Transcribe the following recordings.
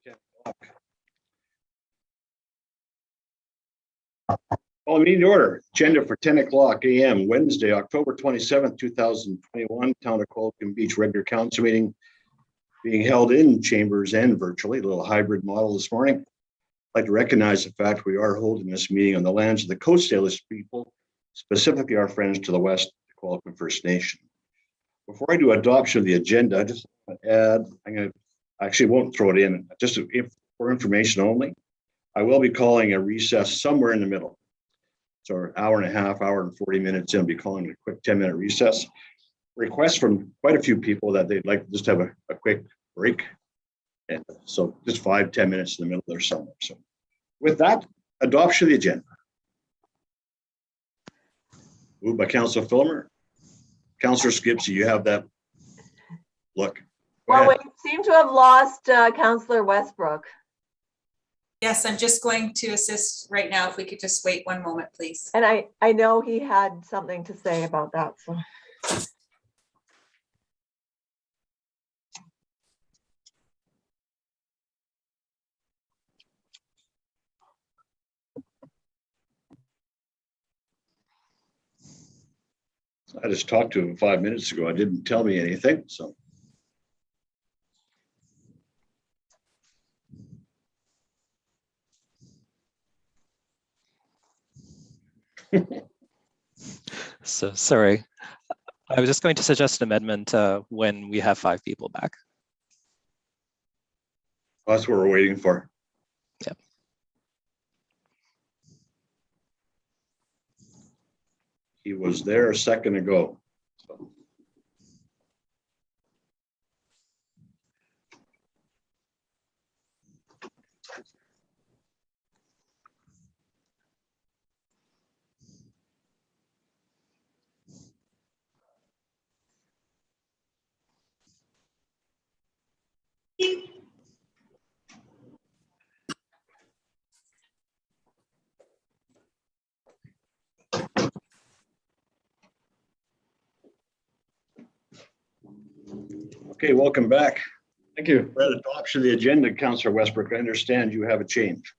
10 o'clock. Call the meeting to order. Agenda for 10 o'clock a.m. Wednesday, October 27th, 2021. Town of Qualicum Beach regular council meeting being held in chambers and virtually, a little hybrid model this morning. I'd like to recognize the fact we are holding this meeting on the lands of the Coast Salish people, specifically our friends to the west, the Qualicum First Nation. Before I do adoption of the agenda, I just want to add, I actually won't throw it in, just for information only. I will be calling a recess somewhere in the middle. So an hour and a half, hour and 40 minutes in, I'll be calling a quick 10-minute recess. Requests from quite a few people that they'd like to just have a quick break. And so just 5-10 minutes in the middle there somewhere. So with that, adoption of the agenda. Moved by Councilor Filmer. Councilor Skipsey, you have that look. Well, we seem to have lost Councilor Westbrook. Yes, I'm just going to assist right now. If we could just wait one moment, please. And I know he had something to say about that. So. I just talked to him 5 minutes ago. I didn't tell me anything, so. So sorry, I was just going to suggest an amendment when we have 5 people back. That's what we're waiting for. Yep. He was there a second ago. So. Okay, welcome back. Thank you. For adoption of the agenda, Councilor Westbrook, I understand you have a change.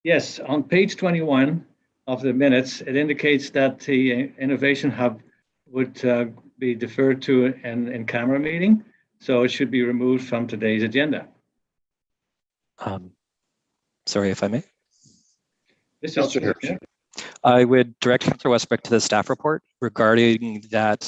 Yes, on page 21 of the minutes, it indicates that the Innovation Hub would be deferred to an in-camera meeting, so it should be removed from today's agenda. Sorry, if I may. This is I would direct Councilor Westbrook to the staff report regarding that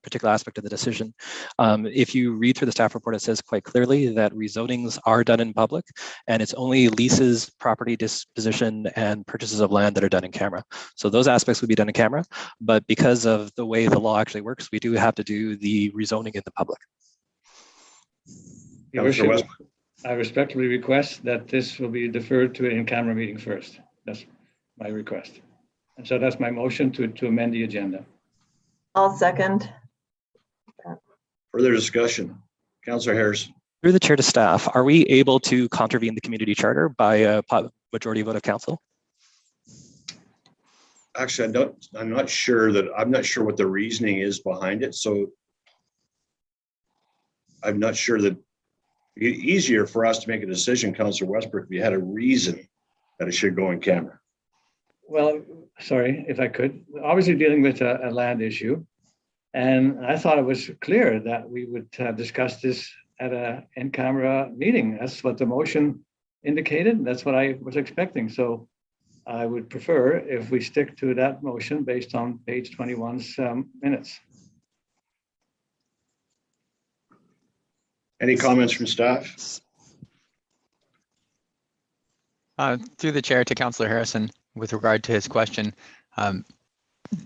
particular aspect of the decision. If you read through the staff report, it says quite clearly that rezonings are done in public, and it's only leases, property disposition, and purchases of land that are done in camera. So those aspects would be done in camera, but because of the way the law actually works, we do have to do the rezoning in the public. Your Worship, I respectfully request that this will be deferred to an in-camera meeting first. That's my request. And so that's my motion to amend the agenda. I'll second. Further discussion. Councilor Harris. Through the chair to staff, are we able to contravene the community charter by a majority vote of council? Actually, I'm not sure what the reasoning is behind it. So I'm not sure that it'd be easier for us to make a decision, Councilor Westbrook, if you had a reason that it should go in camera. Well, sorry, if I could, obviously dealing with a land issue. And I thought it was clear that we would discuss this at an in-camera meeting. That's what the motion indicated. That's what I was expecting. So I would prefer if we stick to that motion based on page 21's minutes. Any comments from staff? Through the chair to Councillor Harrison, with regard to his question,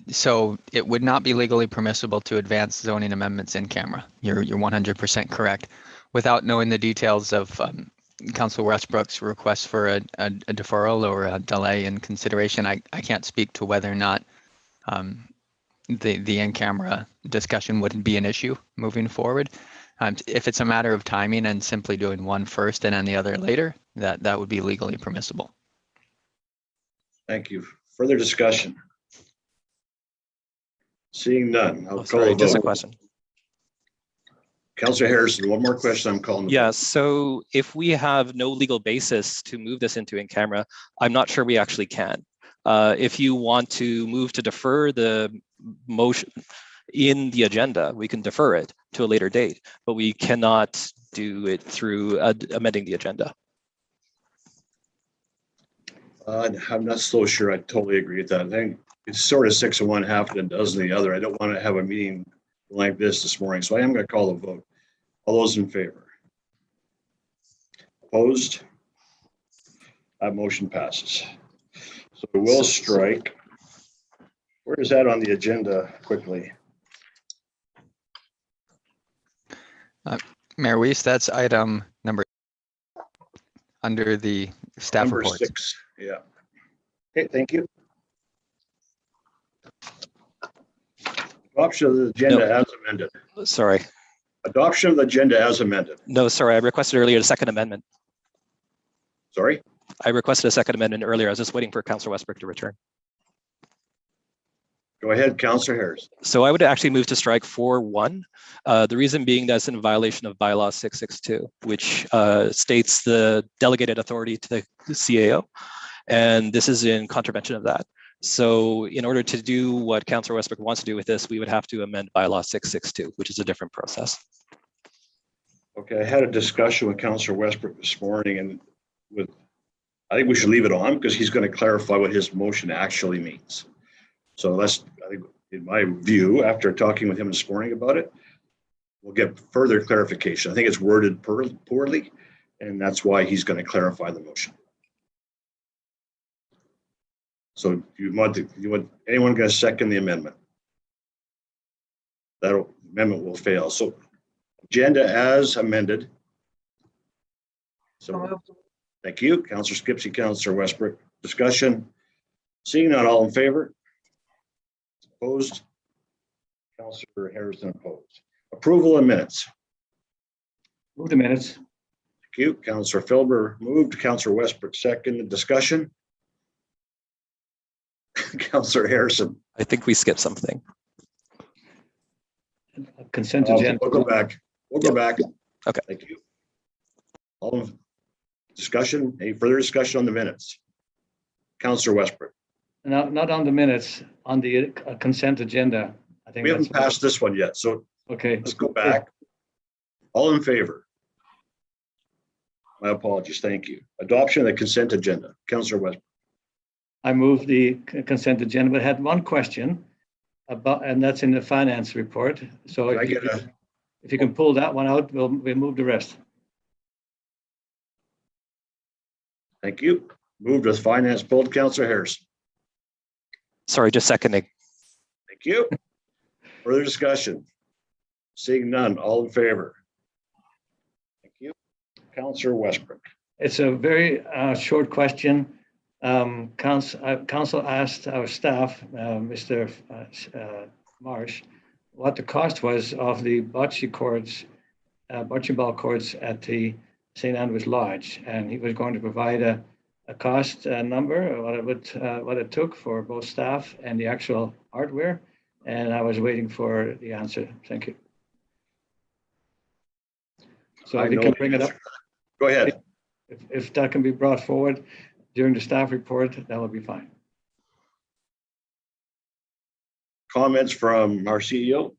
so it would not be legally permissible to advance zoning amendments in camera. You're 100% correct. Without knowing the details of Councillor Westbrook's request for a deferral or a delay in consideration, I can't speak to whether or not the in-camera discussion wouldn't be an issue moving forward. If it's a matter of timing and simply doing one first and then the other later, that would be legally permissible. Thank you. Further discussion? Seeing none. Sorry, just a question. Councillor Harrison, one more question. I'm calling. the Yeah, vote. so if we have no legal basis to move this into in camera, I'm not sure we actually can. If you want to move to defer the motion in the agenda, we can defer it to a later date, but we cannot do it through amending the agenda. I'm not so sure I totally agree with that. I think it's sort of 6 of one, half a dozen of the other. I don't want to have a meeting like this morning, so I am going to call the vote. All those in favor? Opposed? That motion passes. So we will strike. Where is that on the agenda quickly? Mayor Weiss, that's item number under the staff Number report. 6, yeah. Okay, thank you. Adoption of the agenda as amended. Sorry, Adoption of the agenda as amended. no, sorry, I requested earlier a second amendment. Sorry? I requested a second amendment earlier. I was just waiting for Councillor Westbrook to return. Go ahead, Councillor Harris. So I would actually move to strike 4.1. The reason being that's in violation of bylaw 662, which states the delegated authority to the CAO. And this is in contravention of that. So in order to do what Councillor Westbrook wants to do with this, we would have to amend bylaw 662, which is a different process. Okay, I had a discussion with Councillor Westbrook this morning, and I think we should leave it on because he's going to clarify what his motion actually means. So that's, I think, in my view, after talking with him this morning about it, we'll get further clarification. I think it's worded poorly, and that's why he's going to clarify the motion. So you want anyone going to second the amendment? That amendment will fail. So agenda as amended. So thank you, Councillor Skipsey, Councillor Westbrook. Discussion. Seeing none, all in favor? Opposed? Councillor Harrison opposed. Approval of minutes. Move the minutes. Thank you. Councillor Filber moved. Councillor Westbrook second. Discussion. Councillor Harrison. I think we skipped something. Consent agenda. We'll go back. We'll go back. Okay. Thank you. All of discussion. Any further discussion on the minutes? Councillor Westbrook. Not on the minutes, on the consent agenda. I think We haven't passed this one yet, so Okay. let's go back. All in favor? My apologies. Thank you. Adoption of the consent agenda. Councillor Westbrook. I moved the consent agenda, but had one question about, and that's in the finance report. So Can I if get you can pull that one out, we'll move the rest. Thank you. Moved with finance pulled. Councillor Harrison. Sorry, just seconding. Thank you. Further discussion? Seeing none, all in favor? Thank you. Councillor Westbrook. It's a very short question. Council asked our staff, Mr. Marsh, what the cost was of the bocce ball courts at the St. Andrews Lodge, and he was going to provide a cost number, what it took for both staff and the actual hardware. And I was waiting for the answer. Thank you. So if you can bring it up. Go ahead. If that can be brought forward during the staff report, that would be fine. Comments from our CEO?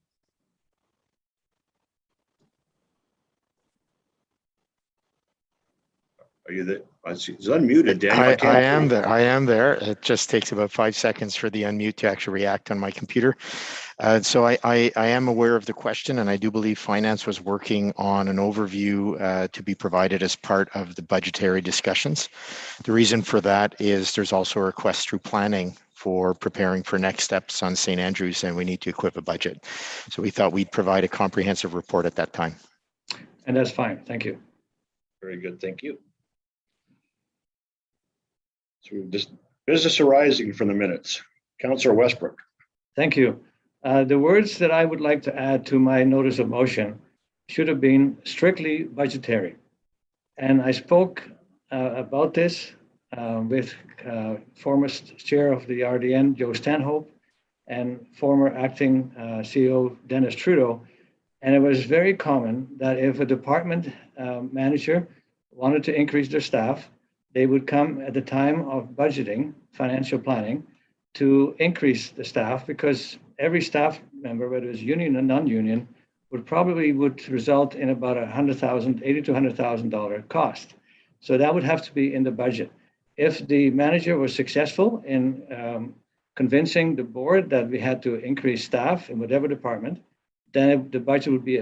Are you there? I see. It's unmuted, Daniel. I am there. I am there. It just takes about 5 seconds for the unmute to actually react on my computer. So I am aware of the question, and I do believe finance was working on an overview to be provided as part of the budgetary discussions. The reason for that is there's also a request through planning for preparing for next steps on St. Andrews, and we need to equip a budget. So we thought we'd provide a comprehensive report at that time. And that's fine. Thank you. Very good. Thank you. So we've just business arising from the minutes. Councillor Westbrook. Thank you. The words that I would like to add to my notice of motion should have been strictly budgetary. And I spoke about this with former chair of the RDN, Joe Stanhope, and former acting CEO, Dennis Trudeau. And it was very common that if a department manager wanted to increase their staff, they would come at the time of budgeting, financial planning, to increase the staff, because every staff member, whether it's union or non-union, would result in about $80,000 to $100,000 cost. So that would have to be in the budget. If the manager was successful in convincing the board that we had to increase staff in whatever department, then the budget would be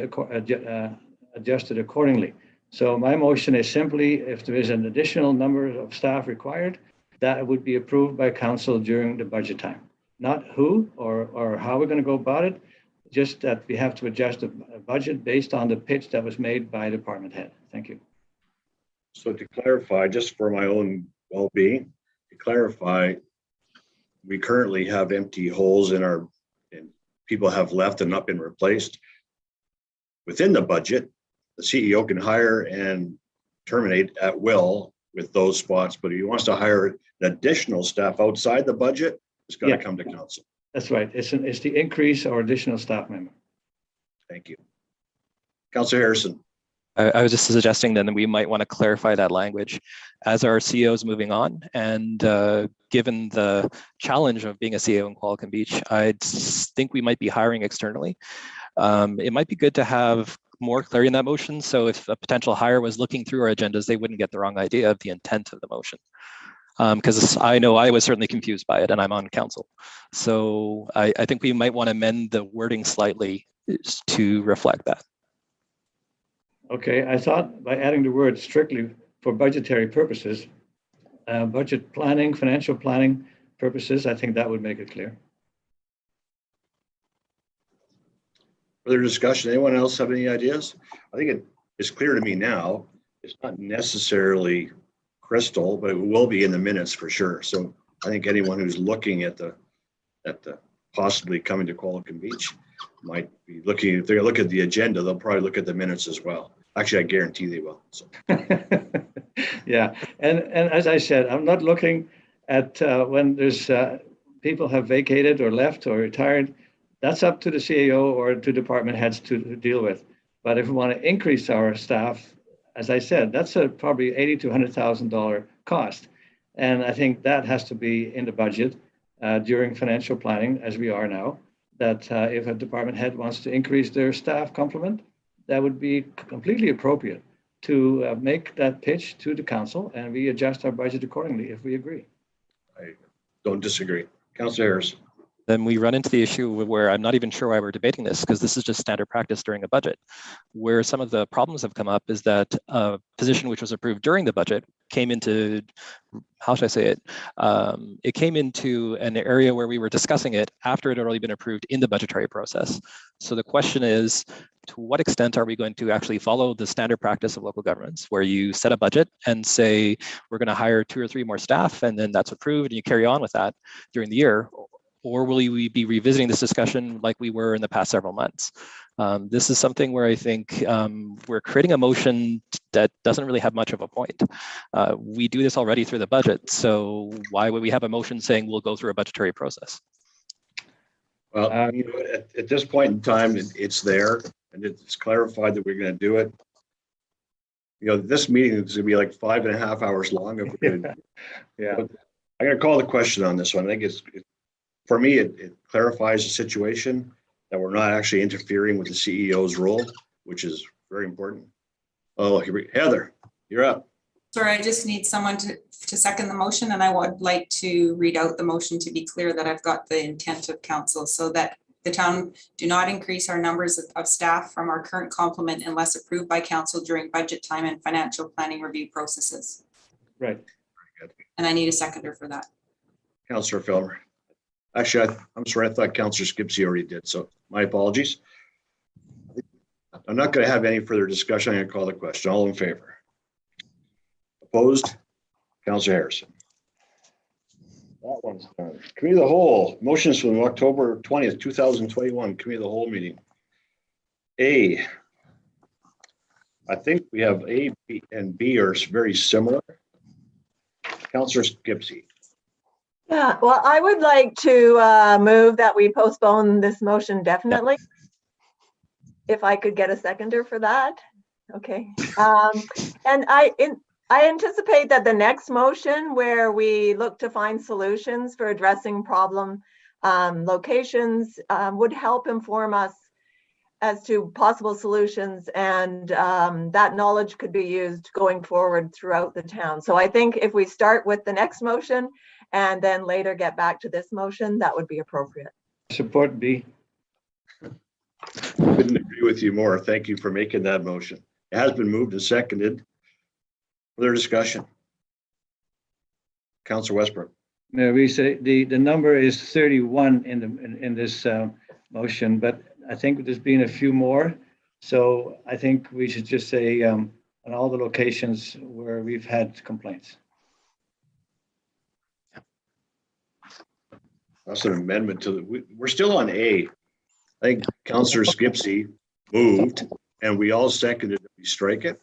adjusted accordingly. So my motion is simply, if there is an additional number of staff required, that would be approved by council during the budget time. Not who or how we're going to go about it, just that we have to adjust the budget based on the pitch that was made by department head. Thank you. So to clarify, just for my own well-being, to clarify, we currently have empty holes in our, and people have left and not been replaced. Within the budget, the CEO can hire and terminate at will with those spots, but if he wants to hire an additional staff outside the budget, it's got to come to council. That's right. It's the increase or additional staff member. Thank you. Councillor Harrison. I was just suggesting then that we might want to clarify that language as our CEO is moving on. And given the challenge of being a CEO in Qualicum Beach, I think we might be hiring externally. It might be good to have more clarity in that motion. So if a potential hire was looking through our agendas, they wouldn't get the wrong idea of the intent of the motion. Because I know I was certainly confused by it and I'm on council. So I think we might want to amend the wording slightly to reflect that. Okay, I thought by adding the word strictly for budgetary purposes, budget planning, financial planning purposes, I think that would make it clear. Further discussion, anyone else have any ideas? I think it is clear to me now. It's not necessarily crystal, but it will be in the minutes for sure. So I think anyone who's looking at the possibly coming to Qualicum Beach might be looking, if they look at the agenda, they'll probably look at the minutes as well. Actually, I guarantee they will. So. Yeah, and as I said, I'm not looking at when there's people have vacated or left or retired. That's up to the CEO or to department heads to deal with. But if we want to increase our staff, as I said, that's probably $80,000 to $100,000 cost. And I think that has to be in the budget during financial planning, as we are now, that if a department head wants to increase their staff complement, that would be completely appropriate to make that pitch to the council, and we adjust our budget accordingly if we agree. I don't disagree. Councillor Harris. Then we run into the issue where I'm not even sure why we're debating this, because this is just standard practice during a budget. Where some of the problems have come up is that a position which was approved during the budget came into, how should I say it? It came into an area where we were discussing it after it had already been approved in the budgetary process. So the question is, to what extent are we going to actually follow the standard practice of local governments, where you set a budget and say, we're going to hire 2 or 3 more staff, and then that's approved and you carry on with that during the year? Or will we be revisiting this discussion like we were in the past several months? This is something where I think we're creating a motion that doesn't really have much of a point. We do this already through the budget, so why would we have a motion saying we'll go through a budgetary process? Well, you know, at this point in time, it's there, and it's clarified that we're going to do it. You know, this meeting is going to be like 5.5 hours long. If we're gonna, Yeah. I'm going to call the question on this one. I think it's for me, it clarifies the situation that we're not actually interfering with the CEO's role, which is very important. Oh, Heather, you're up. Sorry, I just need someone to second the motion, and I would like to read out the motion to be clear that I've got the intent of council, so that the town do not increase our numbers of staff from our current complement unless approved by council during budget time and financial planning review processes. Right. Very good. And I need a seconder for that. Councillor Filmer. Actually, I'm sorry, I thought Councillor Skipsey already did, so my apologies. I'm not going to have any further discussion. I'm going to call the question. All in favor? Opposed? Councillor Harrison. That one's done. Committee of the Whole, motions from October 20th, 2021, Committee of the Whole meeting. A, I think we have A, B, and B are very similar. Councillor Skipsey. Yeah, well, I would like to move that we postpone this motion definitely. if I could get a seconder for that. Okay. And I anticipate that the next motion where we look to find solutions for addressing problem locations would help inform us as to possible solutions, and that knowledge could be used going forward throughout the town. So I think if we start with the next motion and then later get back to this motion, that would be appropriate. Support B. Couldn't agree with you more. Thank you for making that motion. It has been moved and seconded. Further discussion. Councillor Westbrook. Mayor, we say the number is 31 in this motion, but I think there's been a few more. So I think we should just say on all the locations where we've had complaints. That's an amendment to the, we're still on A. I think Councillor Skipsey moved and we all seconded that we strike it.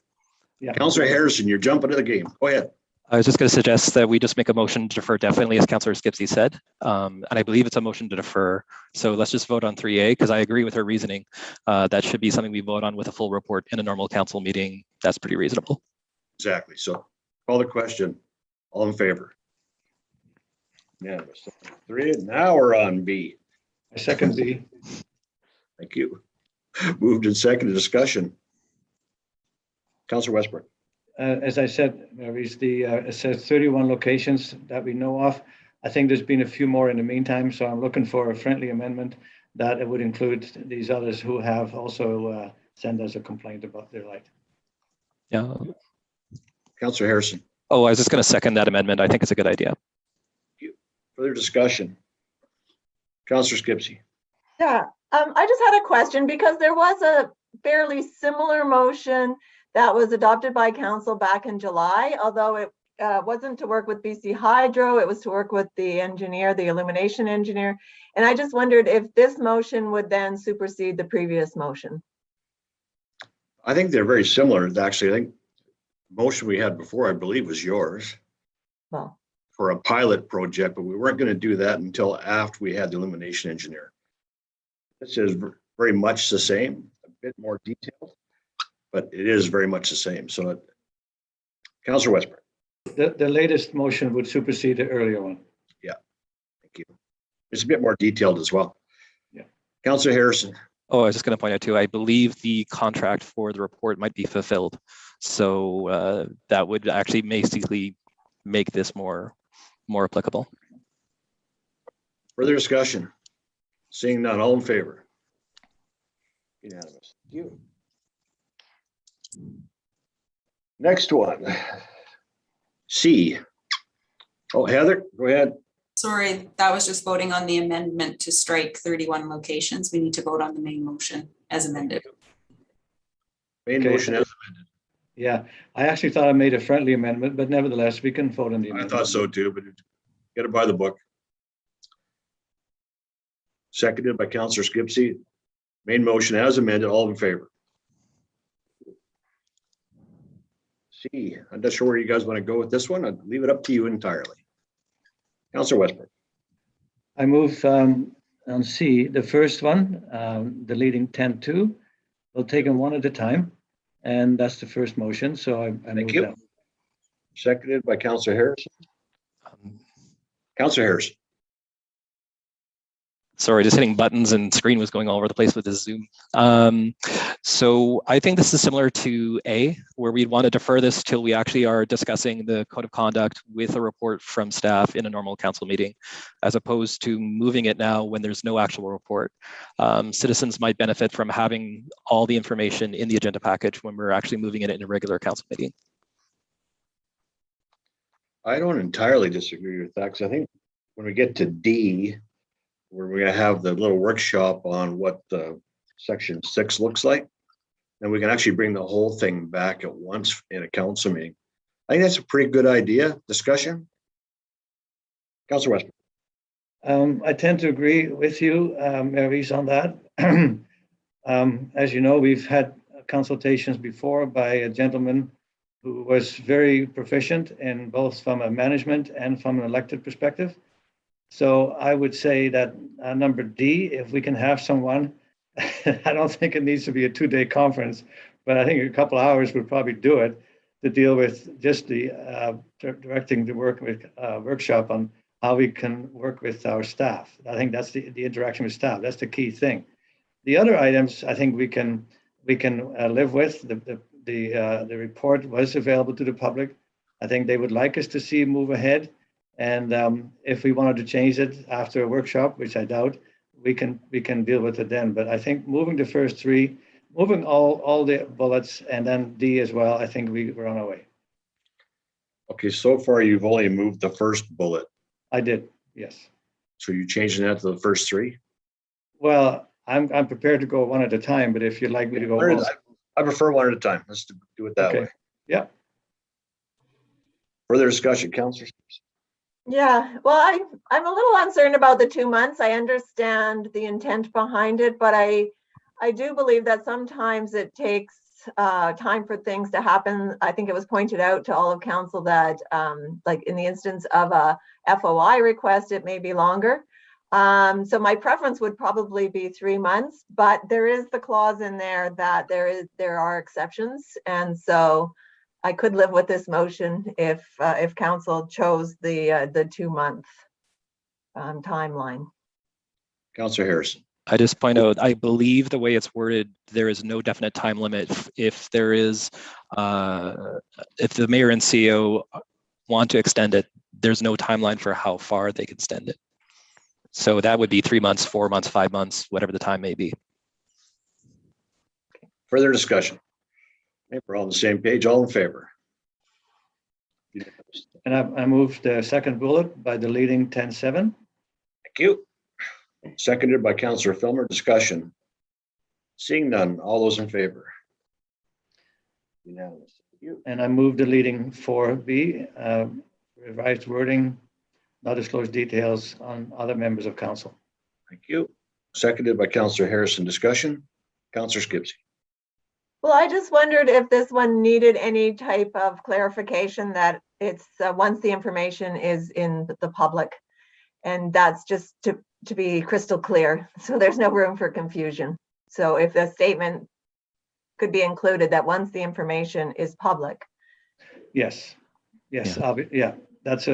Yeah. Councillor Harrison, you're jumping to the game. Go ahead. I was just going to suggest that we just make a motion to defer definitely, as Councillor Skipsey said. And I believe it's a motion to defer. So let's just vote on 3A, because I agree with her reasoning. That should be something we vote on with a full report in a normal council meeting. That's pretty reasonable. Exactly. So call the question. All in favor? Yeah. 3. Now we're on B. I second B. Thank you. Moved and seconded. Discussion. Councillor Westbrook. As I said, it says 31 locations that we know of. I think there's been a few more in the meantime, so I'm looking for a friendly amendment that it would include these others who have also sent us a complaint about their light. Yeah. Councillor Harrison. Oh, I was just going to second that amendment. I think it's a good idea. Further discussion. Councillor Skipsey. Yeah, I just had a question because there was a fairly similar motion that was adopted by council back in July, although it wasn't to work with BC Hydro, it was to work with the engineer, the illumination engineer. And I just wondered if this motion would then supersede the previous motion. I think they're very similar. Actually, I think the motion we had before, I believe, was yours. Well, For a pilot project, but we weren't going to do that until after we had the illumination engineer. This is very much the same, a bit more detailed, but it is very much the same. So, Councillor Westbrook. The latest motion would supersede the earlier one. Yeah, thank you. It's a bit more detailed as well. Yeah. Councillor Harrison. Oh, I was just going to point out too, I believe the contract for the report might be fulfilled. So that would actually basically make this more applicable. Further discussion. Seeing none, all in favor? Unanimous. Thank you. Next one. C. Oh, Heather, go ahead. Sorry, that was just voting on the amendment to strike 31 locations. We need to vote on the main motion as amended. Main Okay. motion as amended. Yeah, I actually thought I made a friendly amendment, but nevertheless, we can vote on the I amendment. thought so too, but get it by the book. Seconded by Councillor Skipsey. Main motion as amended, all in favor? C. I'm not sure where you guys want to go with this one. I'd leave it up to you entirely. Councillor Westbrook. I move on C, the first one, deleting 10.2. We'll take them one at a time. And that's the first motion. So I Thank move you. that. Seconded by Councillor Harrison. Councillor Harrison. Sorry, just hitting buttons and screen was going all over the place with the Zoom. So I think this is similar to A, where we'd want to defer this till we actually are discussing the code of conduct with a report from staff in a normal council meeting, as opposed to moving it now when there's no actual report. Citizens might benefit from having all the information in the agenda package when we're actually moving it in a regular council meeting. I don't entirely disagree with that, because I think when we get to D, where we're going to have the little workshop on what section 6 looks like, and we can actually bring the whole thing back at once in a council meeting. I think that's a pretty good idea. Discussion. Councillor Westbrook. I tend to agree with you, Mary's, on that. As you know, we've had consultations before by a gentleman who was very proficient in both from a management and from an elected perspective. So I would say that number D, if we can have someone I don't think it needs to be a 2-day conference, but I think a couple hours would probably do it to deal with just the directing the workshop on how we can work with our staff. I think that's the interaction with staff. That's the key thing. The other items, I think we can live with. The report was available to the public. I think they would like us to see move ahead. And if we wanted to change it after a workshop, which I doubt, we can deal with it then. But I think moving the first three, moving all the bullets, and then D as well, I think we're on our way. Okay, so far you've only moved the first bullet. I did, yes. So you changing that to the first three? Well, I'm prepared to go one at a time, but if you'd like me to go, I prefer one at a time. Let's do it that okay. way. Yeah. Further discussion, councillors? Yeah, well, I'm a little uncertain about the 2 months. I understand the intent behind it, but I do believe that sometimes it takes time for things to happen. I think it was pointed out to all of council that like in the instance of a FOI request, it may be longer. So my preference would probably be 3 months, but there is the clause in there that there are exceptions. And so I could live with this motion if council chose the 2 month timeline. Councillor Harrison. I just point out, I believe the way it's worded, there is no definite time limit. If there is, if the mayor and CEO want to extend it, there's no timeline for how far they can extend it. So that would be 3 months, 4 months, 5 months, whatever the time may be. Further discussion? Okay, we're all on the same page. All in favor? And I moved the second bullet by deleting 10.7. Thank you. Seconded by Councillor Filmer. Discussion. Seeing none. All those in favor? Unanimous. Thank you. And I moved deleting 4B, revised wording, not disclose details on other members of council. Thank you. Seconded by Councillor Harrison. Discussion. Councillor Skipsey. Well, I just wondered if this one needed any type of clarification that it's once the information is in the public, and that's just to be crystal clear. So there's no room for confusion. So if the statement could be included that once the information is public. Yes, yeah, that's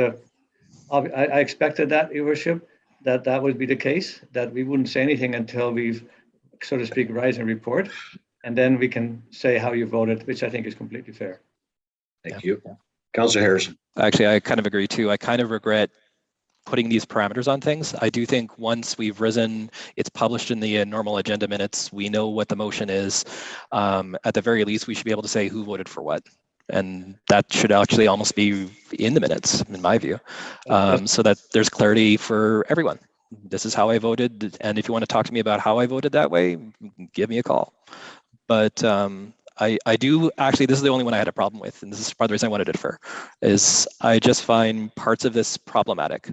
I expected that, Your Worship, that would be the case, that we wouldn't say anything until we've, so to speak, rise and report. And then we can say how you voted, which I think is completely fair. Thank you. Councillor Harrison. Actually, I kind of agree too. I kind of regret putting these parameters on things. I do think once we've risen, it's published in the normal agenda minutes, we know what the motion is. At the very least, we should be able to say who voted for what. And that should actually almost be in the minutes, in my view, so that there's clarity for everyone. This is how I voted. And if you want to talk to me about how I voted that way, give me a call. But I do actually, this is the only one I had a problem with, and this is part of the reason I wanted to defer, is I just find parts of this problematic.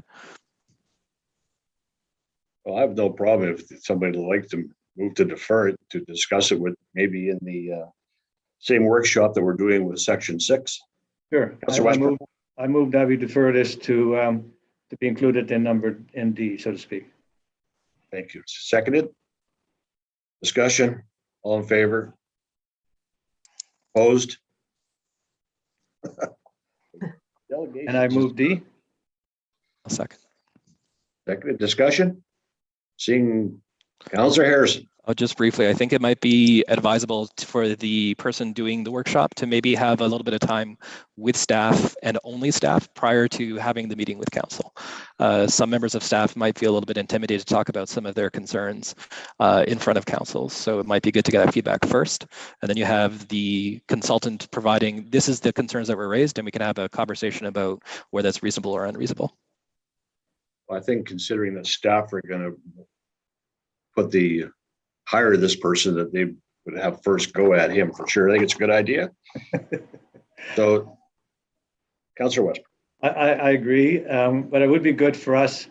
Well, I have no problem if somebody would like to move to defer it, to discuss it with maybe in the same workshop that we're doing with section 6. Sure. I moved that we defer this to be included in D, so to speak. Thank you. Seconded. Discussion. All in favor? Opposed? And I moved D. A second. Seconded. Discussion. Seeing Councillor Harrison. Just briefly, I think it might be advisable for the person doing the workshop to maybe have a little bit of time with staff and only staff prior to having the meeting with council. Some members of staff might feel a little bit intimidated to talk about some of their concerns in front of council. So it might be good to get that feedback first. And then you have the consultant providing, this is the concerns that were raised, and we can have a conversation about whether that's reasonable or unreasonable. I think considering that staff are going to hire this person, that they would have first go at him for sure. I think it's a good idea. So, Councillor Westbrook. I agree, but it would be good for us,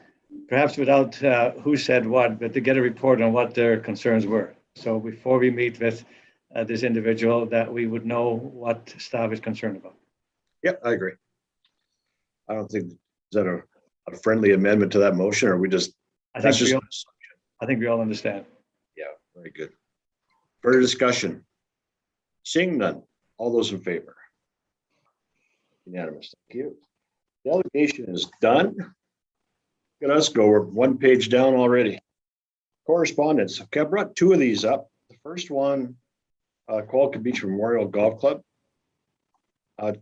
perhaps without who said what, but to get a report on what their concerns were. So before we meet with this individual, that we would know what staff is concerned about. Yeah, I agree. I don't think, is that a friendly amendment to that motion, or we just, I think we all understand. yeah, Very good. Further discussion? Seeing none. All those in favor? Unanimous. Thank you. Delegation is done. Look at us go. We're one page down already. Correspondence. Okay, I brought two of these up. The first one, Qualicum Beach Memorial Golf Club.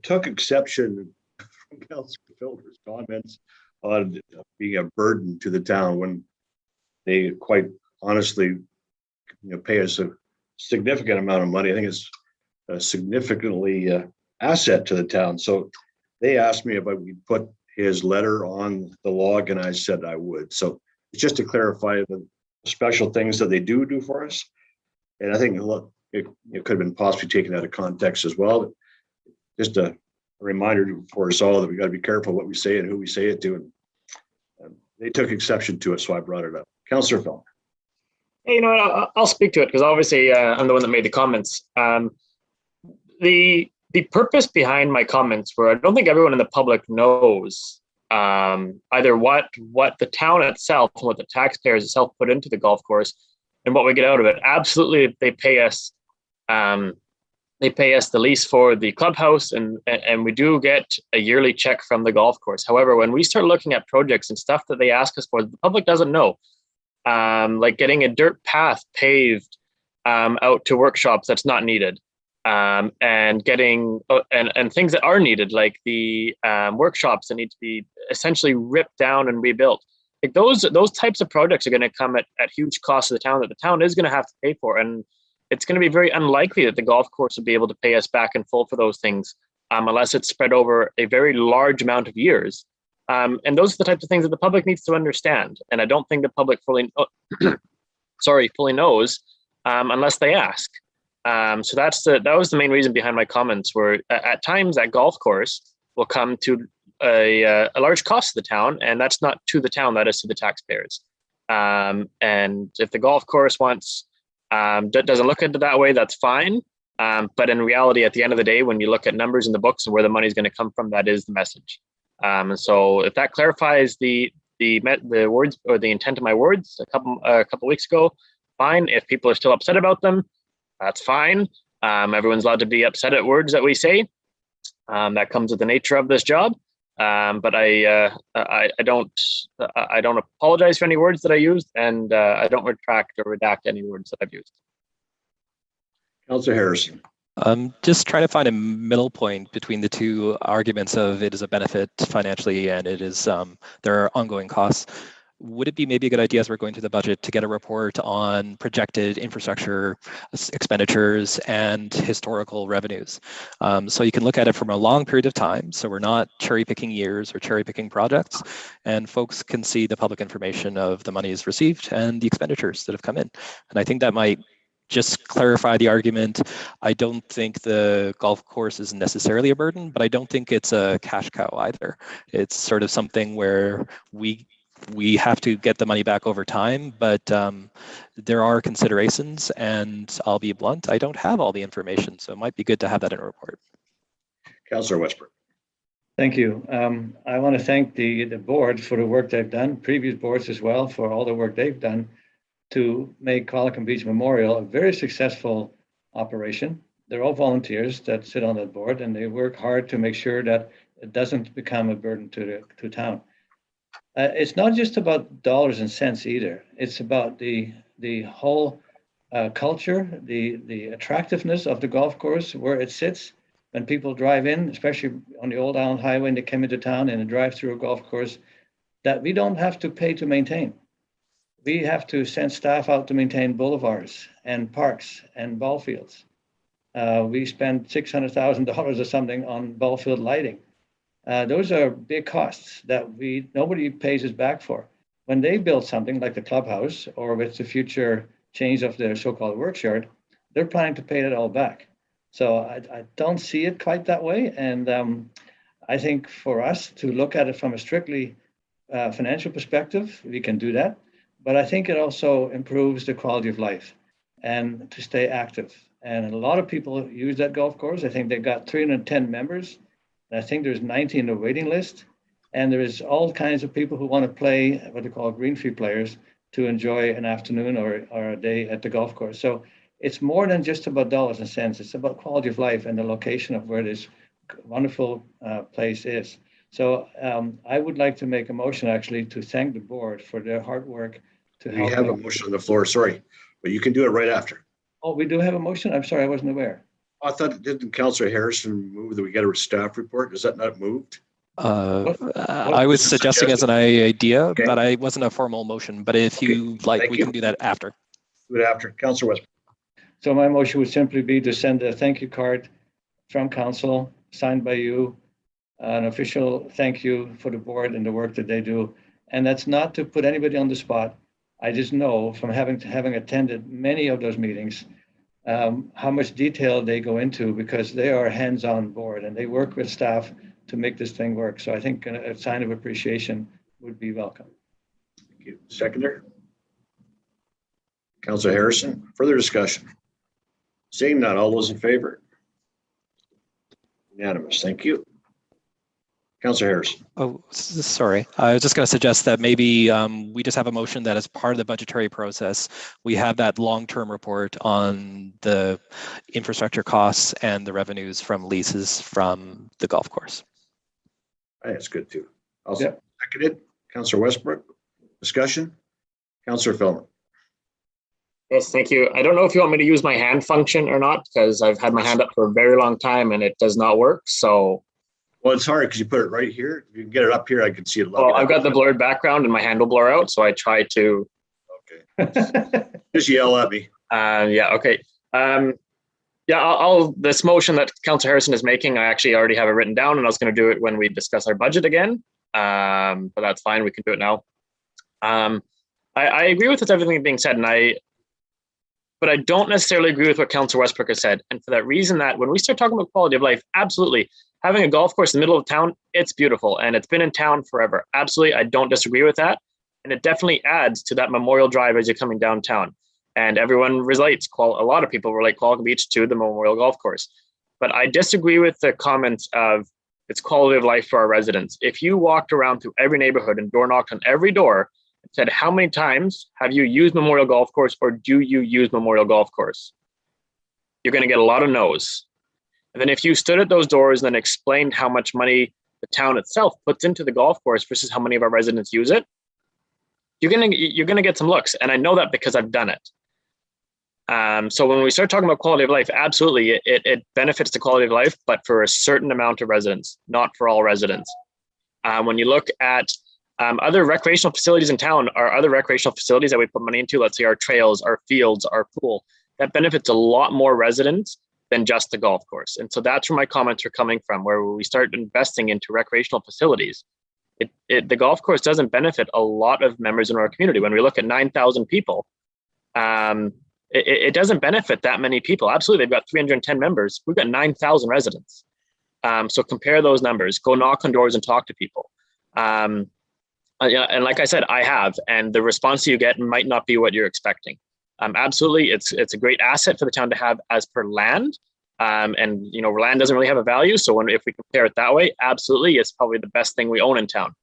Took exception from Councilor Filder's comments on being a burden to the town when they quite honestly, pay us a significant amount of money. I think it's significantly asset to the town. So they asked me if I would put his letter on the log, and I said I would. So it's just to clarify the special things that they do for us. And I think, look, it could have been possibly taken out of context as well. Just a reminder for us all that we got to be careful what we say and who we say it to. And they took exception to it, so I brought it up. Councillor Fellner. Hey, I'll speak to it because obviously I'm the one that made the comments. The purpose behind my comments were I don't think everyone in the public knows either what the town itself and what the taxpayers itself put into the golf course and what we get out of it. Absolutely, they pay us the lease for the clubhouse and we do get a yearly check from the golf course. However, when we start looking at projects and stuff that they ask us for, the public doesn't know. Like getting a dirt path paved out to workshops that's not needed, and getting and things that are needed, like the workshops that need to be essentially ripped down and rebuilt. Like those types of projects are going to come at huge cost to the town that the town is going to have to pay for, and it's going to be very unlikely that the golf course will be able to pay us back in full for those things, unless it's spread over a very large amount of years. And those are the types of things that the public needs to understand. And I don't think the public fully knows unless they ask. So that was the main reason behind my comments, where at times that golf course will come to a large cost to the town, and that's not to the town, that is to the taxpayers. And if the golf course doesn't look at it that way, that's fine. But in reality, at the end of the day, when you look at numbers in the books and where the money is going to come from, that is the message. And so if that clarifies the words or the intent of my words a couple weeks ago, fine. If people are still upset about them, that's fine. Everyone's allowed to be upset at words that we say. That comes with the nature of this job. But I don't apologize for any words that I used, and I don't retract or redact any words that I've used. Councillor Harrison. Just trying to find a middle point between the two arguments of it is a benefit financially and it is there are ongoing costs. Would it be maybe a good idea as we're going through the budget to get a report on projected infrastructure expenditures and historical revenues? So you can look at it from a long period of time. So we're not cherry picking years or cherry picking projects, and folks can see the public information of the monies received and the expenditures that have come in. And I think that might just clarify the argument. I don't think the golf course is necessarily a burden, but I don't think it's a cash cow either. It's sort of something where we have to get the money back over time, but there are considerations, and I'll be blunt, I don't have all the information, so it might be good to have that in a report. Councillor Westbrook. Thank you. I want to thank the board for the work they've done, previous boards as well, for all the work they've done to make Qualicum Beach Memorial a very successful operation. They're all volunteers that sit on that board, and they work hard to make sure that it doesn't become a burden to town. It's not just about dollars and cents either. It's about the whole culture, the attractiveness of the golf course, where it sits. When people drive in, especially on the Old Island Highway, and they come into town and drive through a golf course, that we don't have to pay to maintain. We have to send staff out to maintain boulevards and parks and ball fields. We spend $600,000 or something on ball field lighting. Those are big costs that nobody pays us back for. When they build something like the clubhouse or with the future change of their so-called works yard, they're planning to pay it all back. So I don't see it quite that way. And I think for us to look at it from a strictly financial perspective, we can do that. But I think it also improves the quality of life and to stay active. And a lot of people use that golf course. I think they've got 310 members. I think there's 90 in the waiting list. And there's all kinds of people who want to play what they call green fee players to enjoy an afternoon or a day at the golf course. So it's more than just about dollars and cents. It's about quality of life and the location of where this wonderful place is. So I would like to make a motion actually to thank the board for their hard work to We help. have a motion on the floor, sorry, but you can do it right after. Oh, we do have a motion? I'm sorry, I wasn't aware. I thought, didn't Councillor Harrison move that we get a staff report? Is that not moved? I was This is suggesting as suggested. an idea, Okay. but I wasn't a formal motion. But if you like, Thank we you. can do that after. Do it after. Councillor Westbrook. So my motion would simply be to send a thank you card from council, signed by you, an official thank you for the board and the work that they do. And that's not to put anybody on the spot. I just know from having attended many of those meetings, how much detail they go into because they are hands-on board and they work with staff to make this thing work. So I think a sign of appreciation would be welcome. Thank you. Seconder. Councillor Harrison, further discussion? Seeing none, all those in favor? Unanimous, thank you. Councillor Harrison. Oh, sorry. I was just going to suggest that maybe we just have a motion that as part of the budgetary process, we have that long-term report on the infrastructure costs and the revenues from leases from the golf course. I think it's good too. Also seconded. Councillor Westbrook, discussion? Councillor Fillmore. Yes, thank you. I don't know if you want me to use my hand function or not, because I've had my hand up for a very long time and it does not work. So, Well, it's hard because you put it right here. If you can get it up here, I can see it. well, I've got the blurred background and my hand will blur out. So I try to. Okay. Just yell at me. Yeah. Okay. Yeah. I'll this motion that Councillor Harrison is making, I actually already have it written down, and I was going to do it when we discuss our budget again. But that's fine. We can do it now. I agree with everything being said, but I don't necessarily agree with what Councillor Westbrook has said. And for that reason, that when we start talking about quality of life, absolutely, having a golf course in the middle of town, it's beautiful and it's been in town forever. Absolutely, I don't disagree with that. And it definitely adds to that Memorial Drive as you're coming downtown. And everyone relates, a lot of people relate Qualicum Beach to the Memorial Golf Course. But I disagree with the comments of it's quality of life for our residents. If you walked around through every neighborhood and door knocked on every door, said, how many times have you used Memorial Golf Course or do you use Memorial Golf Course? You're going to get a lot of no's. And then if you stood at those doors and then explained how much money the town itself puts into the golf course versus how many of our residents use it, you're going to get some looks. And I know that because I've done it. So when we start talking about quality of life, absolutely, it benefits the quality of life, but for a certain amount of residents, not for all residents. When you look at other recreational facilities in town, are other recreational facilities that we put money into, let's say our trails, our fields, our pool, that benefits a lot more residents than just the golf course. And so that's where my comments are coming from, where we start investing into recreational facilities. The golf course doesn't benefit a lot of members in our community. When we look at 9,000 people, it doesn't benefit that many people. Absolutely, they've got 310 members. We've got 9,000 residents. So compare those numbers, go knock on doors and talk to people. Yeah, and like I said, I have, and the response you get might not be what you're expecting. Absolutely, it's a great asset for the town to have as per land, and land doesn't really have a value. So if we compare it that way, absolutely, it's probably the best thing we own in town.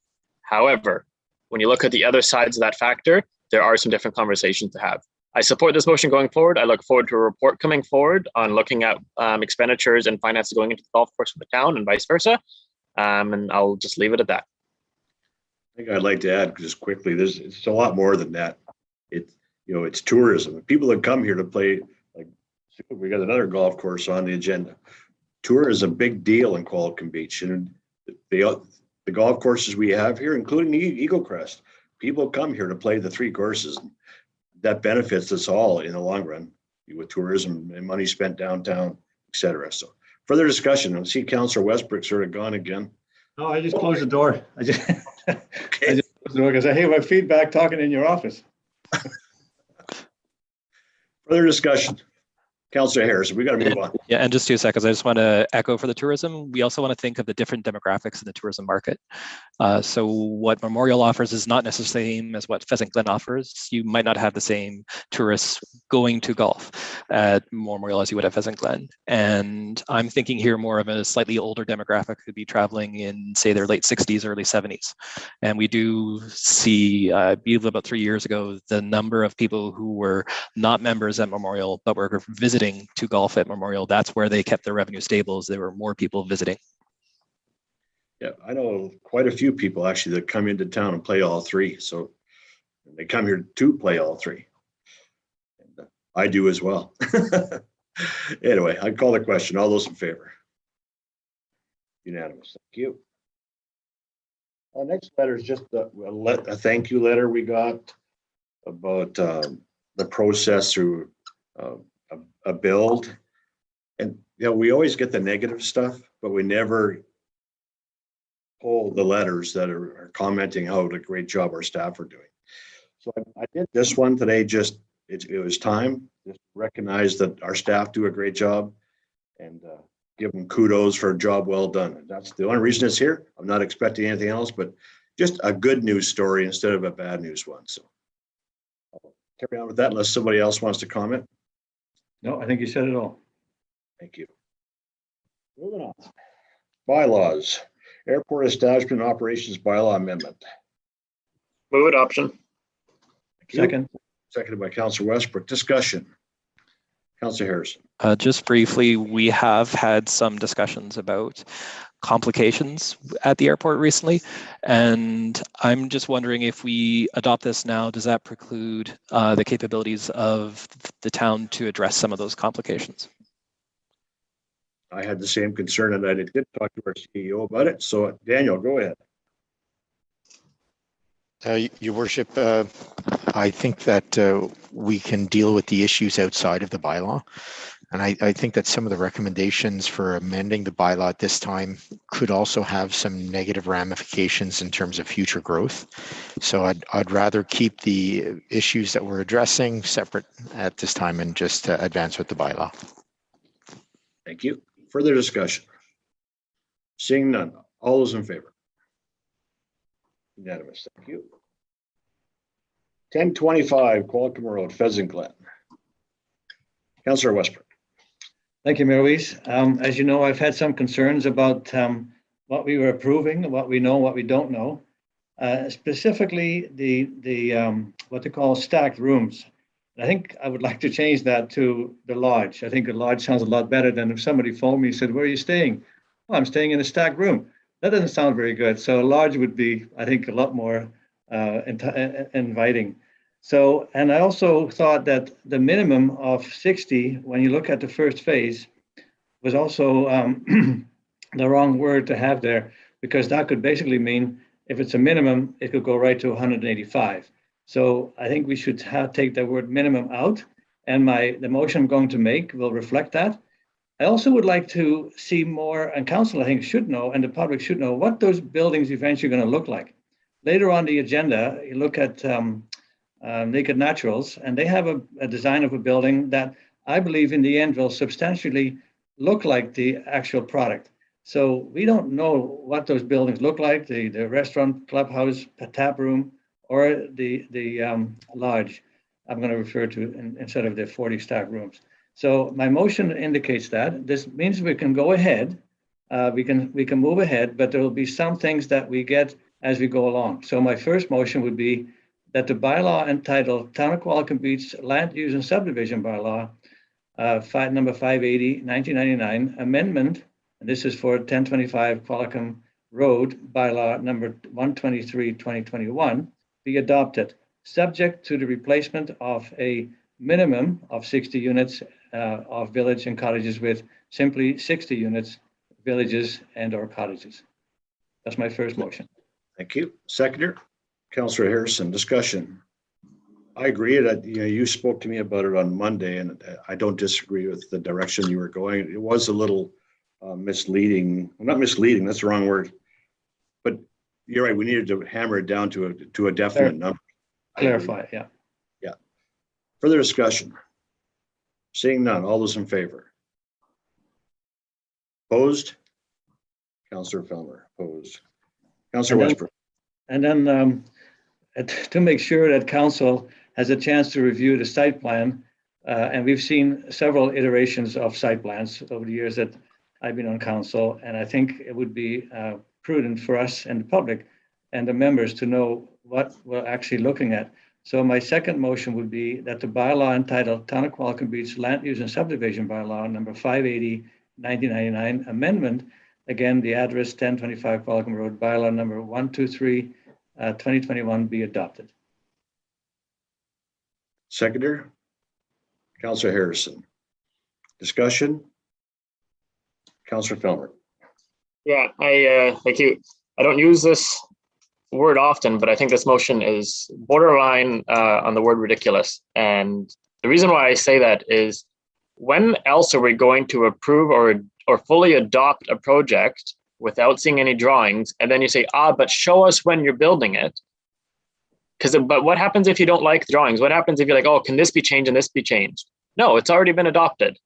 However, when you look at the other sides of that factor, there are some different conversations to have. I support this motion going forward. I look forward to a report coming forward on looking at expenditures and finances going into the golf course for the town and vice versa. And I'll just leave it at that. I think I'd like to add just quickly, it's a lot more than that. It's tourism. People that come here to play, like we got another golf course on the agenda. Tour is a big deal in Qualicum Beach, and the golf courses we have here, including Eagle Crest, people come here to play the three courses. That benefits us all in the long run with tourism and money spent downtown, et cetera. So further discussion. I see Councillor Westbrook sort of gone again. No, I just closed the door. I just Okay. closed the door because I hear my feedback talking in your office. Further discussion. Councillor Harrison, we got to move on. Yeah, and just 2 seconds, I just want to echo for the tourism. We also want to think of the different demographics in the tourism market. So what Memorial offers is not necessarily the same as what Pheasant Glen offers. You might not have the same tourists going to golf at Memorial as you would at Pheasant Glen. And I'm thinking here more of a slightly older demographic who'd be traveling in, say, their late 60s, early 70s. And we do see, I believe about 3 years ago, the number of people who were not members at Memorial, but were visiting to golf at Memorial. That's where they kept their revenue stable, as there were more people visiting. Yeah, I know quite a few people actually that come into town and play all three. So they come here to play all three. And I do as well. Anyway, I call the question. All those in favor? Unanimous. Thank you. Our next letter is just a thank you letter we got about the process through a build. And you know, we always get the negative stuff, but we never pull the letters that are commenting how a great job our staff are doing. So I did this one today. Just it was time to recognize that our staff do a great job and give them kudos for a job well done. And that's the only reason it's here. I'm not expecting anything else, but just a good news story instead of a bad news one. So I'll carry on with that unless somebody else wants to comment. No, I think you said it all. Thank you. Moving on. Bylaws. Airport Establishment and Operations Bylaw Amendment. Move adoption. Second. Seconded by Councillor Westbrook. Discussion. Councillor Harrison. Just briefly, we have had some discussions about complications at the airport recently, and I'm just wondering if we adopt this now, does that preclude the capabilities of the town to address some of those complications? I had the same concern and I did talk to our CEO about it. So Daniel, go ahead. Your worship, I think that we can deal with the issues outside of the bylaw. And I think that some of the recommendations for amending the bylaw at this time could also have some negative ramifications in terms of future growth. So I'd rather keep the issues that we're addressing separate at this time and just advance with the bylaw. Thank you. Further discussion? Seeing none. All those in favor? Unanimous. Thank you. 1025 Qualicum Road, Pheasant Glen. Councillor Westbrook. Thank you, Mayor Weiss. As you know, I've had some concerns about what we were approving, what we know, what we don't know. Specifically, the what they call stacked rooms. I think I would like to change that to the lodge. I think the lodge sounds a lot better than if somebody phoned me and said, "Where are you staying?" "Oh, I'm staying in a stacked room." That doesn't sound very good. So a lodge would be, I think, a lot more inviting. So, and I also thought that the minimum of 60, when you look at the first phase, was also the wrong word to have there, because that could basically mean if it's a minimum, it could go right to 185. So I think we should take the word minimum out, and the motion I'm going to make will reflect that. I also would like to see more, and council I think should know, and the public should know, what those buildings eventually are going to look like. Later on the agenda, you look at Naked Naturals, and they have a design of a building that I believe in the end will substantially look like the actual product. So we don't know what those buildings look like, the restaurant, clubhouse, tap room, or the lodge I'm going to refer to instead of the 40 stack rooms. So my motion indicates that. This means we can go ahead, we can move ahead, but there will be some things that we get as we go along. So my first motion would be that the bylaw entitled Town of Qualicum Beach Land Use and Subdivision Bylaw, number 580, 1999, amendment, and this is for 1025 Qualicum Road, bylaw number 123, 2021, be adopted, subject to the replacement of a minimum of 60 units of village and cottages with simply 60 units, villages and or cottages. That's my first motion. Thank you. Seconder, Councillor Harrison. Discussion. I agree that you spoke to me about it on Monday, and I don't disagree with the direction you were going. It was a little misleading. Well, not misleading. That's the wrong word. But you're right. We needed to hammer it down to a definite number. Clarify. Yeah. Yeah. Further discussion. Seeing none, all those in favor? Opposed? Councillor Felmer, opposed. Councillor And then- Westbrook. And then to make sure that council has a chance to review the site plan, and we've seen several iterations of site plans over the years that I've been on council, and I think it would be prudent for us and the public and the members to know what we're actually looking at. So my second motion would be that the bylaw entitled Town of Qualicum Beach Land Use and Subdivision Bylaw number 580, 1999 amendment, again, the address 1025 Qualicum Road, bylaw number 123, 2021 be adopted. Seconder, Councillor Harrison. Discussion? Councillor Felmer. Yeah, thank you. I don't use this word often, but I think this motion is borderline on the word ridiculous. And the reason why I say that is, when else are we going to approve or fully adopt a project without seeing any drawings? And then you say, but show us when you're building it. But what happens if you don't like the drawings? What happens if you're like, oh, can this be changed and this be changed? No, it's already been adopted.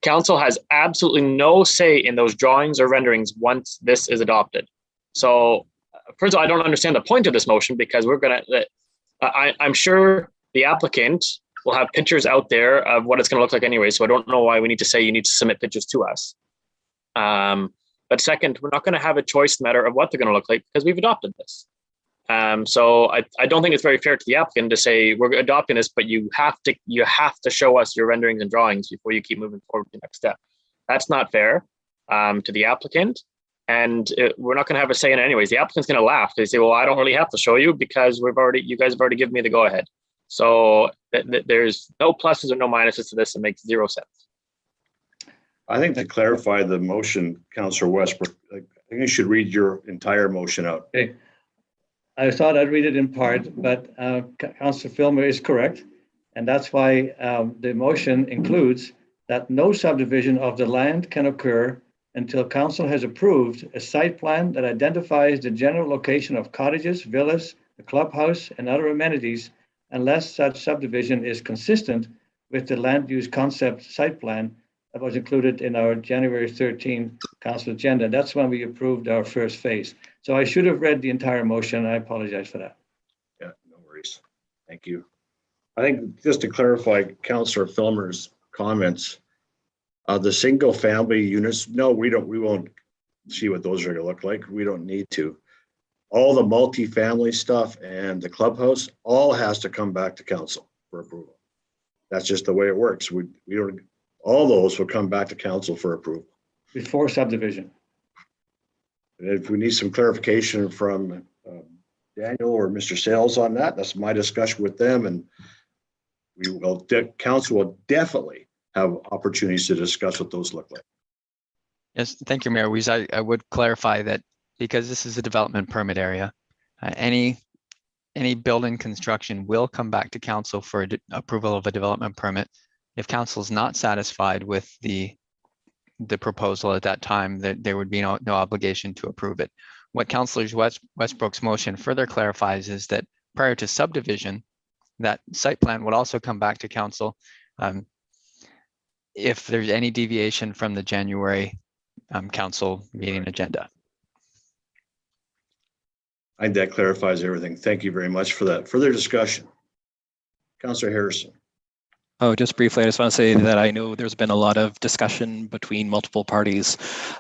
Council has absolutely no say in those drawings or renderings once this is adopted. So first of all, I don't understand the point of this motion, because I'm sure the applicant will have pictures out there of what it's going to look like anyway. So I don't know why we need to say you need to submit pictures to us. But second, we're not going to have a choice matter of what they're going to look like because we've adopted this. So I don't think it's very fair to the applicant to say we're adopting this, but you have to show us your renderings and drawings before you keep moving forward to the next step. That's not fair to the applicant, and we're not going to have a say in it anyways. The applicant's going to laugh. They say, "Well, I don't really have to show you because you guys have already given me the go ahead." So there's no pluses or no minuses to this. It makes zero sense. I think to clarify the motion, Councillor Westbrook, I think you should read your entire motion out. Okay. I thought I'd read it in part, but Councillor Filmer is correct. And that's why the motion includes that no subdivision of the land can occur until council has approved a site plan that identifies the general location of cottages, villas, the clubhouse, and other amenities, unless such subdivision is consistent with the land use concept site plan that was included in our January 13 council agenda. That's when we approved our first phase. So I should have read the entire motion. I apologize for that. Yeah, no worries. Thank you. I think just to clarify Councillor Filmer's comments, the single family units, no, we won't see what those are going to look like. We don't need to. All the multi-family stuff and the clubhouse all has to come back to council for approval. That's just the way it works. We don't. All those will come back to council for approval. Before subdivision. And if we need some clarification from Daniel or Mr. Sales on that, that's my discussion with them, and council will definitely have opportunities to discuss what those look like. Yes, thank you, Mayor Weiss. I would clarify that because this is a development permit area, any building construction will come back to council for approval of a development permit. If council is not satisfied with the proposal at that time, that there would be no obligation to approve it. What Councillor Westbrook's motion further clarifies is that prior to subdivision, that site plan would also come back to council if there's any deviation from the January council meeting agenda. I think that clarifies everything. Thank you very much for that. Further discussion. Councillor Harrison. Oh, just briefly, I just want to say that I know there's been a lot of discussion between multiple parties,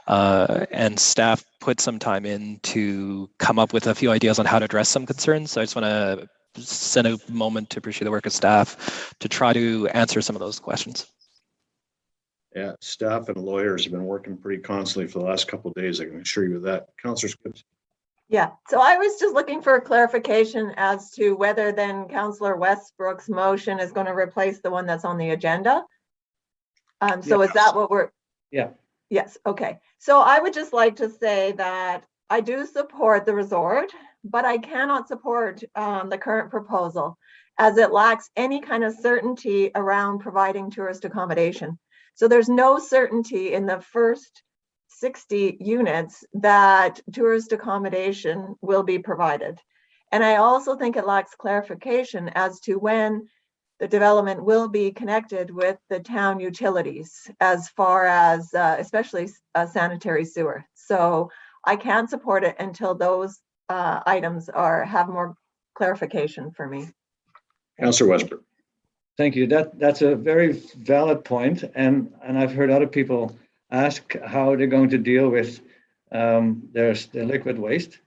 and staff put some time in to come up with a few ideas on how to address some concerns. So I just want to send a moment to appreciate the work of staff to try to answer some of those questions. Yeah, staff and lawyers have been working pretty constantly for the last couple of days. I can assure you of that. Councillor Scripps. Yeah, so I was just looking for a clarification as to whether then Councillor Westbrook's motion is going to replace the one that's on the agenda. So is that what we're? Yeah. Yes, okay. So I would just like to say that I do support the resort, but I cannot support the current proposal as it lacks any kind of certainty around providing tourist accommodation. So there's no certainty in the first 60 units that tourist accommodation will be provided. And I also think it lacks clarification as to when the development will be connected with the town utilities as far as especially sanitary sewer. So I can't support it until those items have more clarification for me. Councillor Westbrook. Thank you. That's a very valid point, and I've heard other people ask how they're going to deal with their liquid waste.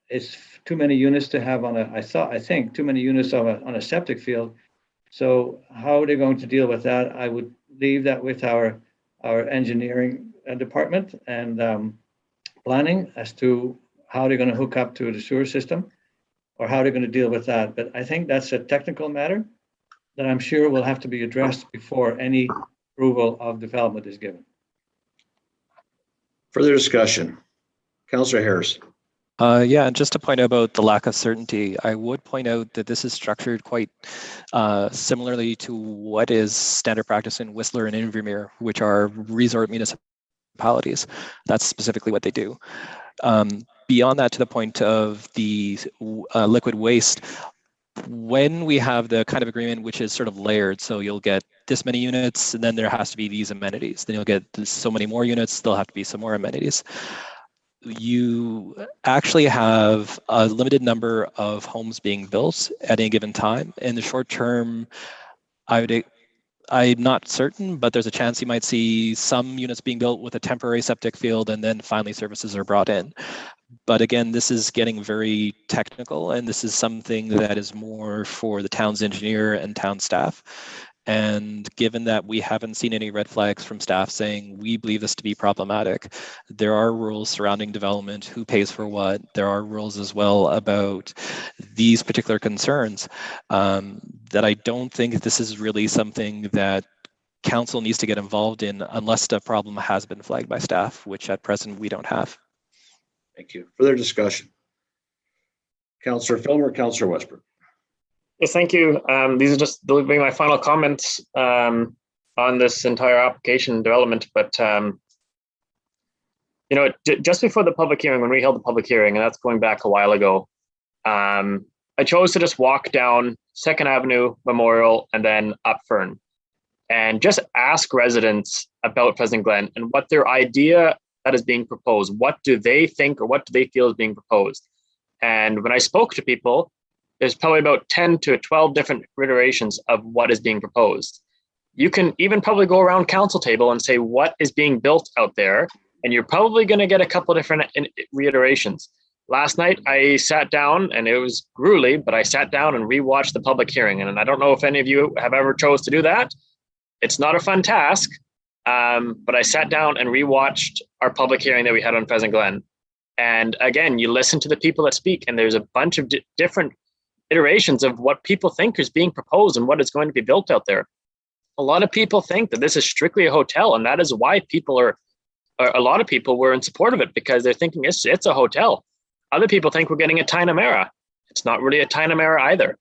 It's too many units to have on I think too many units on a septic field. So how are they going to deal with that? I would leave that with our engineering department and planning as to how they're going to hook up to the sewer system or how they're going to deal with that. But I think that's a technical matter that I'm sure will have to be addressed before any approval of development is given. Further discussion. Councillor Harris. Yeah, and just to point out about the lack of certainty, I would point out that this is structured quite similarly to what is standard practice in Whistler and Invermere, which are resort municipalities. That's specifically what they do. Beyond that, to the point of the liquid waste, when we have the kind of agreement which is sort of layered, so you'll get this many units, and then there has to be these amenities. Then you'll get so many more units, there'll have to be some more amenities. You actually have a limited number of homes being built at any given time. In the short term, I'm not certain, but there's a chance you might see some units being built with a temporary septic field and then finally services are brought in. But again, this is getting very technical, and this is something that is more for the town's engineer and town staff. And given that we haven't seen any red flags from staff saying we believe this to be problematic, there are rules surrounding development, who pays for what. There are rules as well about these particular concerns that I don't think this is really something that council needs to get involved in unless the problem has been flagged by staff, which at present we don't have. Thank you. Further discussion. Councillor Filmer, Councillor Westbrook. Yes, thank you. These are just being my final comments on this entire application development. But you know, just before the public hearing, when we held the public hearing, and that's going back a while ago, I chose to just walk down 2nd Avenue, Memorial, and then up Fern, and just ask residents about Pheasant Glen and what their idea that is being proposed. What do they think, or what do they feel is being proposed? And when I spoke to people, there's probably about 10 to 12 different iterations of what is being proposed. You can even probably go around council table and say what is being built out there, and you're probably going to get a couple different reiterations. Last night I sat down, and it was grueling, but I sat down and rewatched the public hearing. And I don't know if any of you have ever chose to do that. It's not a fun task, but I sat down and rewatched our public hearing that we had on Pheasant Glen. And again, you listen to the people that speak, and there's a bunch of different iterations of what people think is being proposed and what is going to be built out there. A lot of people think that this is strictly a hotel, and that is why a lot of people were in support of it, because they're thinking it's a hotel. Other people think we're getting a Tinamera. It's not really a Tinamera either.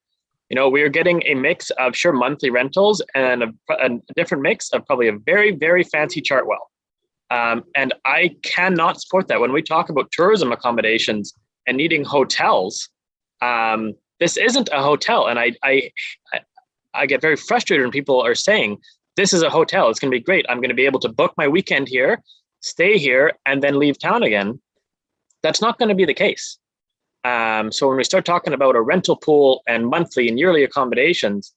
You know, we are getting a mix of monthly rentals and a different mix of probably a very, very fancy Chartwell. And I cannot support that. When we talk about tourism accommodations and needing hotels, this isn't a hotel. And I get very frustrated when people are saying, this is a hotel, it's going to be great, I'm going to be able to book my weekend here, stay here, and then leave town again. That's not going to be the case. So when we start talking about a rental pool and monthly and yearly accommodations,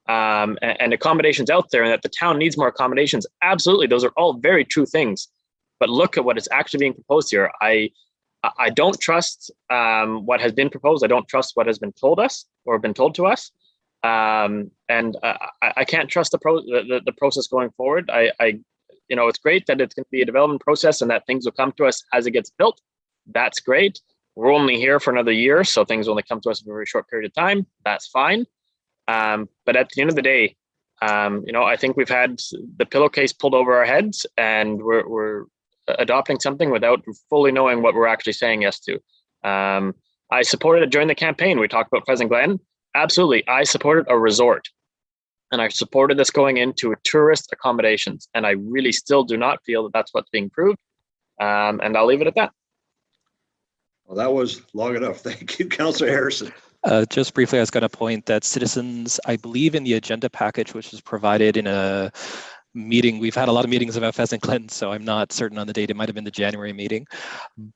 and accommodations out there, and that the town needs more accommodations, absolutely, those are all very true things. But look at what is actually being proposed here. I don't trust what has been proposed. I don't trust what has been told us or been told to us. And I can't trust the process going forward. You know, it's great that it's going to be a development process and that things will come to us as it gets built. That's great. We're only here for another year, so things only come to us for a very short period of time. That's fine. But at the end of the day, you know, I think we've had the pillowcase pulled over our heads, and we're adopting something without fully knowing what we're actually saying yes to. I supported it during the campaign. We talked about Pheasant Glen. Absolutely. I supported a resort, and I supported this going into tourist accommodations. And I really still do not feel that that's what's being proved. And I'll leave it at that. Well, that was long enough. Thank you, Councillor Harrison. Just briefly, I was going to point that citizens, I believe in the agenda package, which was provided in a meeting, we've had a lot of meetings about Pheasant Glen, so I'm not certain on the date. It might have been the January meeting,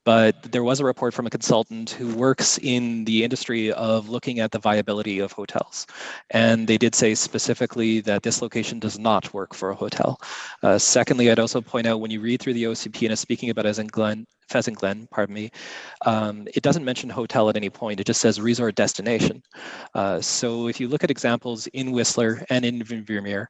but there was a report from a consultant who works in the industry of looking at the viability of hotels. And they did say specifically that this location does not work for a hotel. Secondly, I'd also point out when you read through the OCP and it's speaking about Pheasant Glen, pardon me, it doesn't mention hotel at any point. It just says resort destination. So if you look at examples in Whistler and in Vermeer,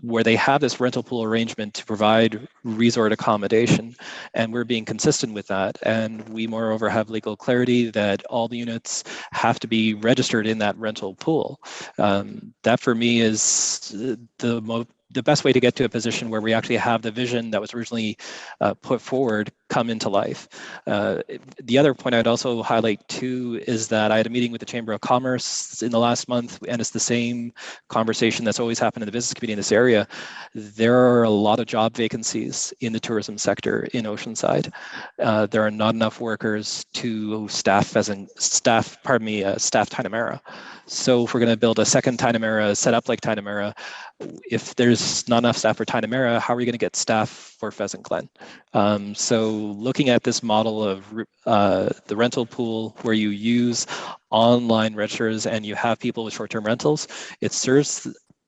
where they have this rental pool arrangement to provide resort accommodation, and we're being consistent with that. And we moreover have legal clarity that all the units have to be registered in that rental pool. That for me is the best way to get to a position where we actually have the vision that was originally put forward come into life. The other point I'd also highlight too is that I had a meeting with the Chamber of Commerce in the last month, and it's the same conversation that's always happened in the business community in this area. There are a lot of job vacancies in the tourism sector in Oceanside. There are not enough workers to staff Tinamera. So if we're going to build a second Tinamera set up like Tinamera, if there's not enough staff for Tinamera, how are you going to get staff for Pheasant Glen? So looking at this model of the rental pool where you use online registers and you have people with short-term rentals, it serves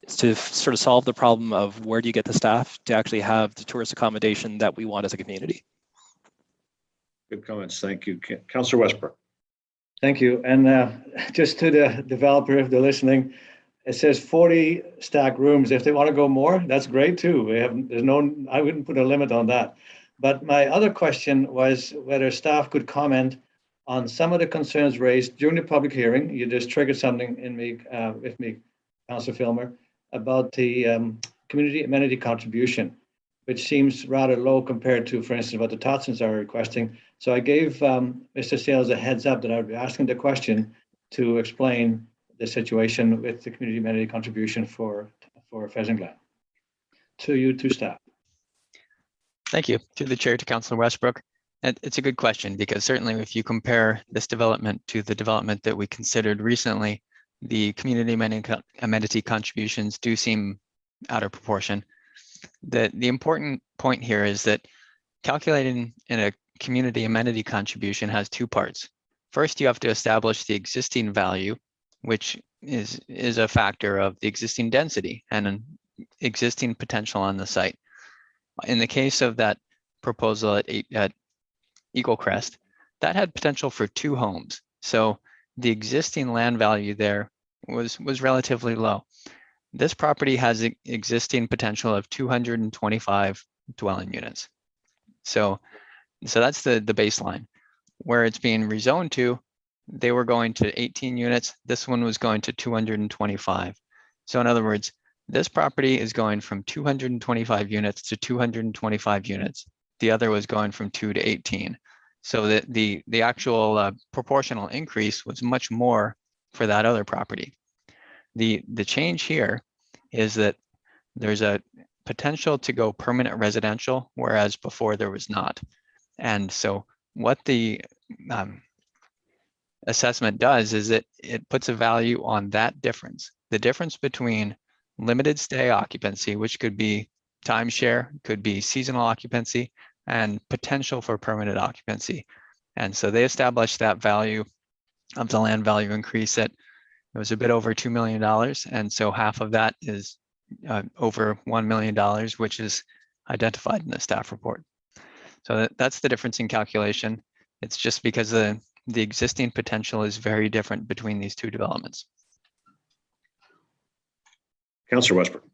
to sort of solve the problem of where do you get the staff to actually have the tourist accommodation that we want as a community. Good comments. Thank you. Councillor Westbrook. Thank you. And just to the developer, if they're listening, it says 40 stack rooms. If they want to go more, that's great too. I wouldn't put a limit on that. But my other question was whether staff could comment on some of the concerns raised during the public hearing. You just triggered something in me, with me, Councillor Filmer, about the community amenity contribution, which seems rather low compared to, for instance, what the Totsons are requesting. So I gave Mr. Sales a heads up that I would be asking the question to explain the situation with the community amenity contribution for Pheasant Glen. To you, to staff. Thank you. To the chair, to Councillor Westbrook. And it's a good question because certainly if you compare this development to the development that we considered recently, the community amenity contributions do seem out of proportion. The important point here is that calculating in a community amenity contribution has two parts. First, you have to establish the existing value, which is a factor of the existing density and an existing potential on the site. In the case of that proposal at Eagle Crest, that had potential for 2 homes. So the existing land value there was relatively low. This property has existing potential of 225 dwelling units. So that's the baseline. Where it's being rezoned to, they were going to 18 units. This one was going to 225. So in other words, this property is going from 225 units to 225 units. The other was going from 2 to 18. So the actual proportional increase was much more for that other property. The change here is that there's a potential to go permanent residential, whereas before there was not. And so what the assessment does is it puts a value on that difference. The difference between limited stay occupancy, which could be timeshare, could be seasonal occupancy, and potential for permanent occupancy. And so they established that value of the land value increase at, it was a bit over $2 million. And so half of that is over $1 million, which is identified in the staff report. So that's the difference in calculation. It's just because the existing potential is very different between these two developments. Councillor Westbrook.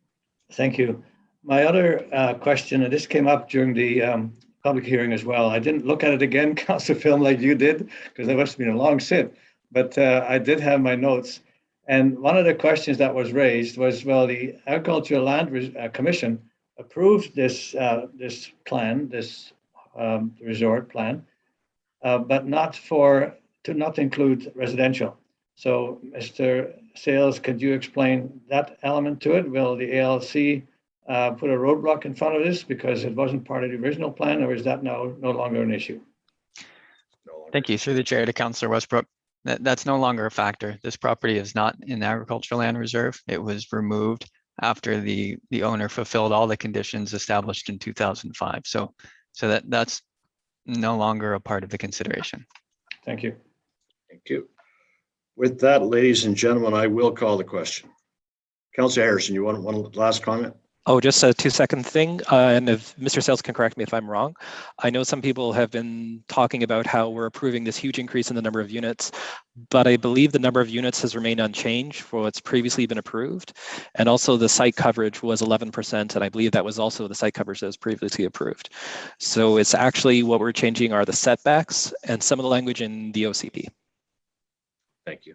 Thank you. My other question, and this came up during the public hearing as well. I didn't look at it again, Councillor Film, like you did, because it must have been a long sit, but I did have my notes. And one of the questions that was raised was, well, the Agricultural Land Commission approved this plan, this resort plan, but not to include residential. So, Mr. Sales, could you explain that element to it? Will the ALC put a roadblock in front of this because it wasn't part of the original plan, or is that now no longer an issue? Thank you. Through the chair to Councillor Westbrook. That's no longer a factor. This property is not in agricultural land reserve. It was removed after the owner fulfilled all the conditions established in 2005. So that's no longer a part of the consideration. Thank you. Thank you. With that, ladies and gentlemen, I will call the question. Councillor Harrison, you want one last comment? Oh, just a 2-second thing. And if Mr. Sales can correct me if I'm wrong. I know some people have been talking about how we're approving this huge increase in the number of units, but I believe the number of units has remained unchanged for what's previously been approved. And also the site coverage was 11%, and I believe that was also the site coverage that was previously approved. So it's actually what we're changing are the setbacks and some of the language in the OCP. Thank you.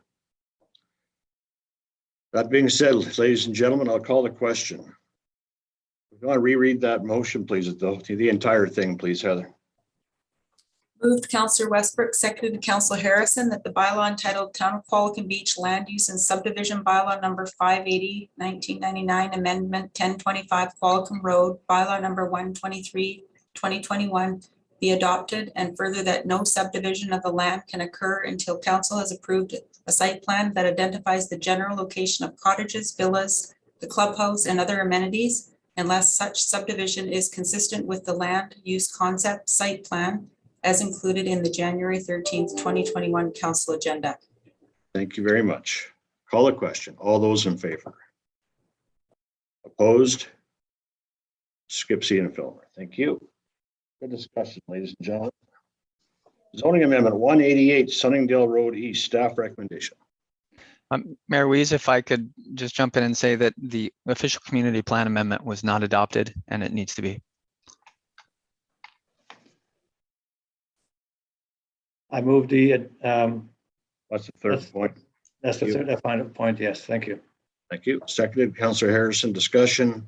That being said, ladies and gentlemen, I'll call the question. If you want to reread that motion, please, though, the entire thing, please, Heather. Moved Councillor Westbrook, seconded Councillor Harrison, that the bylaw entitled Town of Qualicum Beach Land Use and Subdivision Bylaw number 580, 1999, Amendment 1025 Qualicum Road, Bylaw number 123, 2021, be adopted, and further that no subdivision of the land can occur until council has approved a site plan that identifies the general location of cottages, villas, the clubhouse, and other amenities, unless such subdivision is consistent with the land use concept site plan as included in the January 13th, 2021 council agenda. Thank you very much. Call the question. All those in favor? Opposed? Skipsy and Filmer. Thank you. Good discussion, ladies and gentlemen. Zoning Amendment 188, Sunningdale Road East, staff recommendation. Mayor Weiss, if I could just jump in and say that the official community plan amendment was not adopted and it needs to be. I move the, What's the third point? that's the third, final point. Yes, thank you. Thank you. Seconded, Councillor Harrison. Discussion.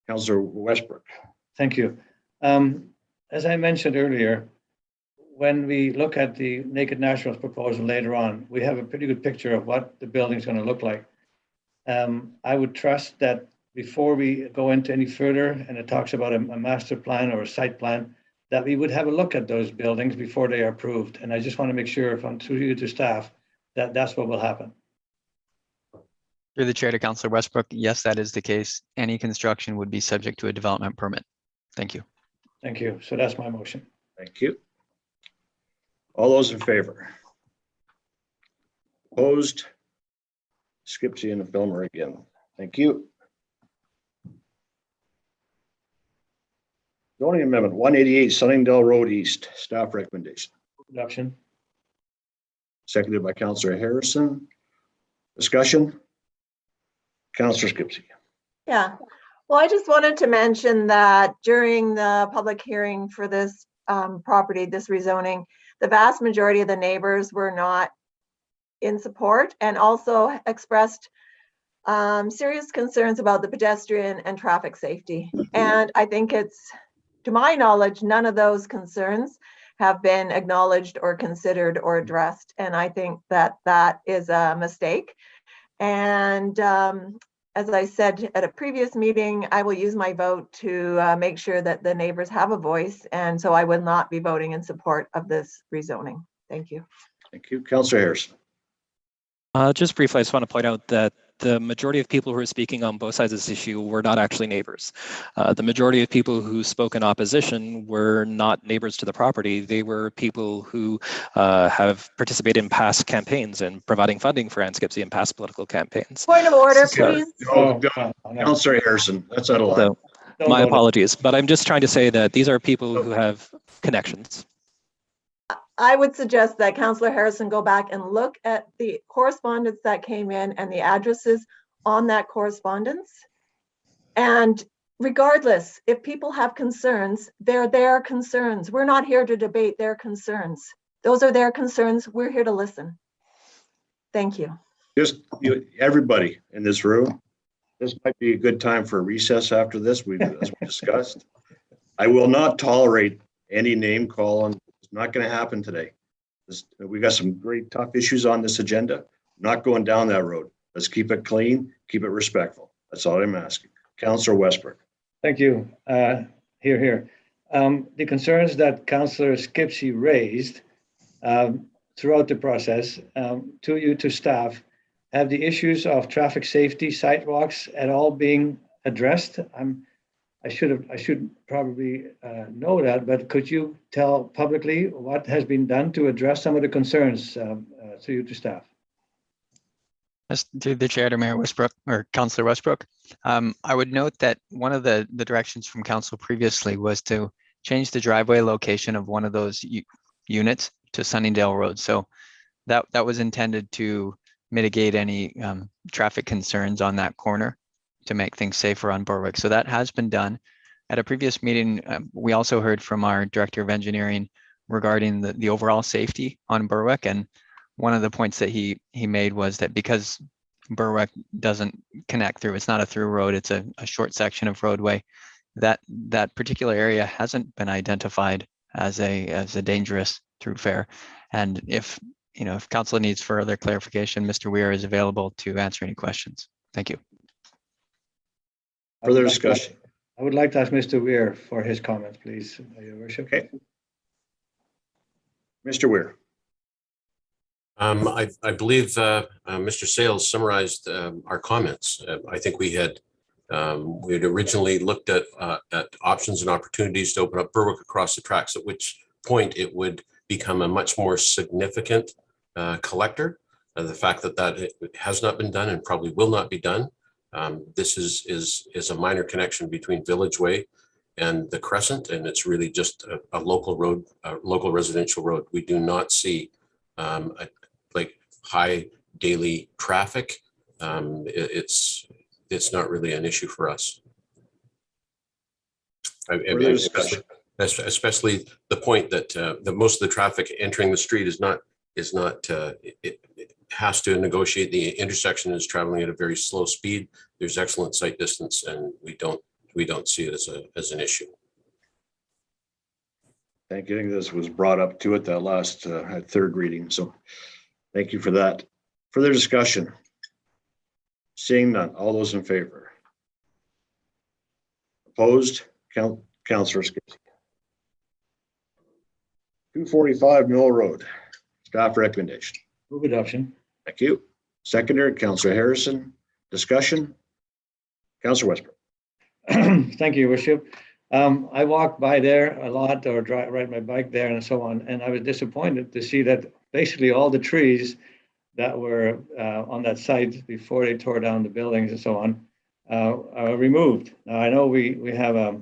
Councillor Westbrook. Thank you. As I mentioned earlier, when we look at the Naked Naturals proposal later on, we have a pretty good picture of what the building's going to look like. I would trust that before we go into any further, and it talks about a master plan or a site plan, that we would have a look at those buildings before they are approved. And I just want to make sure, if I'm through to staff, that that's what will happen. Through the chair to Councillor Westbrook, yes, that is the case. Any construction would be subject to a development permit. Thank you. Thank you. So that's my motion. Thank you. All those in favor? Opposed? Skipsy and Filmer again. Thank you. Zoning Amendment 188, Sunningdale Road East, staff recommendation. Adoption. Seconded by Councillor Harrison. Discussion. Councillor Skipsy. Yeah. Well, I just wanted to mention that during the public hearing for this property, this rezoning, the vast majority of the neighbors were not in support and also expressed serious concerns about the pedestrian and traffic safety. And I think it's, to my knowledge, none of those concerns have been acknowledged or considered or addressed. And I think that that is a mistake. And as I said at a previous meeting, I will use my vote to make sure that the neighbors have a voice. And so I will not be voting in support of this rezoning. Thank you. Thank you. Councillor Harrison. Just briefly, I just want to point out that the majority of people who are speaking on both sides of this issue were not actually neighbors. The majority of people who spoke in opposition were not neighbors to the property. They were people who have participated in past campaigns and providing funding for Ann Skipsey in past political campaigns. Point of order, please. Councillor Harrison, that's out of line. So, my apologies, but I'm just trying to say that these are people who have connections. I would suggest that Councillor Harrison go back and look at the correspondence that came in and the addresses on that correspondence. And regardless, if people have concerns, they're their concerns. We're not here to debate their concerns. Those are their concerns. We're here to listen. Thank you. Just everybody in this room, this might be a good time for a recess after this, as we discussed. I will not tolerate any name calling. It's not going to happen today. We got some great tough issues on this agenda. Not going down that road. Let's keep it clean, keep it respectful. That's all I'm asking. Councillor Westbrook. Thank you. Here. The concerns that Councillor Skipsey raised, throughout the process, to you, to staff, have the issues of traffic safety, sidewalks at all being addressed? I should probably know that, but could you tell publicly what has been done to address some of the concerns to you, to staff? Just through the chair to Mayor Westbrook or Councillor Westbrook. I would note that one of the directions from council previously was to change the driveway location of one of those units to Sunningdale Road. So that was intended to mitigate any traffic concerns on that corner to make things safer on Berwick. So that has been done. At a previous meeting, we also heard from our Director of Engineering regarding the overall safety on Berwick. And one of the points that he made was that because Berwick doesn't connect through, it's not a through road, it's a short section of roadway, that particular area hasn't been identified as a dangerous thoroughfare. And if council needs further clarification, Mr. Weir is available to answer any questions. Thank you. Further discussion. I would like to ask Mr. Weir for his comments, please, Your Worship. Okay. Mr. Weir. I believe Mr. Sales summarized our comments. I think we had originally looked at options and opportunities to open up Berwick across the tracks, at which point it would become a much more significant collector. The fact that it has not been done and probably will not be done. This is a minor connection between Village Way and the Crescent, and it's really just a local road, a local residential road. We do not see like high daily traffic. It's not really an issue for us. Especially the point that the most of the traffic entering the street is not it has to negotiate. The intersection is traveling at a very slow speed. There's excellent sight distance, and we don't see it as an issue. Thank you. I think this was brought up to it that last third reading. So thank you for that. Further discussion? Seeing none. All those in favor? Opposed? Councillor Skippy. 245 Mill Road. Staff recommendation. Move adoption. Thank you. Seconder, Councillor Harrison. Discussion? Councillor Westbrook. Thank you, Your Worship. I walk by there a lot, or ride my bike there and so on, and I was disappointed to see that basically all the trees that were on that site before they tore down the buildings and so on are removed. Now, I know we have a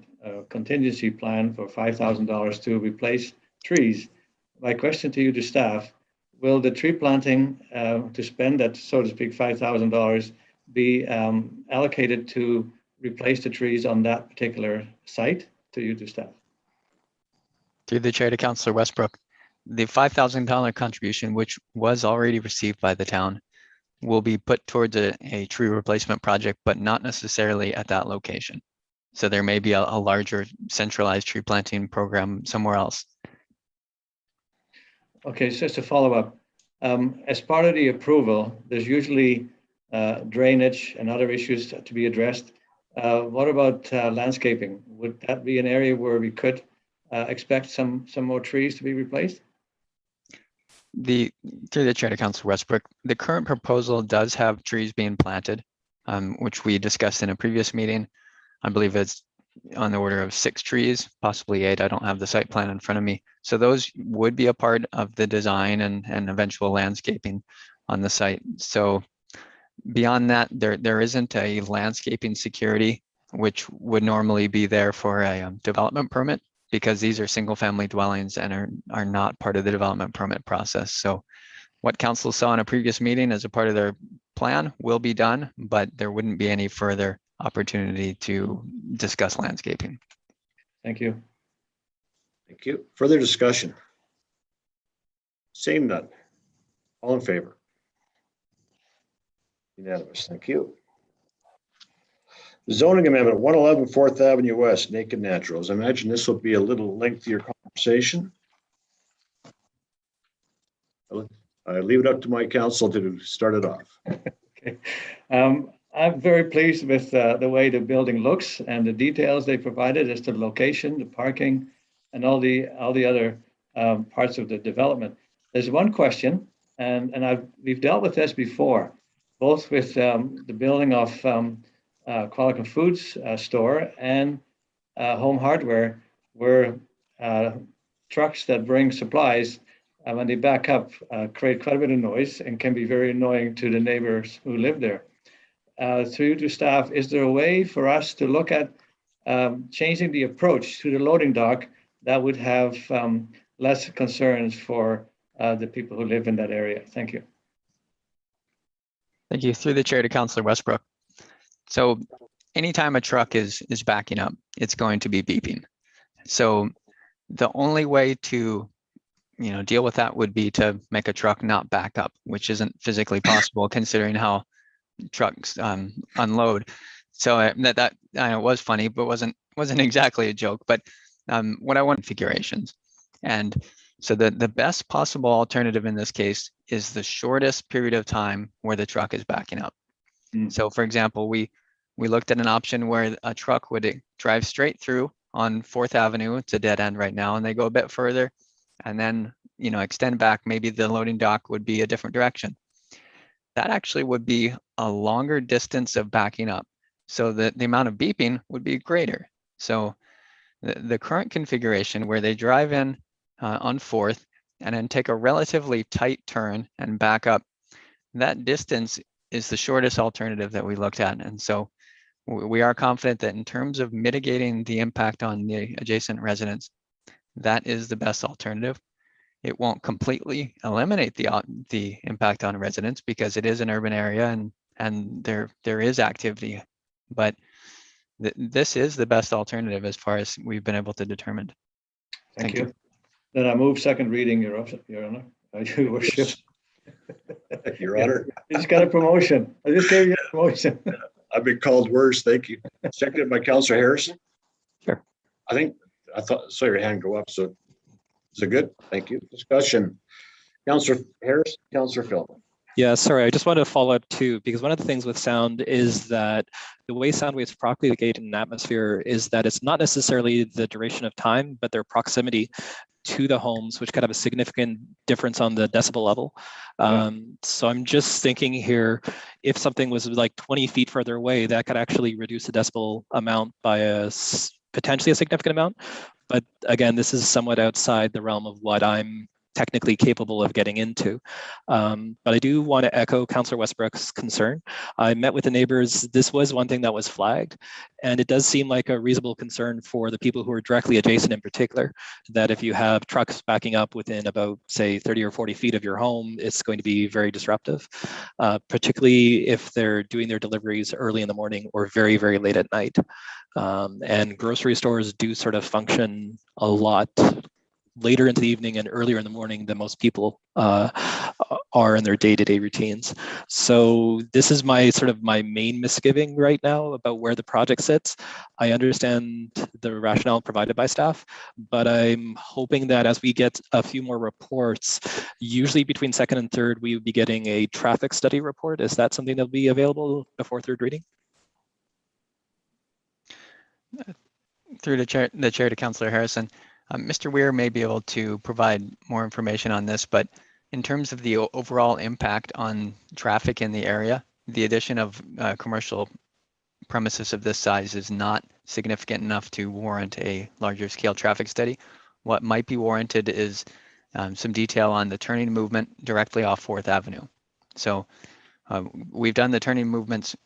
contingency plan for $5,000 to replace trees. My question to you, to staff, will the tree planting to spend that, so to speak, $5,000 be allocated to replace the trees on that particular site? To you, to staff. Through the chair to Councillor Westbrook, the $5,000 contribution, which was already received by the town, will be put towards a tree replacement project, but not necessarily at that location. So there may be a larger centralized tree planting program somewhere else. Okay, so just a follow-up. As part of the approval, there's usually drainage and other issues to be addressed. What about landscaping? Would that be an area where we could expect some more trees to be replaced? Through the chair to Councillor Westbrook, the current proposal does have trees being planted, which we discussed in a previous meeting. I believe it's on the order of 6 trees, possibly 8. I don't have the site plan in front of me. So those would be a part of the design and eventual landscaping on the site. So beyond that, there isn't a landscaping security, which would normally be there for a development permit, because these are single family dwellings and are not part of the development permit process. So what council saw in a previous meeting as a part of their plan will be done, but there wouldn't be any further opportunity to discuss landscaping. Thank you. Thank you. Further discussion? Seeing none. All in favor? Unanimous. Thank you. Zoning amendment 111 4th Avenue West, Naked Naturals. I imagine this will be a little lengthier conversation. I leave it up to my council to start it off. Okay. I'm very pleased with the way the building looks and the details they provided as to the location, the parking, and all the other parts of the development. There's one question, and we've dealt with this before, both with the building of Qualicum Foods store and Home Hardware, where trucks that bring supplies, when they back up, create quite a bit of noise and can be very annoying to the neighbors who live there. Through to staff, is there a way for us to look at changing the approach to the loading dock that would have less concerns for the people who live in that area? Thank you. Thank you. Through the chair to Councillor Westbrook. So anytime a truck is backing up, it's going to be beeping. So the only way to deal with that would be to make a truck not back up, which isn't physically possible considering how trucks unload. So that I know was funny, but wasn't exactly a joke. But what I want configurations, and so the best possible alternative in this case is the shortest period of time where the truck is backing up. So for example, we looked at an option where a truck would drive straight through on 4th Avenue. It's a dead end right now, and they go a bit further and then extend back. Maybe the loading dock would be a different direction. That actually would be a longer distance of backing up. So the amount of beeping would be greater. So the current configuration where they drive in on 4th and then take a relatively tight turn and back up, that distance is the shortest alternative that we looked at. And so we are confident that in terms of mitigating the impact on the adjacent residents, that is the best alternative. It won't completely eliminate the impact on residents because it is an urban area and there is activity, but this is the best alternative as far as we've been able to determine. Thank you. Then I move second reading, Your Honor. Your worship. Your Honor. You just got a promotion. I just gave you a promotion. I've been called worse. Thank you. Seconded by Councillor Harris. Sure. I saw your hand go up. So good. Thank you. Discussion. Councillor Harris, Councillor Phil. Yeah, sorry, I just wanted to follow up too, because one of the things with sound is that the way sound waves propagate in an atmosphere is that it's not necessarily the duration of time, but their proximity to the homes, which could have a significant difference on the decibel level. So I'm just thinking here, if something was like 20 feet further away, that could actually reduce the decibel amount by potentially a significant amount. But again, this is somewhat outside the realm of what I'm technically capable of getting into. But I do want to echo Councillor Westbrook's concern. I met with the neighbors. This was one thing that was flagged, and it does seem like a reasonable concern for the people who are directly adjacent in particular, that if you have trucks backing up within about, say, 30 or 40 feet of your home, it's going to be very disruptive, particularly if they're doing their deliveries early in the morning or very, very late at night. And grocery stores do sort of function a lot later into the evening and earlier in the morning than most people are in their day-to-day routines. So this is my main misgiving right now about where the project sits. I understand the rationale provided by staff, but I'm hoping that as we get a few more reports, usually between second and third, we would be getting a traffic study report. Is that something that'll be available before third reading? Through the chair to Councillor Harrison. Mr. Weir may be able to provide more information on this, but in terms of the overall impact on traffic in the area, the addition of commercial premises of this size is not significant enough to warrant a larger scale traffic study. What might be warranted is some detail on the turning movement directly off 4th Avenue. So we've done the turning movements,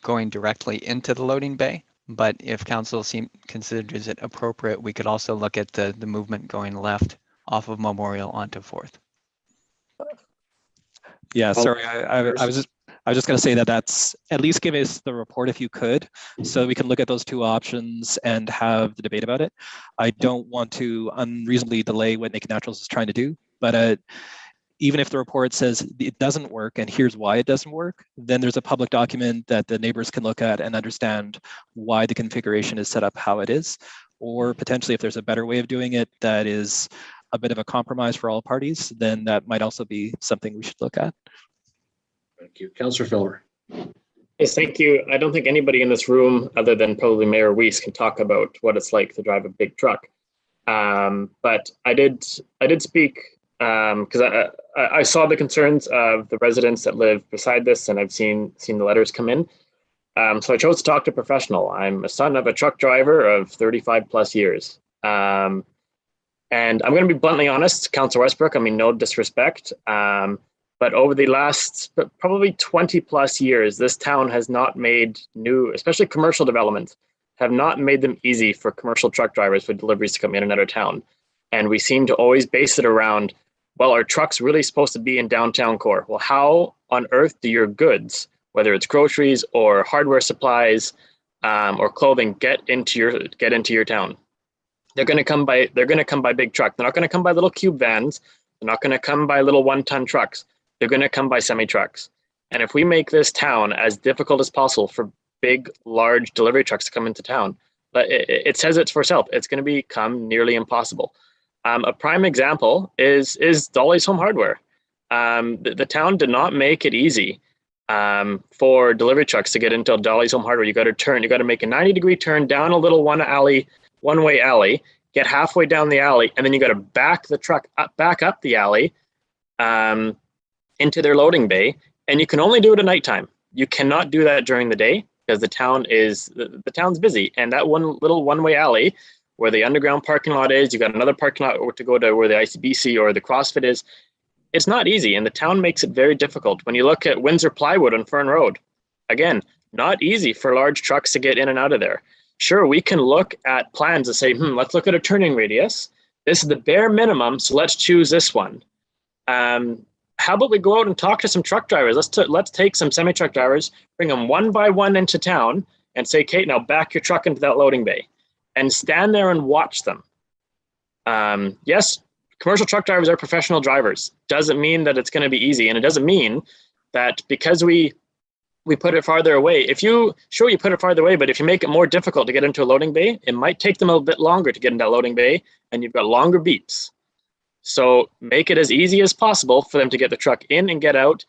going directly into the loading bay. But if council considers it appropriate, we could also look at the movement going left off of Memorial onto 4th. Yeah, sorry, I was just going to say that's at least give us the report if you could, so we can look at those two options and have the debate about it. I don't want to unreasonably delay what Naked Naturals is trying to do, but even if the report says it doesn't work and here's why it doesn't work, then there's a public document that the neighbors can look at and understand why the configuration is set up how it is, or potentially if there's a better way of doing it that is a bit of a compromise for all parties, then that might also be something we should look at. Thank you. Councillor Filler. Yes, thank you. I don't think anybody in this room, other than probably Mayor Weiss, can talk about what it's like to drive a big truck. But I did speak because I saw the concerns of the residents that live beside this, and I've seen the letters come in. So I chose to talk to a professional. I'm a son of a truck driver of 35 plus years. And I'm going to be bluntly honest, Councillor Westbrook, I mean, no disrespect, but over the last probably 20 plus years, this town has not made new, especially commercial developments, have not made them easy for commercial truck drivers for deliveries to come in and out of town. And we seem to always base it around, well, are trucks really supposed to be in downtown core? Well, how on earth do your goods, whether it's groceries or hardware supplies or clothing, get into your town? They're going to come by big truck. They're not going to come by little cube vans. They're not going to come by little 1-ton trucks. They're going to come by semi trucks. And if we make this town as difficult as possible for big, large delivery trucks to come into town, it says it's for itself. It's going to become nearly impossible. A prime example is Dolly's Home Hardware. The town did not make it easy for delivery trucks to get into Dolly's Home Hardware. You got to make a 90-degree turn down a little one-way alley, get halfway down the alley, and then you got to back the truck back up the alley into their loading bay. And you can only do it at nighttime. You cannot do that during the day because the town's busy. And that one-way alley where the underground parking lot is, you got another parking lot to go to where the ICBC or the CrossFit is. It's not easy, and the town makes it very difficult. When you look at Windsor Plywood on Fern Road, again, not easy for large trucks to get in and out of there. Sure, we can look at plans and say, let's look at a turning radius. This is the bare minimum, so let's choose this one. How about we go out and talk to some truck drivers? Let's take some semi-truck drivers, bring them one by one into town and say, Kate, now back your truck into that loading bay and stand there and watch them. Yes, commercial truck drivers are professional drivers. Doesn't mean that it's going to be easy. And it doesn't mean that because we put it farther away, you put it farther away, but if you make it more difficult to get into a loading bay, it might take them a bit longer to get into that loading bay, and you've got longer beeps. So make it as easy as possible for them to get the truck in and get out.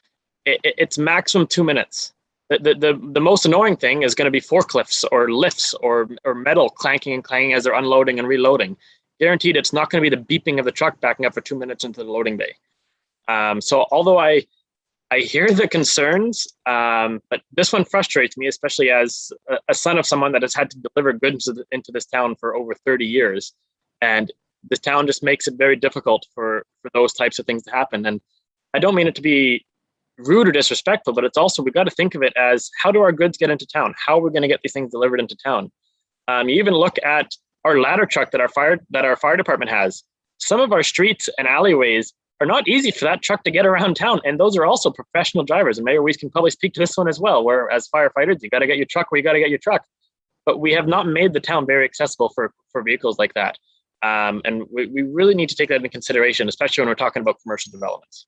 It's maximum 2 minutes. The most annoying thing is going to be forklifts or lifts or metal clanking and clanging as they're unloading and reloading. Guaranteed it's not going to be the beeping of the truck backing up for 2 minutes into the loading bay. So although I hear the concerns, but this one frustrates me, especially as a son of someone that has had to deliver goods into this town for over 30 years. And the town just makes it very difficult for those types of things to happen. And I don't mean it to be rude or disrespectful, but it's also, we've got to think of it as, how do our goods get into town? How are we going to get these things delivered into town? You even look at our ladder truck that our fire department has. Some of our streets and alleyways are not easy for that truck to get around town. And those are also professional drivers. And Mayor Weiss can probably speak to this one as well, where as firefighters, you got to get your truck where you got to get your truck. But we have not made the town very accessible for vehicles like that. And we really need to take that into consideration, especially when we're talking about commercial developments.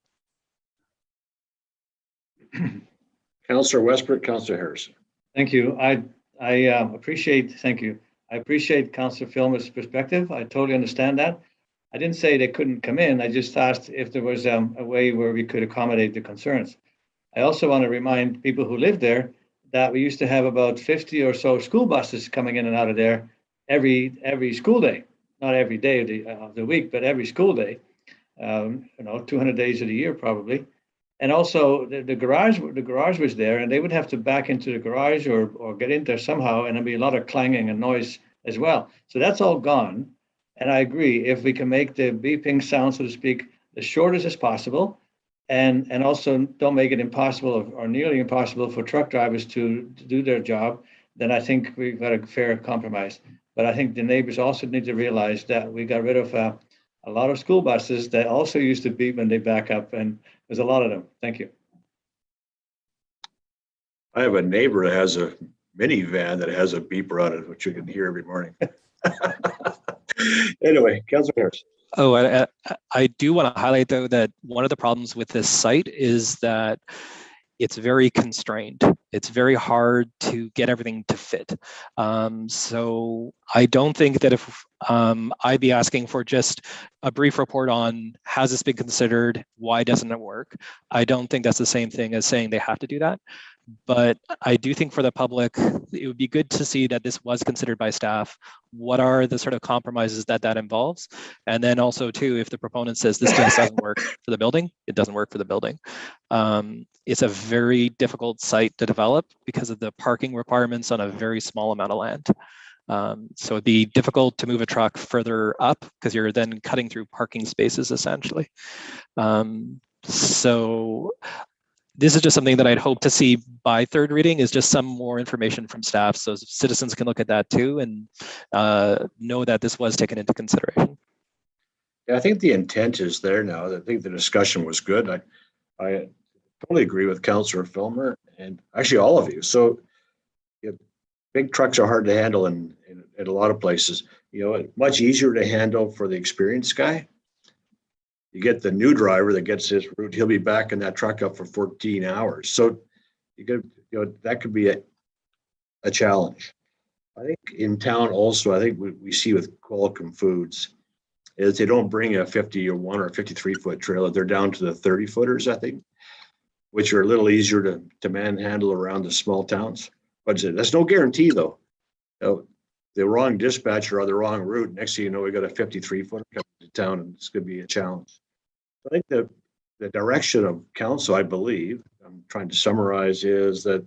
Councillor Westbrook, Councillor Harrison. Thank you. I appreciate, thank you. I appreciate Councillor Filmer's perspective. I totally understand that. I didn't say they couldn't come in. I just asked if there was a way where we could accommodate the concerns. I also want to remind people who live there that we used to have about 50 or so school buses coming in and out of there every school day. Not every day of the week, but every school day. 200 days of the year probably. And also the garage was there, and they would have to back into the garage or get in there somehow, and there'd be a lot of clanging and noise as well. So that's all gone. And I agree, if we can make the beeping sound, so to speak, as short as possible, and also don't make it impossible or nearly impossible for truck drivers to do their job, then I think we've got a fair compromise. But I think the neighbors also need to realize that we got rid of a lot of school buses that also used to beep when they back up, and there's a lot of them. Thank you. I have a neighbor that has a minivan that has a beeper on it, which you can hear every morning. Anyway, Councillor Harris. Oh, I do want to highlight, though, that one of the problems with this site is that it's very constrained. It's very hard to get everything to fit. So I don't think that if I'd be asking for just a brief report on has this been considered, why doesn't it work? I don't think that's the same thing as saying they have to do that. But I do think for the public, it would be good to see that this was considered by staff. What are the sort of compromises that involves? And then also too, if the proponent says this just doesn't work for the building, it doesn't work for the building. It's a very difficult site to develop because of the parking requirements on a very small amount of land. So it'd be difficult to move a truck further up because you're then cutting through parking spaces essentially. So this is just something that I'd hope to see by third reading, is just some more information from staff so citizens can look at that too and know that this was taken into consideration. Yeah, I think the intent is there now. I think the discussion was good. I totally agree with Councillor Filmer and actually all of you. So big trucks are hard to handle in a lot of places. You know, much easier to handle for the experienced guy. You get the new driver that gets his route, he'll be back in that truck up for 14 hours. So that could be a challenge. I think in town also, I think we see with Qualicum Foods is they don't bring a 51 or 53-foot trailer. They're down to the 30-footers, I think, which are a little easier to manhandle around the small towns. But that's no guarantee though. The wrong dispatcher or the wrong route, next thing you know, we got a 53-footer coming to town, and it's going to be a challenge. I think the direction of council, I believe, I'm trying to summarize, is that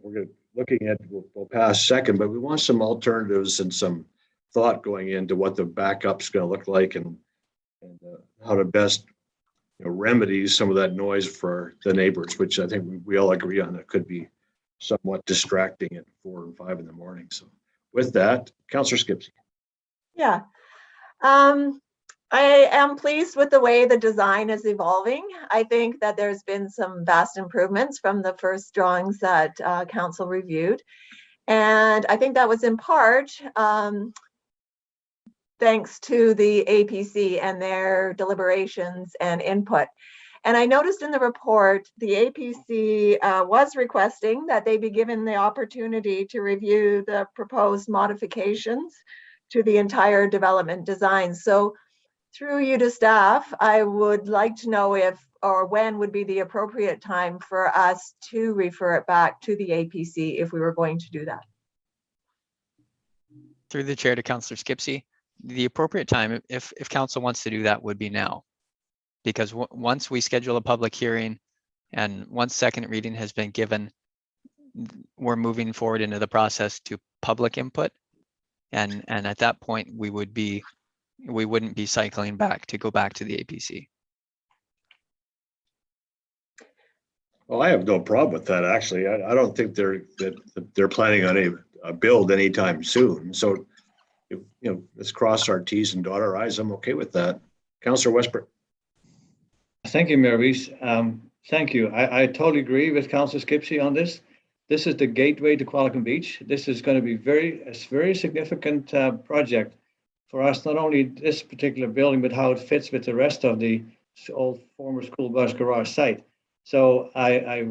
we're looking at, we'll pass second, but we want some alternatives and some thought going into what the backup's going to look like and how to best remedy some of that noise for the neighbors, which I think we all agree on. It could be somewhat distracting at 4 and 5 in the morning. So with that, Councillor Skipsey. Yeah. I am pleased with the way the design is evolving. I think that there's been some vast improvements from the first drawings that council reviewed. And I think that was in part thanks to the APC and their deliberations and input. And I noticed in the report, the APC was requesting that they be given the opportunity to review the proposed modifications to the entire development design. So through you to staff, I would like to know if or when would be the appropriate time for us to refer it back to the APC if we were going to do that. Through the chair to Councillor Skipsey, the appropriate time, if council wants to do that, would be now. Because once we schedule a public hearing and once second reading has been given, we're moving forward into the process to public input. And at that point, we wouldn't be cycling back to go back to the APC. Well, I have no problem with that, actually. I don't think they're planning on a build anytime soon. So, let's cross our T's and dot our I's. I'm okay with that. Councillor Westbrook. Thank you, Mayor Rees. Thank you. I totally agree with Councillor Skipsey on this. This is the gateway to Qualicum Beach. This is going to be a very significant project for us, not only this particular building, but how it fits with the rest of the old former school bus garage site. So I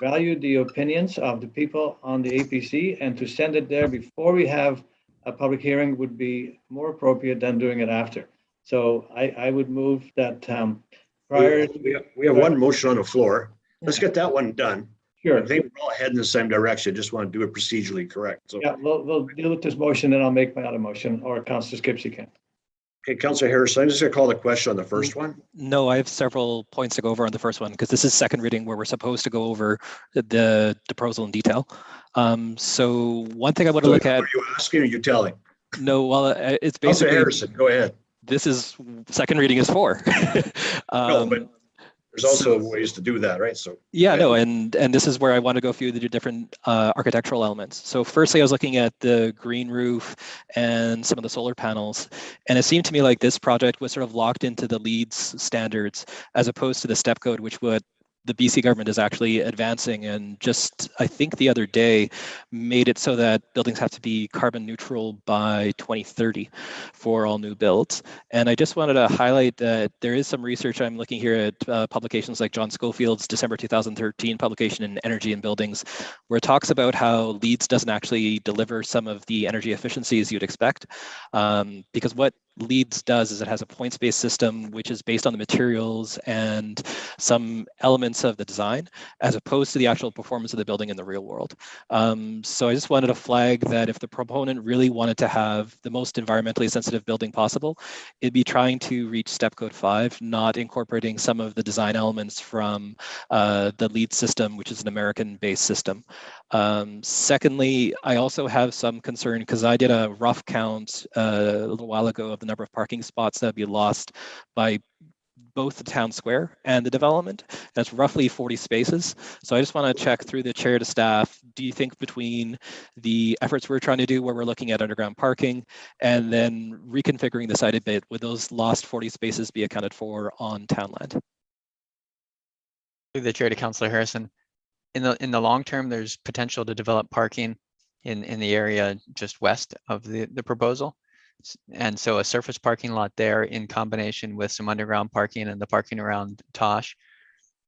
value the opinions of the people on the APC, and to send it there before we have a public hearing would be more appropriate than doing it after. So I would move that we have one motion on the floor. Let's get that one done. Sure. I think we're all heading in the same direction. Just want to do it procedurally correct. So yeah, we'll deal with this motion, and I'll make my other motion, or Councillor Skipsey can. Okay, Councillor Harrison, I'm just going to call the question on the first one. No, I have several points to go over on the first one because this is second reading where we're supposed to go over the proposal in detail. So one thing I want to look at. Are you asking or are you telling? No, well, it's basically. Councillor Harrison, go ahead. This is second reading is for. No, but there's also ways to do that, right? So yeah, no, and this is where I want to go through the different architectural elements. So firstly, I was looking at the green roof and some of the solar panels, and it seemed to me like this project was sort of locked into the LEEDs standards as opposed to the step code, which would the BC government is actually advancing, and just I think the other day made it so that buildings have to be carbon neutral by 2030 for all new builds. And I just wanted to highlight that there is some research. I'm looking here at publications like John Schofield's December 2013 publication in Energy and Buildings, where it talks about how LEEDs doesn't actually deliver some of the energy efficiencies you'd expect, because what LEEDS does is it has a points-based system, which is based on the materials and some elements of the design, as opposed to the actual performance of the building in the real world. So I just wanted to flag that if the proponent really wanted to have the most environmentally sensitive building possible, it'd be trying to reach step code 5, not incorporating some of the design elements from the LEED system, which is an American-based system. Secondly, I also have some concern because I did a rough count a little while ago of the number of parking spots that would be lost by both the town square and the development. That's roughly 40 spaces. So I just want to check through the chair to staff. Do you think between the efforts we're trying to do where we're looking at underground parking and then reconfiguring the site a bit, would those lost 40 spaces be accounted for on town land? Through the chair to Councillor Harrison. In the long term, there's potential to develop parking in the area just west of the proposal. And so a surface parking lot there in combination with some underground parking and the parking around Tosh,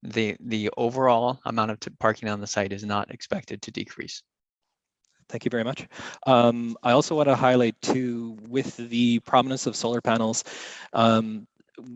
the overall amount of parking on the site is not expected to decrease. Thank you very much. I also want to highlight too, with the prominence of solar panels,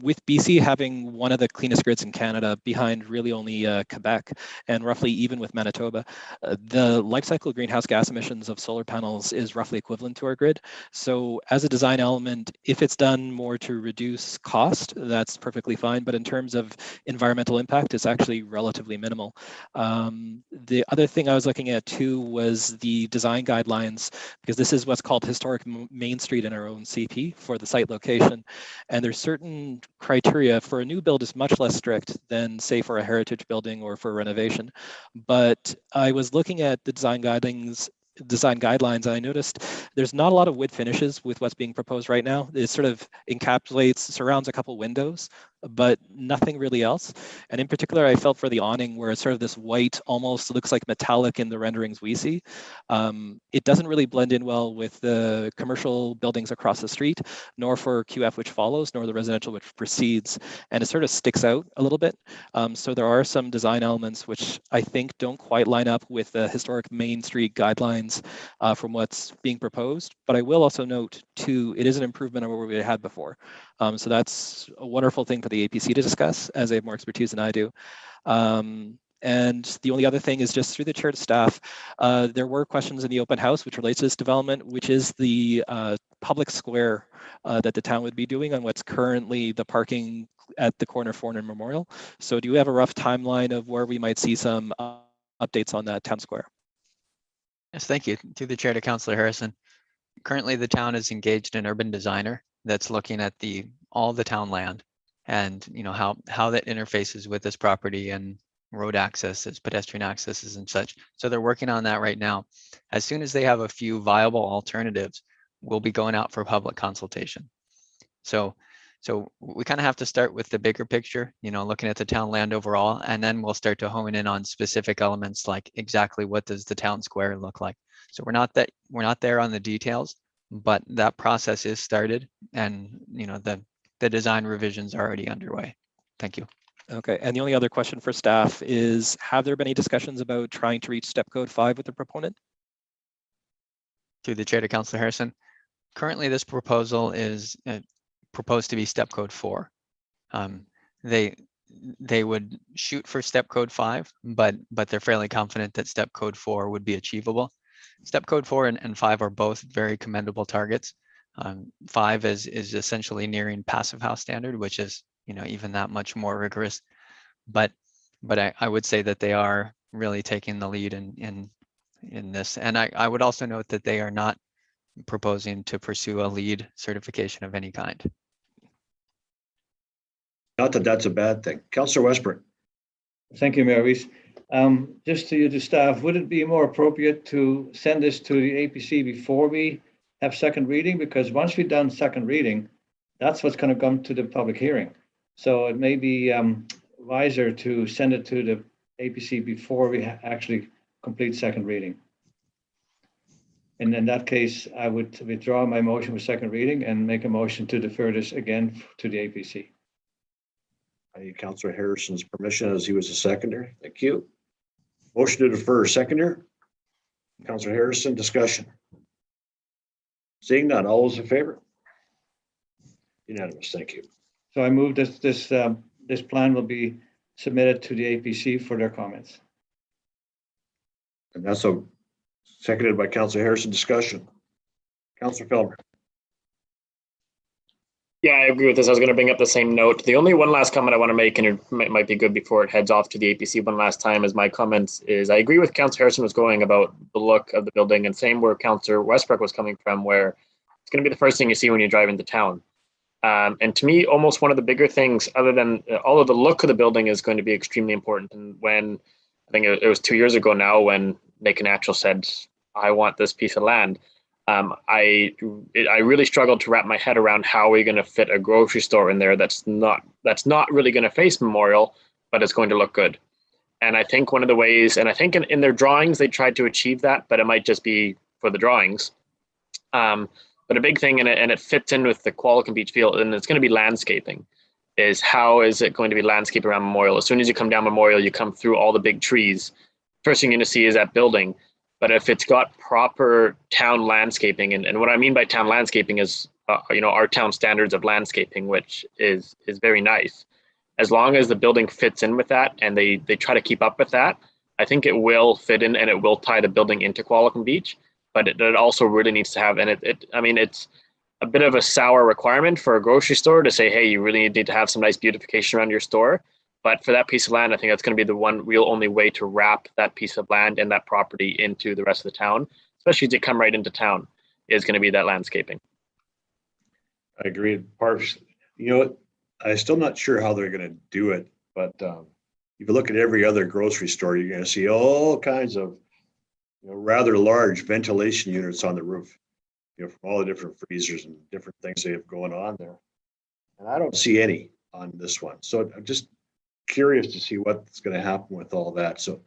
with BC having one of the cleanest grids in Canada behind really only Quebec and roughly even with Manitoba, the life cycle greenhouse gas emissions of solar panels is roughly equivalent to our grid. So as a design element, if it's done more to reduce cost, that's perfectly fine. But in terms of environmental impact, it's actually relatively minimal. The other thing I was looking at too was the design guidelines, because this is what's called historic Main Street in our own CP for the site location. And there's certain criteria for a new build is much less strict than say for a heritage building or for a renovation. But I was looking at the design guidelines, and I noticed there's not a lot of wood finishes with what's being proposed right now. It sort of encapsulates, surrounds a couple windows, but nothing really else. And in particular, I felt for the awning where it's sort of this white, almost looks like metallic in the renderings we see. It doesn't really blend in well with the commercial buildings across the street, nor for QF which follows, nor the residential which precedes. And it sort of sticks out a little bit. So there are some design elements which I think don't quite line up with the historic Main Street guidelines from what's being proposed. But I will also note too, it is an improvement over what we had before. So that's a wonderful thing for the APC to discuss, as they have more expertise than I do. And the only other thing is just through the chair to staff, there were questions in the open house which relates to this development, which is the public square that the town would be doing on what's currently the parking at the corner of Foreigner Memorial. So do you have a rough timeline of where we might see some updates on that town square? Yes, thank you. To the chair to Councillor Harrison. Currently, the town is engaged an urban designer that's looking at all the town land and how that interfaces with this property and road accesses, pedestrian accesses and such. So they're working on that right now. As soon as they have a few viable alternatives, we'll be going out for public consultation. So we kind of have to start with the bigger picture, looking at the town land overall, and then we'll start to hone in on specific elements like exactly what does the town square look like. So we're not there on the details, but that process is started, and the design revisions are already underway. Thank you. Okay, and the only other question for staff is, have there been any discussions about trying to reach step code 5 with the proponent? Through the chair to Councillor Harrison. Currently, this proposal is proposed to be step code 4. They would shoot for step code 5, but they're fairly confident that step code 4 would be achievable. Step code 4 and 5 are both very commendable targets. 5 is essentially nearing passive house standard, which is even that much more rigorous. But I would say that they are really taking the lead in this. And I would also note that they are not proposing to pursue a LEED certification of any kind. Not that that's a bad thing. Councillor Westbrook. Thank you, Mayor Rees. Just to you, to staff, would it be more appropriate to send this to the APC before we have second reading? Because once we've done second reading, that's what's going to come to the public hearing. So it may be wiser to send it to the APC before we actually complete second reading. And in that case, I would withdraw my motion for second reading and make a motion to defer this again to the APC. I need Councillor Harrison's permission as he was a seconder. Thank you. Motion to defer, seconder. Councillor Harrison, discussion. Seeing none, all those in favor? Unanimous, thank you. So I move this plan will be submitted to the APC for their comments. And that's seconded by Councillor Harrison. Discussion. Councillor Felber. Yeah, I agree with this. I was going to bring up the same note. The only one last comment I want to make, and it might be good before it heads off to the APC one last time, is my comments is I agree with Councillor Harrison was going about the look of the building, and same where Councillor Westbrook was coming from, where it's going to be the first thing you see when you drive into town. And to me, almost one of the bigger things, other than all of the look of the building, is going to be extremely important. And when I think it was 2 years ago now, when Nick and Natural said, "I want this piece of land," I really struggled to wrap my head around how we're going to fit a grocery store in there that's not really going to face Memorial, but it's going to look good. And I think one of the ways, and I think in their drawings they tried to achieve that, but it might just be for the drawings. But a big thing, and it fits in with the Qualicum Beach feel, and it's going to be landscaping. Is how is it going to be landscape around Memorial? As soon as you come down Memorial, you come through all the big trees. First thing you're going to see is that building. But if it's got proper town landscaping, and what I mean by town landscaping is, our town standards of landscaping, which is very nice. As long as the building fits in with that, and they try to keep up with that, I think it will fit in, and it will tie the building into Qualicum Beach. But it also really needs to have, and it's a bit of a sour requirement for a grocery store to say, hey, you really need to have some nice beautification around your store. But for that piece of land, I think that's going to be the one real only way to wrap that piece of land and that property into the rest of the town, especially as you come right into town, is going to be that landscaping. I agree. Parks, I'm still not sure how they're going to do it, but if you look at every other grocery store, you're going to see all kinds of rather large ventilation units on the roof, from all the different freezers and different things they have going on there. And I don't see any on this one. So I'm just curious to see what's going to happen with all that. So,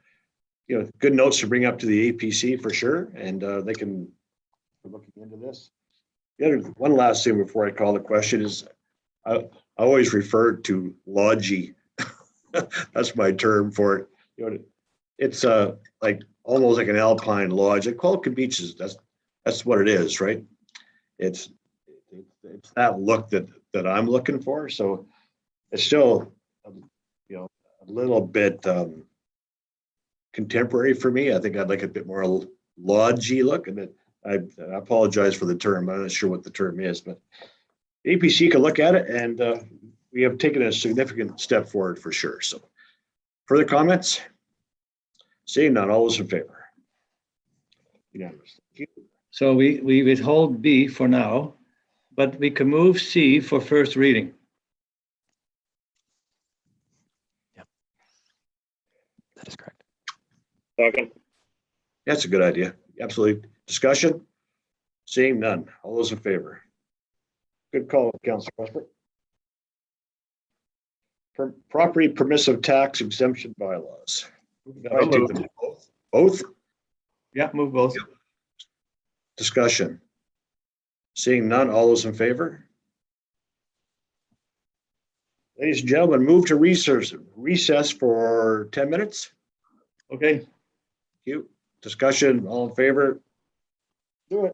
good notes to bring up to the APC for sure. And they can be looking into this. The other one last thing before I call the question is I always refer to lodgy. That's my term for it. It's like almost like an alpine lodge. Like Qualicum Beach that's what it is, right? It's that look that I'm looking for. So it's still a little bit contemporary for me. I think I'd like a bit more lodgy look. And I apologize for the term. I'm not sure what the term is, but APC can look at it, and we have taken a significant step forward for sure. So further comments? Seeing none, all those in favor? Unanimous. Thank you. So we withhold B for now, but we can move C for first reading. That is correct. Second. That's a good idea. Absolutely. Discussion? Seeing none. All those in favor? Good call, Councilor Westbrook. Property permissive tax exemption bylaws. I take them both. Both? Yeah, move both. Discussion? Seeing none. All those in favor? Ladies and gentlemen, move to recess for 10 minutes. Okay. Thank you. Discussion, all in favor? Do it.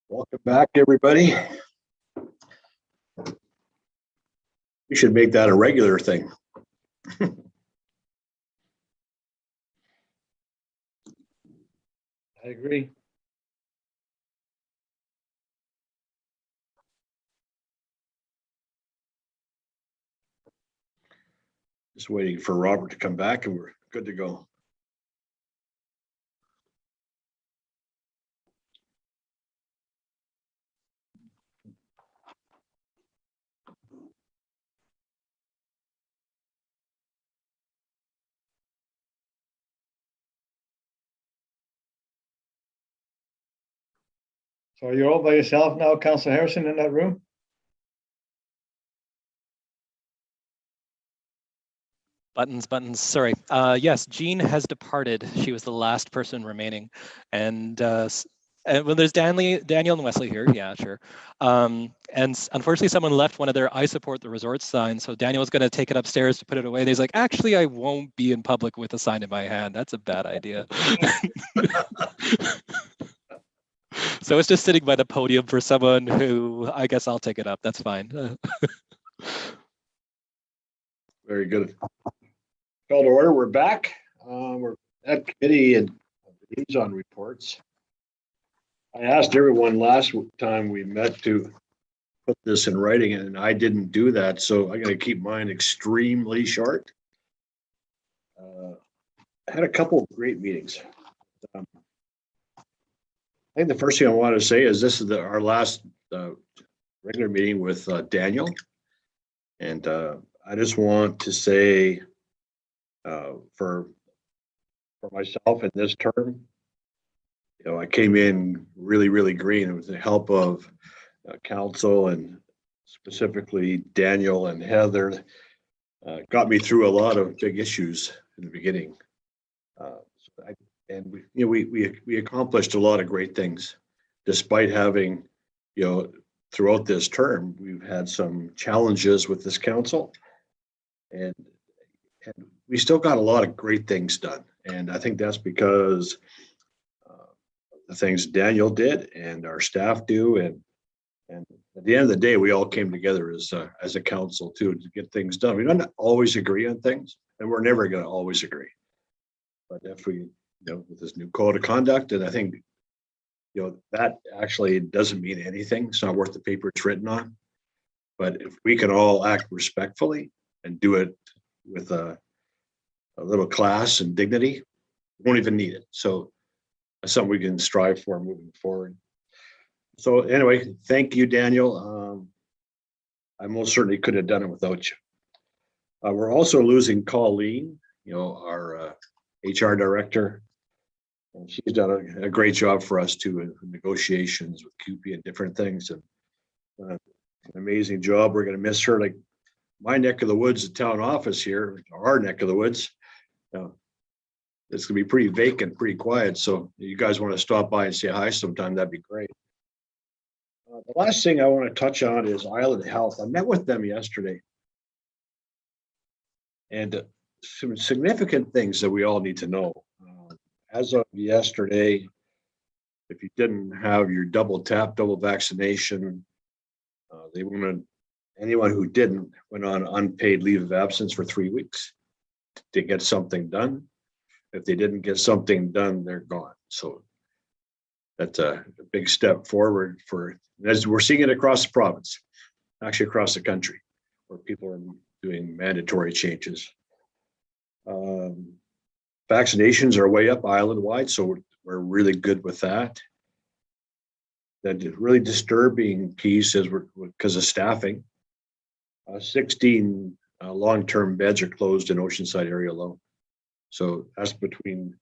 Welcome back, everybody. We should make that a regular thing. I agree. Just waiting for Robert to come back and we're good to go. So you're all by yourself now, Councillor Harrison, in that room? Buttons. Sorry. Yes, Jean has departed. She was the last person remaining. And well, there's Daniel and Wesley here. Yeah, sure. And unfortunately, someone left one of their "I support the resort" signs. So Daniel was going to take it upstairs to put it away. And he's like, actually, I won't be in public with a sign in my hand. That's a bad idea. So it's just sitting by the podium for someone who I guess I'll take it up. That's fine. Very good. Call to order. We're back. We're at committee and liaison reports. I asked everyone last time we met to put this in writing, and I didn't do that, so I'm going to keep mine extremely short. I had a couple of great meetings. I think the first thing I want to say is this is our last regular meeting with Daniel, and I just want to say for myself in this term, you know, I came in really green. It was the help of council and specifically Daniel and Heather got me through a lot of big issues in the beginning. And we accomplished a lot of great things, despite having, you know, throughout this term, we've had some challenges with this council, and we still got a lot of great things done. And I think that's because the things Daniel did and our staff do, and at the end of the day, we all came together as a council too to get things done. We don't always agree on things, and we're never going to always agree. But if we, you know, with this new code of conduct, and I think, you know, that actually doesn't mean anything. It's not worth the paper it's written on. But if we can all act respectfully and do it with a little class and dignity, we won't even need it. So that's something we can strive for moving forward. So anyway, thank you, Daniel. I most certainly couldn't have done it without you. We're also losing Colleen, you know, our HR director. And she's done a great job for us too in negotiations with CUPE and different things. And an amazing job. We're going to miss her. Like my neck of the woods, the town office here, our neck of the woods. It's going to be pretty vacant, pretty quiet. So if you guys want to stop by and say hi sometime, that'd be great. The last thing I want to touch on is Island Health. I met with them yesterday. And some significant things that we all need to know. As of yesterday, if you didn't have your double vaccination, they wanted anyone who didn't went on unpaid leave of absence for 3 weeks to get something done. If they didn't get something done, they're gone. So that's a big step forward for, as we're seeing it across the province, actually across the country, where people are doing mandatory changes. Vaccinations are way up island-wide, so we're really good with that. That really disturbing piece is because of staffing. 16 long-term beds are closed in Oceanside area alone. So that's between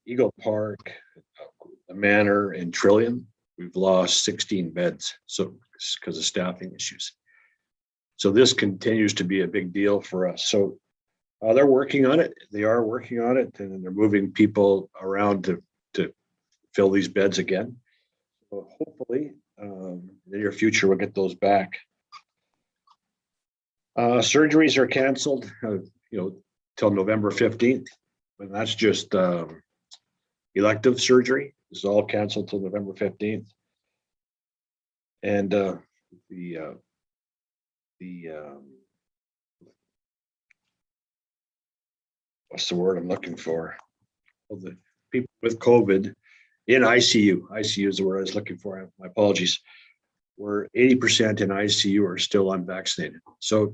Eagle Park, the Manor, and Trillium. We've lost 16 beds, so because of staffing issues. So this continues to be a big deal for us. So they're working on it. They are working on it, and they're moving people around to fill these beds again. So hopefully, in the near future, we'll get those back. Surgeries are canceled, till November 15th, and that's just elective surgery. It's all canceled till November 15th. And what's the word I'm looking for? Well, the people with COVID in ICU. ICU is the word I was looking for. My apologies. Where 80% in ICU are still unvaccinated. So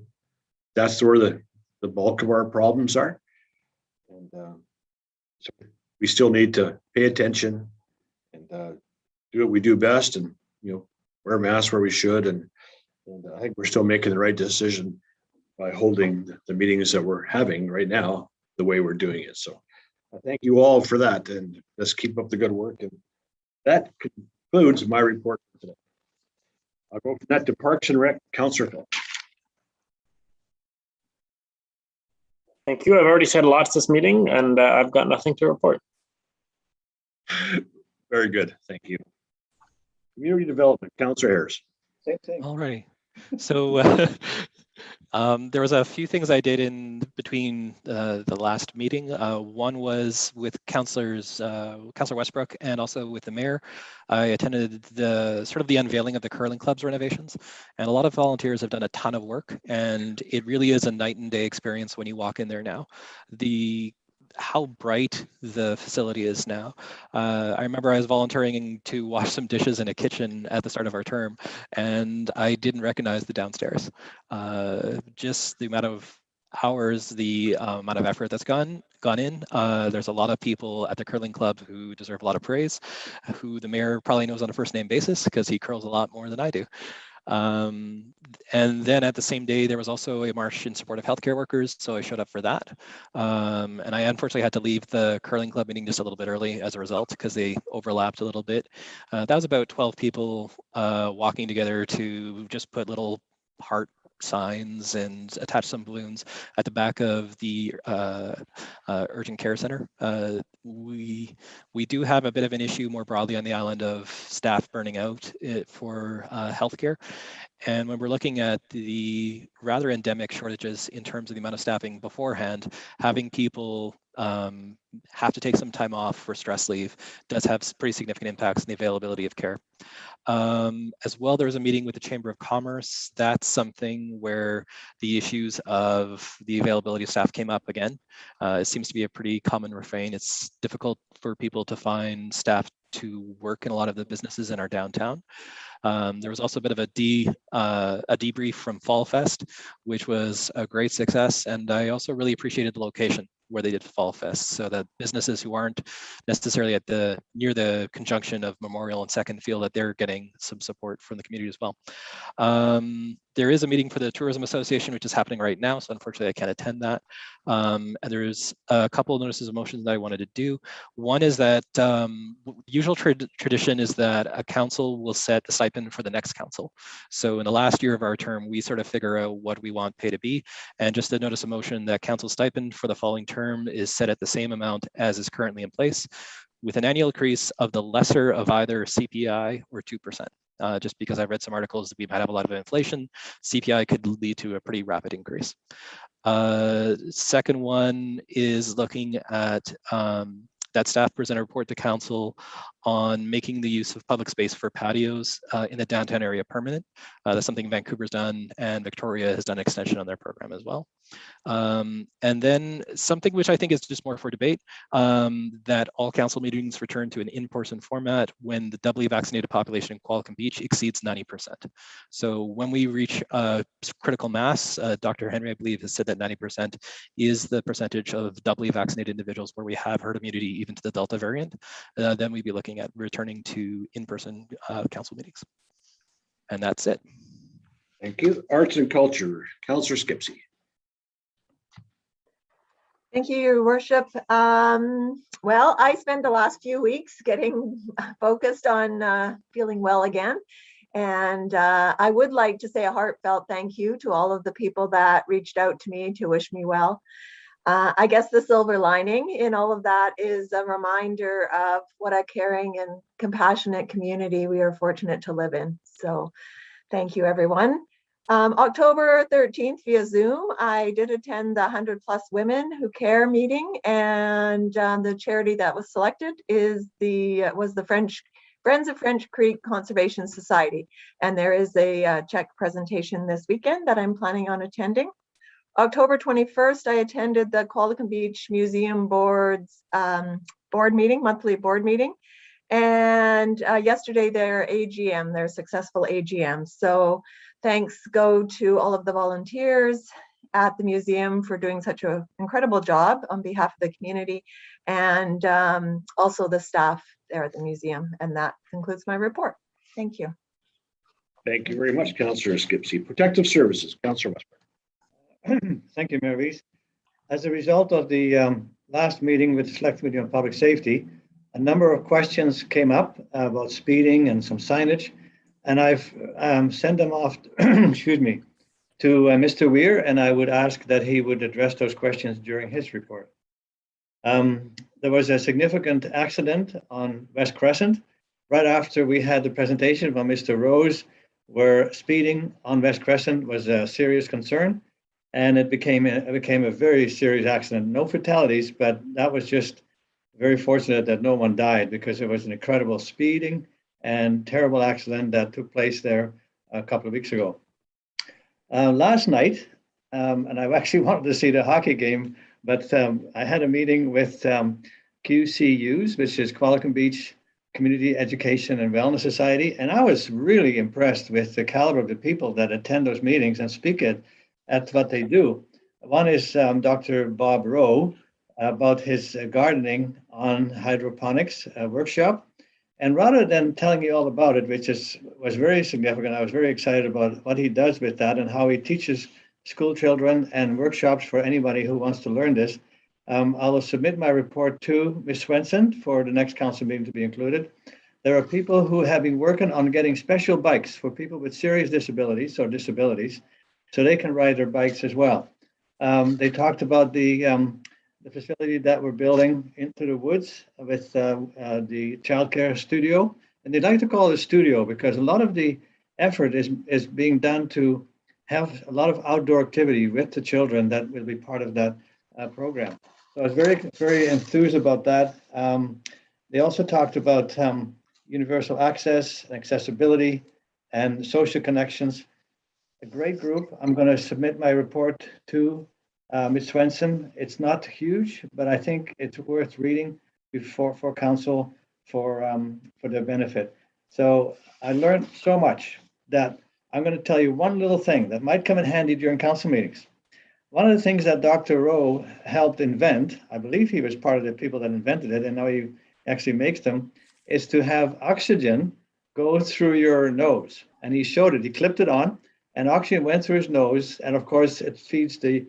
that's where the bulk of our problems are. And so we still need to pay attention and do what we do best, and wear masks where we should. And I think we're still making the right decision by holding the meetings that we're having right now the way we're doing it. So I thank you all for that, and let's keep up the good work. And that concludes my report for today. I'll go from that to Parks and Rec, Councillor Phil. Thank you. I've already said lots this meeting, and I've got nothing to report. Very good. Thank you. Community Development, Councillor Harris. Same thing. All right. So there was a few things I did in between the last meeting. One was with Councillor Westbrook and also with the mayor. I attended the unveiling of the curling club's renovations, and a lot of volunteers have done a ton of work, and it really is a night and day experience when you walk in there now. How bright the facility is now. I remember I was volunteering to wash some dishes in a kitchen at the start of our term, and I didn't recognize the downstairs. Just the amount of hours, the amount of effort that's gone in. There's a lot of people at the curling club who deserve a lot of praise, who the mayor probably knows on a first name basis because he curls a lot more than I do. And then at the same day, there was also a march in support of healthcare workers, so I showed up for that. And I unfortunately had to leave the curling club meeting just a little bit early as a result because they overlapped a little bit. That was about 12 people walking together to just put little heart signs and attach some balloons at the back of the urgent care center. We do have a bit of an issue more broadly on the island of staff burning out for healthcare. And when we're looking at the rather endemic shortages in terms of the amount of staffing beforehand, having people have to take some time off for stress leave does have pretty significant impacts on the availability of care. As well, there was a meeting with the Chamber of Commerce. That's something where the issues of the availability of staff came up again. It seems to be a pretty common refrain. It's difficult for people to find staff to work in a lot of the businesses in our downtown. There was also a bit of a debrief from Fall Fest, which was a great success. And I also really appreciated the location where they did Fall Fest, so that businesses who aren't necessarily at near the conjunction of Memorial and Second feel that they're getting some support from the community as well. There is a meeting for the Tourism Association, which is happening right now, so unfortunately I can't attend that. And there's a couple of notices of motions that I wanted to do. One is that usual tradition is that a council will set a stipend for the next council. So in the last year of our term, we sort of figure out what we want pay to be. And just a notice of motion that council stipend for the following term is set at the same amount as is currently in place, with an annual increase of the lesser of either CPI or 2%. Just because I've read some articles that we might have a lot of inflation, CPI could lead to a pretty rapid increase. Second one is looking at that staff present a report to council on making the use of public space for patios in the downtown area permanent. That's something Vancouver's done, and Victoria has done an extension on their program as well. And then something which I think is just more for debate, that all council meetings return to an in-person format when the doubly vaccinated population in Qualicum Beach exceeds 90%. So when we reach critical mass, Dr. Henry, I believe, has said that 90% is the percentage of doubly vaccinated individuals where we have herd immunity even to the Delta variant. Then we'd be looking at returning to in-person council meetings. And that's it. Thank you. Arts and Culture, Councillor Skipsey. Thank you, Your Worship. Well, I spent the last few weeks getting focused on feeling well again. And I would like to say a heartfelt thank you to all of the people that reached out to me to wish me well. I guess the silver lining in all of that is a reminder of what a caring and compassionate community we are fortunate to live in. So thank you, everyone. October 13th via Zoom, I did attend the 100+ Women Who Care meeting, and the charity that was selected was the French Friends of French Creek Conservation Society. And there is a check presentation this weekend that I'm planning on attending. October 21st, I attended the Qualicum Beach Museum Board's monthly board meeting. And yesterday their AGM, their successful AGM. So thanks go to all of the volunteers at the museum for doing such an incredible job on behalf of the community, and also the staff there at the museum. And that concludes my report. Thank you. Thank you very much, Councillor Skipsey. Protective Services, Councillor Westbrook. Thank you, Mayor Rees. As a result of the last meeting with the Select Committee on Public Safety, a number of questions came up about speeding and some signage, and I've sent them off, excuse me, to Mr. Weir, and I would ask that he would address those questions during his report. There was a significant accident on West Crescent right after we had the presentation from Mr. Rose, where speeding on West Crescent was a serious concern, and it became a very serious accident. No fatalities, but that was just very fortunate that no one died, because it was an incredible speeding and terrible accident that took place there a couple of weeks ago. Last night, and I actually wanted to see the hockey game, but I had a meeting with QCUs, which is Qualicum Beach Community Education and Wellness Society, and I was really impressed with the caliber of the people that attend those meetings and speak at what they do. One is Dr. Bob Rowe, about his gardening on hydroponics workshop. And rather than telling you all about it, which was very significant, I was very excited about what he does with that and how he teaches school children and workshops for anybody who wants to learn this. I will submit my report to Ms. Swenson for the next council meeting to be included. There are people who have been working on getting special bikes for people with serious disabilities, so they can ride their bikes as well. They talked about the facility that we're building into the woods with the childcare studio. And they'd like to call it a studio because a lot of the effort is being done to have a lot of outdoor activity with the children that will be part of that program. So I was very, very enthused about that. They also talked about universal access and accessibility and social connections. A great group. I'm going to submit my report to Ms. Swenson. It's not huge, but I think it's worth reading for council for their benefit. So I learned so much that I'm going to tell you one little thing that might come in handy during council meetings. One of the things that Dr. Rowe helped invent, I believe he was part of the people that invented it, and now he actually makes them, is to have oxygen go through your nose. And he showed it. He clipped it on, and oxygen went through his nose, and of course it feeds the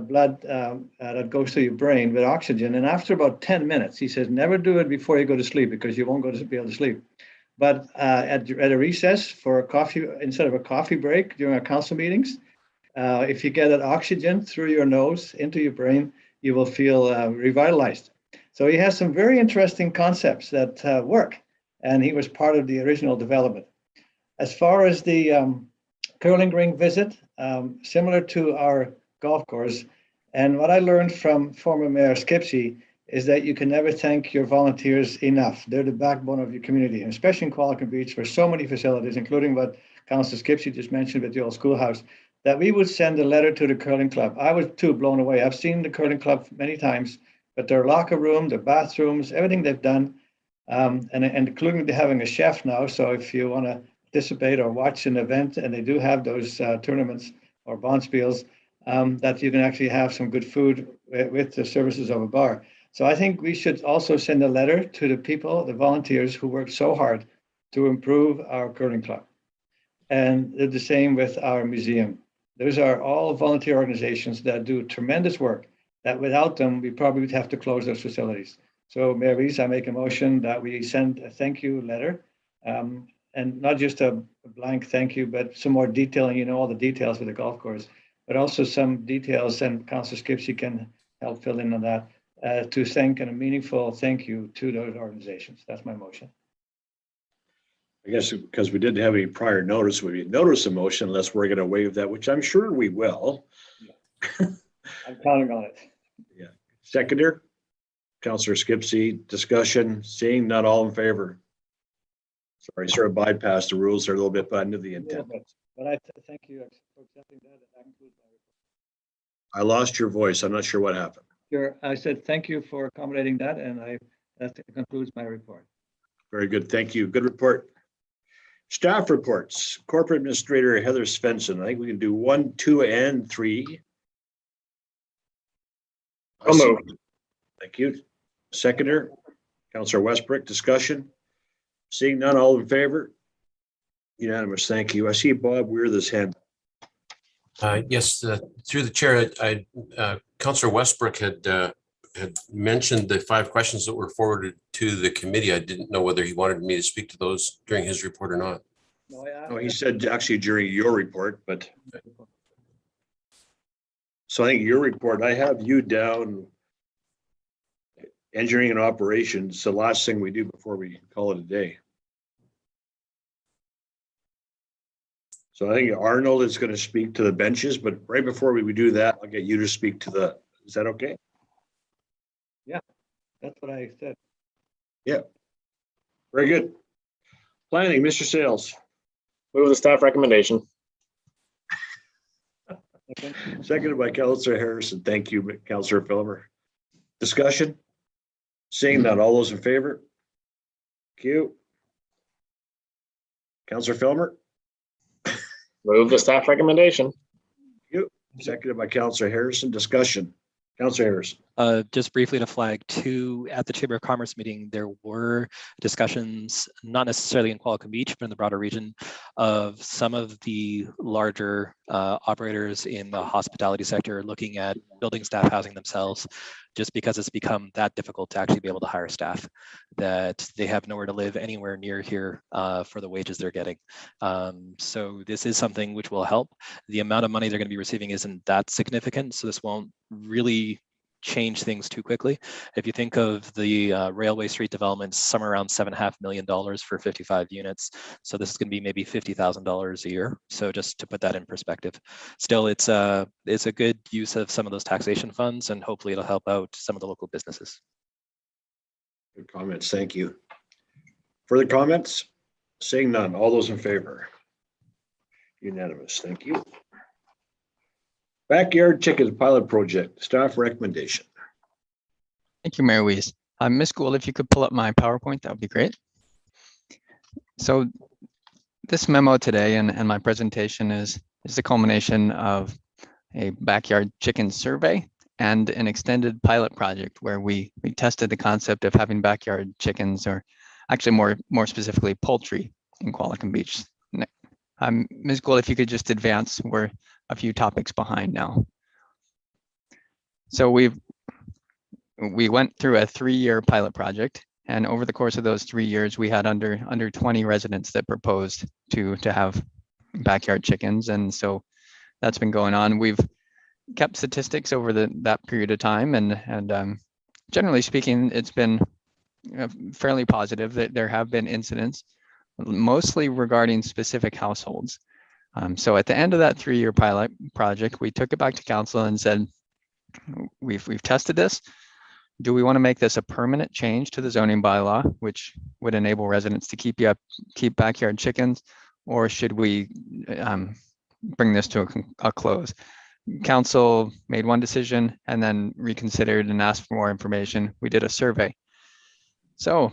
blood that goes to your brain with oxygen. And after about 10 minutes, he says, never do it before you go to sleep because you won't be able to sleep. But at a recess for a coffee, instead of a coffee break during our council meetings, if you get that oxygen through your nose into your brain, you will feel revitalized. So he has some very interesting concepts that work, and he was part of the original development. As far as the curling ring visit, similar to our golf course. And what I learned from former Mayor Skipsey is that you can never thank your volunteers enough. They're the backbone of your community, and especially in Qualicum Beach, where so many facilities, including what Councillor Skipsey just mentioned with the old schoolhouse, that we would send a letter to the curling club. I was too blown away. I've seen the curling club many times, but their locker room, their bathrooms, everything they've done, and including having a chef now. So if you want to participate or watch an event, and they do have those tournaments or bonspiels, that you can actually have some good food with the services of a bar. So I think we should also send a letter to the people, the volunteers who work so hard to improve our curling club. And the same with our museum. Those are all volunteer organizations that do tremendous work, that without them, we probably would have to close those facilities. So Mayor Rees, I make a motion that we send a thank you letter, and not just a blank thank you, but some more detailing, all the details of the golf course, but also some details, and Councillor Skipsey can help fill in on that, to thank and a meaningful thank you to those organizations. That's my motion. I guess because we didn't have any prior notice, we notice a motion unless we're going to waive that, which I'm sure we will. Yeah. I'm counting on it. Yeah. Seconder, Councillor Skipsey, discussion, seeing not all in favor. Sorry, sort of bypassed the rules there a little bit, but I knew the intent. But I thank you for accepting that. That concludes my report. I lost your voice. I'm not sure what happened. I said thank you for accommodating that, and that concludes my report. Very good. Thank you. Good report. Staff reports. Corporate Administrator Heather Svensson. I think we can do 1, 2, and 3. I'll move. Thank you. Seconder, Councillor Westbrook. Discussion. Seeing none, all in favor? Unanimous. Thank you. I see Bob Weir this hand. Yes, through the chair, Councillor Westbrook had mentioned the 5 questions that were forwarded to the committee. I didn't know whether he wanted me to speak to those during his report or not. No, he said actually during your report, but so I think your report, I have you down engineering and operations, the last thing we do before we call it a day. So I think Arnold is going to speak to the benches, but right before we do that, I'll get you to speak to the, is that okay? That's what I said. Yeah. Very good. Planning, Mr. Sales. Move the staff recommendation. Seconded by Councillor Harrison. Thank you, Councillor Phillimer. Discussion? Seeing none, all those in favor? Q. Councillor Phillimer. Move the staff recommendation. Q. Seconded by Councillor Harrison. Discussion. Councillor Harrison. Just briefly to flag too, at the Chamber of Commerce meeting, there were discussions, not necessarily in Qualicum Beach, but in the broader region, of some of the larger operators in the hospitality sector looking at building staff housing themselves, just because it's become that difficult to actually be able to hire staff, that they have nowhere to live anywhere near here for the wages they're getting. So this is something which will help. The amount of money they're going to be receiving isn't that significant, so this won't really change things too quickly. If you think of the Railway Street development, somewhere around $7.5 million for 55 units. So this is going to be maybe $50,000 a year. So just to put that in perspective, still it's a good use of some of those taxation funds, and hopefully it'll help out some of the local businesses. Good comments. Thank you. Further comments? Seeing none. All those in favor? Unanimous. Thank you. Backyard chicken pilot project, staff recommendation. Thank you, Mayor Weiss. Ms. Gould, if you could pull up my PowerPoint, that would be great. So this memo today and my presentation is the culmination of a backyard chicken survey and an extended pilot project where we tested the concept of having backyard chickens, or actually more specifically poultry, in Qualicum Beach. Ms. Gould, if you could just advance, we're a few topics behind now. So we went through a 3-year pilot project, and over the course of those 3 years, we had under 20 residents that proposed to have backyard chickens, and so that's been going on. We've kept statistics over that period of time, and generally speaking, it's been fairly positive that there have been incidents, mostly regarding specific households. So at the end of that 3-year pilot project, we took it back to council and said, we've tested this. Do we want to make this a permanent change to the zoning bylaw, which would enable residents to keep backyard chickens, or should we bring this to a close? Council made one decision and then reconsidered and asked for more information. We did a survey. So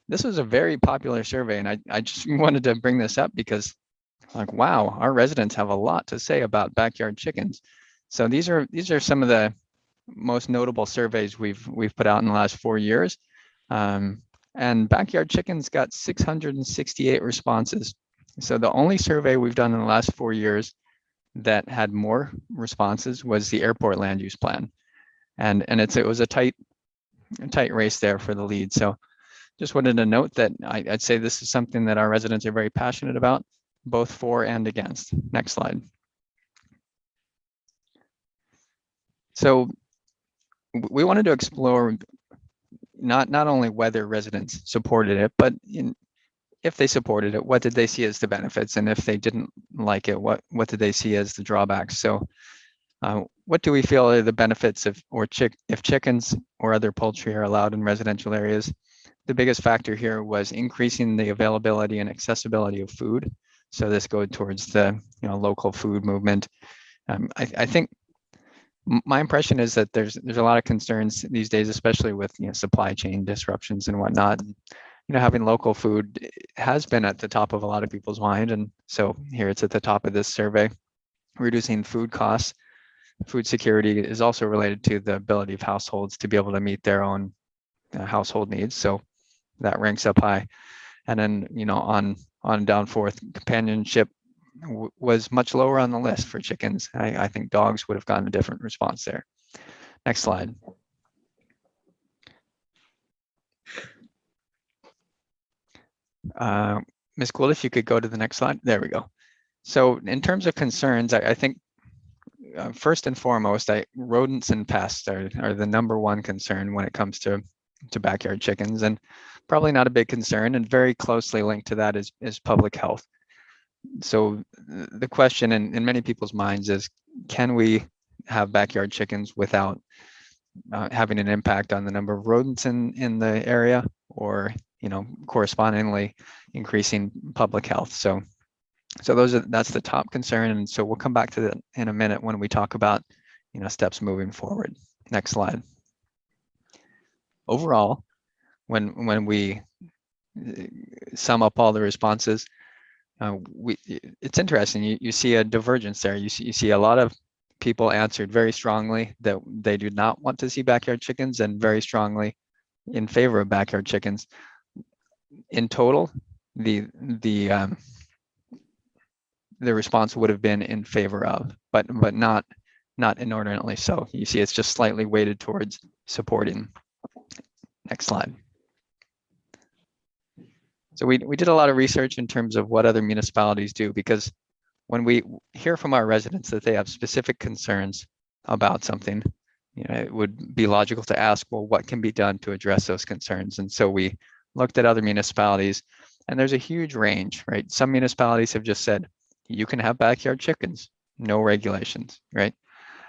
this was a very popular survey, and I just wanted to bring this up because, like, wow, our residents have a lot to say about backyard chickens. So these are some of the most notable surveys we've put out in the last 4 years. And backyard chickens got 668 responses. So the only survey we've done in the last 4 years that had more responses was the airport land use plan. And it was a tight race there for the lead. So just wanted to note that I'd say this is something that our residents are very passionate about, both for and against. Next slide. So we wanted to explore not only whether residents supported it, but if they supported it, what did they see as the benefits? And if they didn't like it, what did they see as the drawbacks? So what do we feel are the benefits if chickens or other poultry are allowed in residential areas? the biggest factor here was increasing the availability and accessibility of food. So this goes towards the local food movement. I think my impression is that there's a lot of concerns these days, especially with supply chain disruptions and whatnot. Having local food has been at the top of a lot of people's mind, and so here it's at the top of this survey. Reducing food costs, food security is also related to the ability of households to be able to meet their own household needs. So that ranks up high. And then on down forth, companionship was much lower on the list for chickens. I think dogs would have gotten a different response there. Next slide. Ms. Gould, if you could go to the next slide. There we go. So in terms of concerns, I think first and foremost, rodents and pests are the #1 concern when it comes to backyard chickens, and probably not a big concern, and very closely linked to that is public health. So the question in many people's minds is, can we have backyard chickens without having an impact on the number of rodents in the area, or correspondingly increasing public health? So that's the top concern, and so we'll come back to that in a minute when we talk about steps moving forward. Next slide. Overall, when we sum up all the responses, it's interesting. You see a divergence there. You see a lot of people answered very strongly that they do not want to see backyard chickens, and very strongly in favor of backyard chickens. In total, the response would have been in favor of, but not inordinately so. You see, it's just slightly weighted towards supporting. Next slide. So we did a lot of research in terms of what other municipalities do, because when we hear from our residents that they have specific concerns about something, it would be logical to ask, well, what can be done to address those concerns? And so we looked at other municipalities, and there's a huge range, right? Some municipalities have just said, you can have backyard chickens, no regulations, right?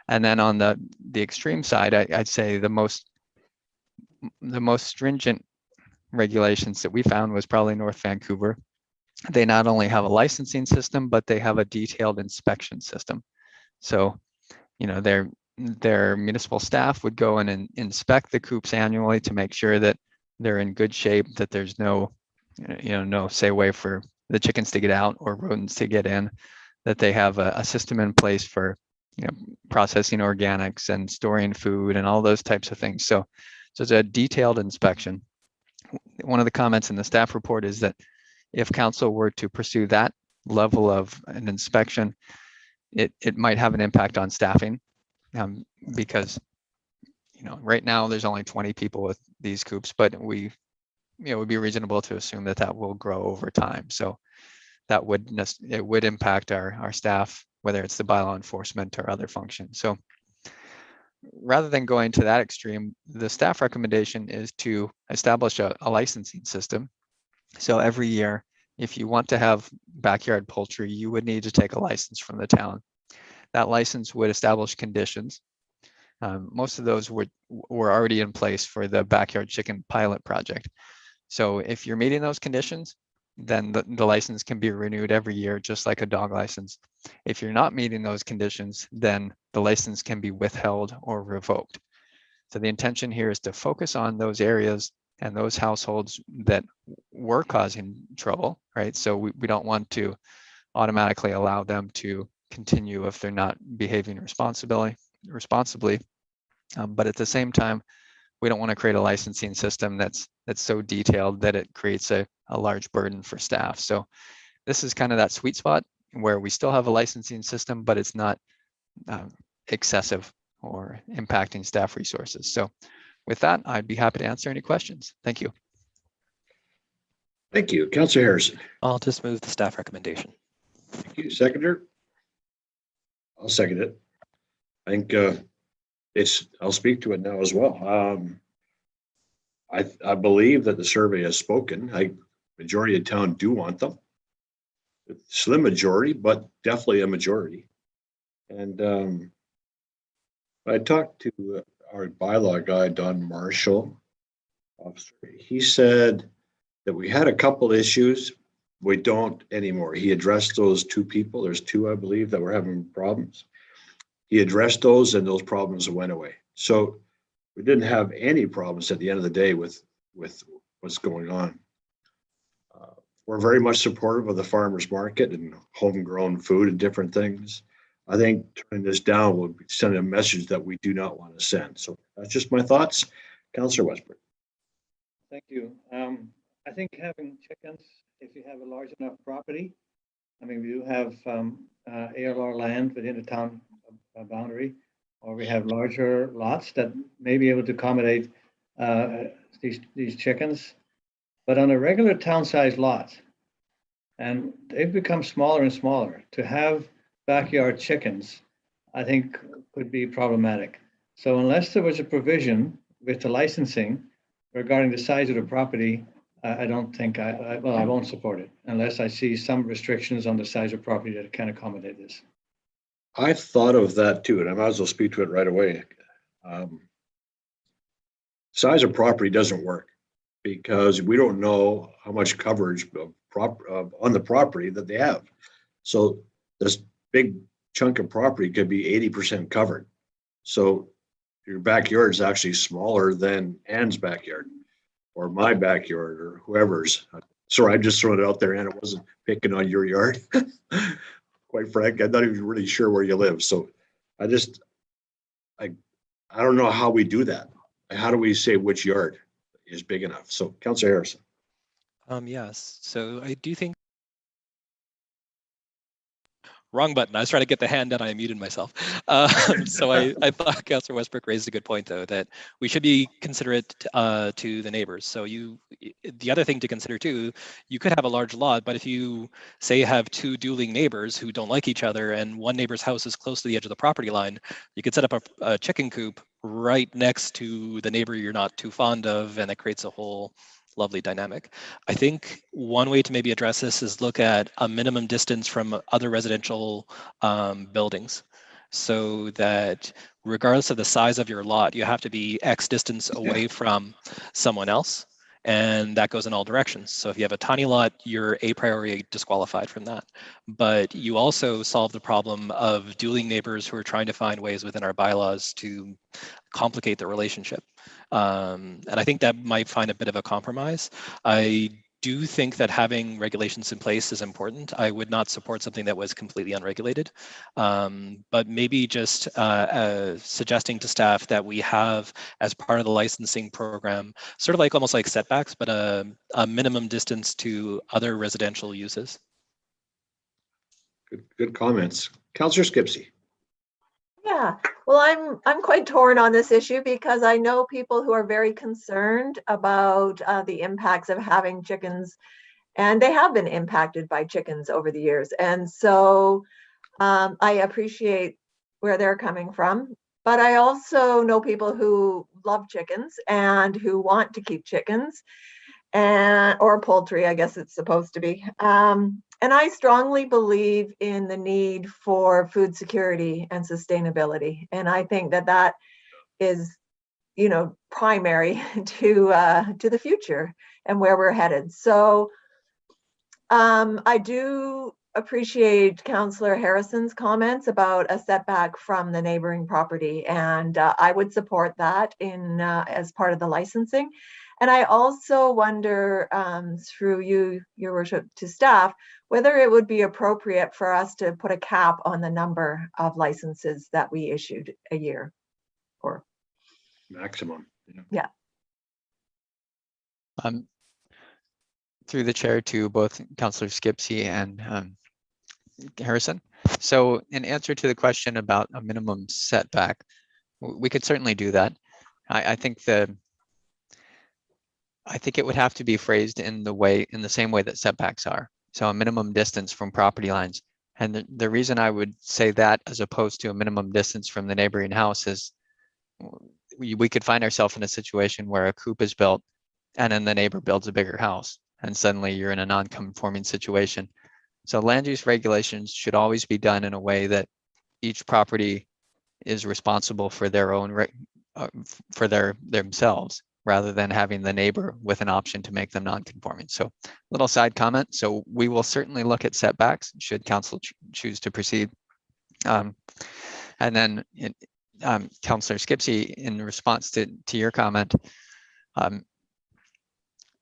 And then on the extreme side, I'd say the most stringent regulations that we found was probably North Vancouver. They not only have a licensing system, but they have a detailed inspection system. So, their municipal staff would go in and inspect the coops annually to make sure that they're in good shape, that there's no way for the chickens to get out or rodents to get in, that they have a system in place for processing organics and storing food and all those types of things. So it's a detailed inspection. One of the comments in the staff report is that if council were to pursue that level of an inspection, it might have an impact on staffing, because right now there's only 20 people with these coops, but it would be reasonable to assume that will grow over time. So that would impact our staff, whether it's the bylaw enforcement or other functions. So rather than going to that extreme, the staff recommendation is to establish a licensing system. So every year, if you want to have backyard poultry, you would need to take a license from the town. That license would establish conditions. Most of those were already in place for the backyard chicken pilot project. So if you're meeting those conditions, then the license can be renewed every year, just like a dog license. If you're not meeting those conditions, then the license can be withheld or revoked. So the intention here is to focus on those areas and those households that were causing trouble, right? So we don't want to automatically allow them to continue if they're not behaving responsibly. But at the same time, we don't want to create a licensing system that's so detailed that it creates a large burden for staff. So this is kind of that sweet spot where we still have a licensing system, but it's not excessive or impacting staff resources. So with that, I'd be happy to answer any questions. Thank you. Thank you. Councillor Harrison. I'll just move the staff recommendation. Thank you. Seconder? I'll second it. I think I'll speak to it now as well. I believe that the survey has spoken. Majority of town do want them. Slim majority, but definitely a majority. And I talked to our bylaw guy, Don Marshall, officer. He said that we had a couple issues. We don't anymore. He addressed those two people. There's two, I believe, that were having problems. He addressed those and those problems went away. So we didn't have any problems at the end of the day with what's going on. We're very much supportive of the farmers market and homegrown food and different things. I think turning this down will send a message that we do not want to send. So that's just my thoughts. Councillor Westbrook. Thank you. I think having chickens, if you have a large enough property, I mean, we do have ALR land within the town boundary, or we have larger lots that may be able to accommodate these chickens. But on a regular town-sized lot, and they've become smaller and smaller, to have backyard chickens, I think could be problematic. So unless there was a provision with the licensing regarding the size of the property, I don't think I won't support it unless I see some restrictions on the size of property that can accommodate this. I thought of that too, and I might as well speak to it right away. Size of property doesn't work because we don't know how much coverage on the property that they have. So this big chunk of property could be 80% covered. So your backyard is actually smaller than Ann's backyard or my backyard or whoever's. Sorry, I'm just throwing it out there, and it wasn't picking on your yard. Quite frank, I'm not even really sure where you live. So I don't know how we do that. How do we say which yard is big enough? So Councillor Harrison. Yes, so I do think wrong button. I was trying to get the hand down. I muted myself. So I thought Councillor Westbrook raised a good point, though, that we should be considerate to the neighbors. So the other thing to consider too, you could have a large lot, but if you say have two dueling neighbors who don't like each other, and one neighbor's house is close to the edge of the property line, you could set up a chicken coop right next to the neighbor you're not too fond of, and it creates a whole lovely dynamic. I think one way to maybe address this is look at a minimum distance from other residential buildings, so that regardless of the size of your lot, you have to be X distance away from someone else, and that goes in all directions. So if you have a tiny lot, you're a priori disqualified from that. But you also solve the problem of dueling neighbors who are trying to find ways within our bylaws to complicate the relationship. And I think that might find a bit of a compromise. I do think that having regulations in place is important. I would not support something that was completely unregulated, but maybe just suggesting to staff that we have, as part of the licensing program, sort of like almost like setbacks, but a minimum distance to other residential uses. Good comments. Councillor Skipsey. Yeah, well, I'm quite torn on this issue because I know people who are very concerned about the impacts of having chickens, and they have been impacted by chickens over the years. And so I appreciate where they're coming from, but I also know people who love chickens and who want to keep chickens or poultry, I guess it's supposed to be. And I strongly believe in the need for food security and sustainability. And I think that is, primary to the future and where we're headed. So I do appreciate Councillor Harrison's comments about a setback from the neighboring property. And I would support that as part of the licensing. And I also wonder, through you, Your Worship, to staff, whether it would be appropriate for us to put a cap on the number of licenses that we issued a year, or Maximum. Yeah. Through the chair to both Councillor Skipsey and Harrison. So in answer to the question about a minimum setback, we could certainly do that. I think it would have to be phrased in the same way that setbacks are. So a minimum distance from property lines. And the reason I would say that as opposed to a minimum distance from the neighboring house is we could find ourselves in a situation where a coop is built and then the neighbor builds a bigger house, and suddenly you're in a non-conforming situation. So land use regulations should always be done in a way that each property is responsible for their own, themselves. rather than having the neighbor with an option to make them non-conforming. So little side comment. So we will certainly look at setbacks should council choose to proceed. And then Councillor Skipsey, in response to your comment,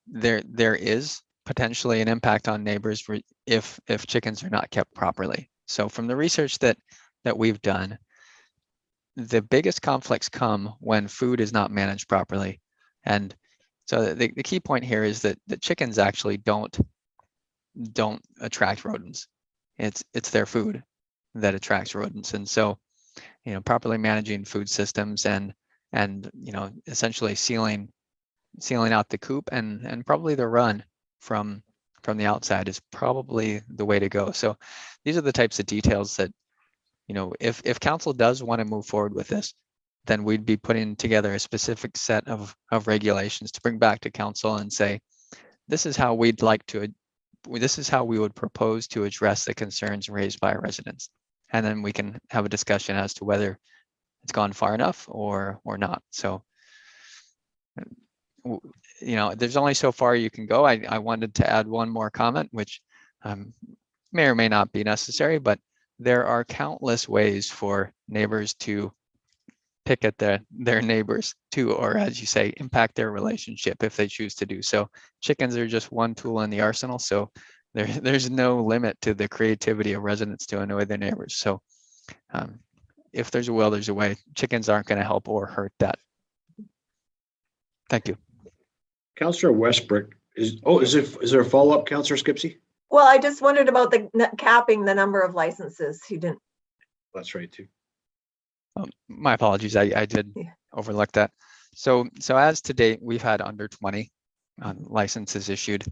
there is potentially an impact on neighbors if chickens are not kept properly. So from the research that we've done, the biggest conflicts come when food is not managed properly. And so the key point here is that the chickens actually don't attract rodents. It's their food that attracts rodents. And so, properly managing food systems and essentially sealing out the coop and probably the run from the outside is probably the way to go. So these are the types of details that, if council does want to move forward with this, then we'd be putting together a specific set of regulations to bring back to council and say, this is how we would propose to address the concerns raised by our residents. And then we can have a discussion as to whether it's gone far enough or not. So, there's only so far you can go. I wanted to add one more comment, which may or may not be necessary, but there are countless ways for neighbors to pick at their neighbors to, or as you say, impact their relationship if they choose to do so. Chickens are just one tool in the arsenal. So there's no limit to the creativity of residents to annoy their neighbors. So if there's a will, there's a way. Chickens aren't going to help or hurt that. Thank you. Councillor Westbrook, is there a follow-up, Councillor Skipsey? Well, I just wondered about the capping the number of licenses. He didn't. That's right too. My apologies, I did overlook that. So as to date, we've had under 20 licenses issued.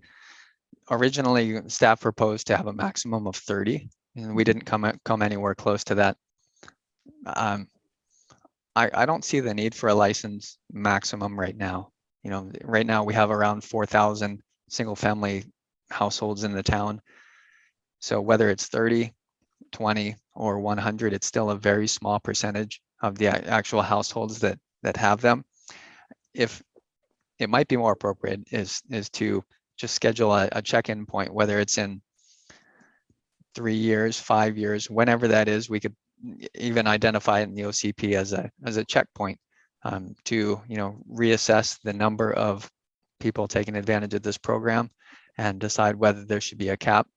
Originally, staff proposed to have a maximum of 30, and we didn't come anywhere close to that. I don't see the need for a license maximum right now. Right now we have around 4,000 single-family households in the town. So whether it's 30, 20, or 100, it's still a very small percentage of the actual households that have them. If it might be more appropriate is to just schedule a check-in point, whether it's in 3 years, 5 years, whenever that is. We could even identify it in the OCP as a checkpoint to reassess the number of people taking advantage of this program and decide whether there should be a cap.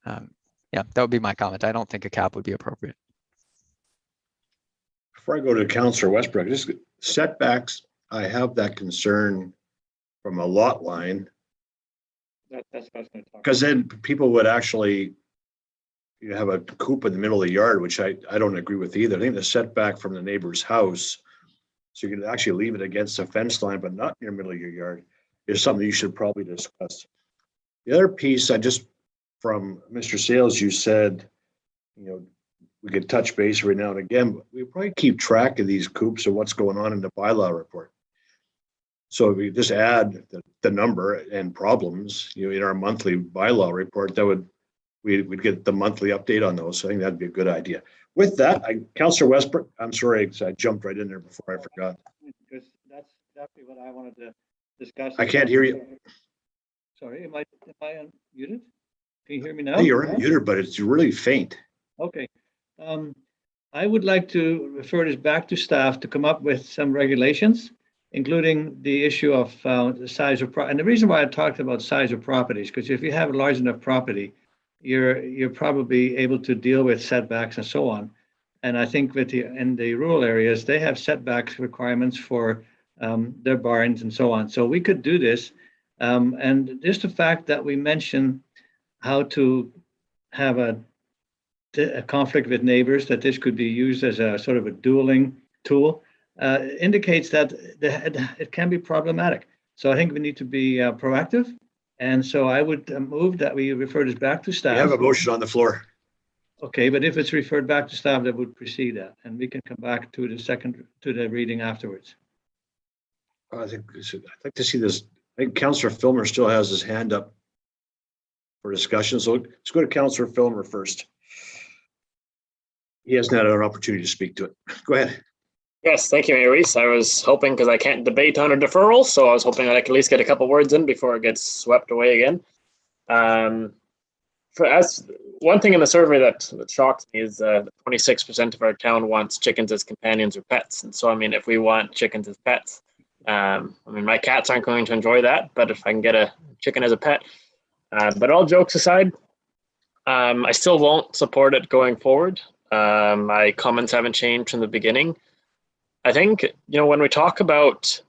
Yeah, that would be my comment. I don't think a cap would be appropriate. Before I go to Councillor Westbrook, just setbacks, I have that concern from a lot line. That's what I was going to talk Because then people would actually, have a coop in the middle of the yard, which I don't agree with either. I think the setback from the neighbor's house, so you can actually leave it against the fence line, but not in the middle of your yard, is something you should probably discuss. The other piece, from Mr. Sales, you said, we could touch base every now and again, but we probably keep track of these coops and what's going on in the bylaw report. So if we just add the number and problems, in our monthly bylaw report, we'd get the monthly update on those. So I think that'd be a good idea. With that, Councillor Westbrook, I'm sorry, because I jumped right in there before I forgot. Because that's exactly what I wanted to discuss. I can't hear you. Sorry, am I unmuted? Can you hear me now? Hey, you're unmuted, but it's really faint. Okay. I would like to refer this back to staff to come up with some regulations, including the issue of the size of and the reason why I talked about size of properties, because if you have a large enough property, you're probably able to deal with setbacks and so on. And I think in the rural areas, they have setbacks requirements for their barns and so on. So we could do this. And just the fact that we mention how to have a conflict with neighbors, that this could be used as a sort of a dueling tool, indicates that it can be problematic. So I think we need to be proactive. And so I would move that we refer this back to staff. We have a motion on the floor. Okay, but if it's referred back to staff, that would precede that, and we can come back to the reading afterwards. I'd like to see this. I think Councillor Filmer still has his hand up for discussion. So let's go to Councillor Filmer first. He hasn't had an opportunity to speak to it. Go ahead. Yes, thank you, Maurice. I was hoping, because I can't debate on a deferral, so I was hoping that I could at least get a couple words in before it gets swept away again. As one thing in the survey that shocked me is 26% of our town wants chickens as companions or pets. And so, I mean, if we want chickens as pets, I mean, my cats aren't going to enjoy that, but if I can get a chicken as a pet, but all jokes aside, I still won't support it going forward. My comments haven't changed from the beginning. I think, when we talk about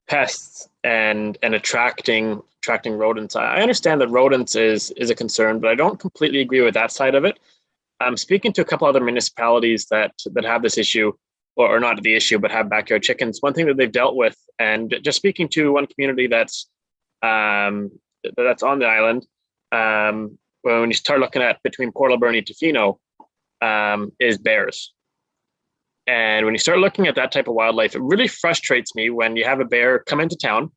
pests and attracting rodents, I understand that rodents is a concern, but I don't completely agree with that side of it. I'm speaking to a couple other municipalities that have this issue, or not the issue, but have backyard chickens. One thing that they've dealt with, and just speaking to one community that's on the island, when you start looking at between Port Alberni to Tofino, is bears. And when you start looking at that type of wildlife, it really frustrates me when you have a bear come into town,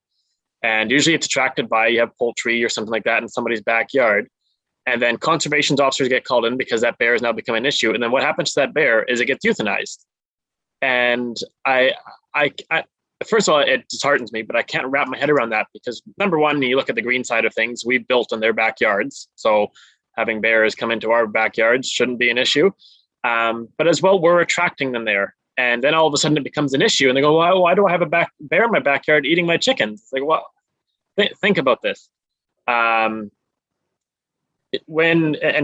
and usually it's attracted by, you have poultry or something like that in somebody's backyard. And then conservation officers get called in because that bear has now become an issue. And then what happens to that bear is it gets euthanized. And I first of all, it disheartens me, but I can't wrap my head around that because, number one, you look at the green side of things, we built in their backyards. So having bears come into our backyards shouldn't be an issue. But as well, we're attracting them there. And then all of a sudden it becomes an issue. And they go, why do I have a bear in my backyard eating my chickens? It's like, well, think about this. And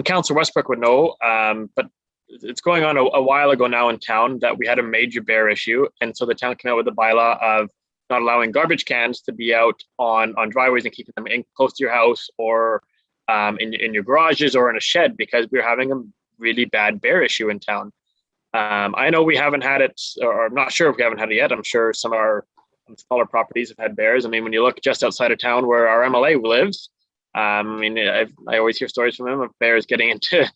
Councillor Westbrook would know, but it's going on a while ago now in town that we had a major bear issue. And so the town came out with a bylaw of not allowing garbage cans to be out on driveways and keeping them in close to your house or in your garages or in a shed because we were having a really bad bear issue in town. I know we haven't had it, or I'm not sure if we haven't had it yet. I'm sure some of our smaller properties have had bears. I mean, when you look just outside of town where our MLA lives, I mean, I always hear stories from him of bears getting into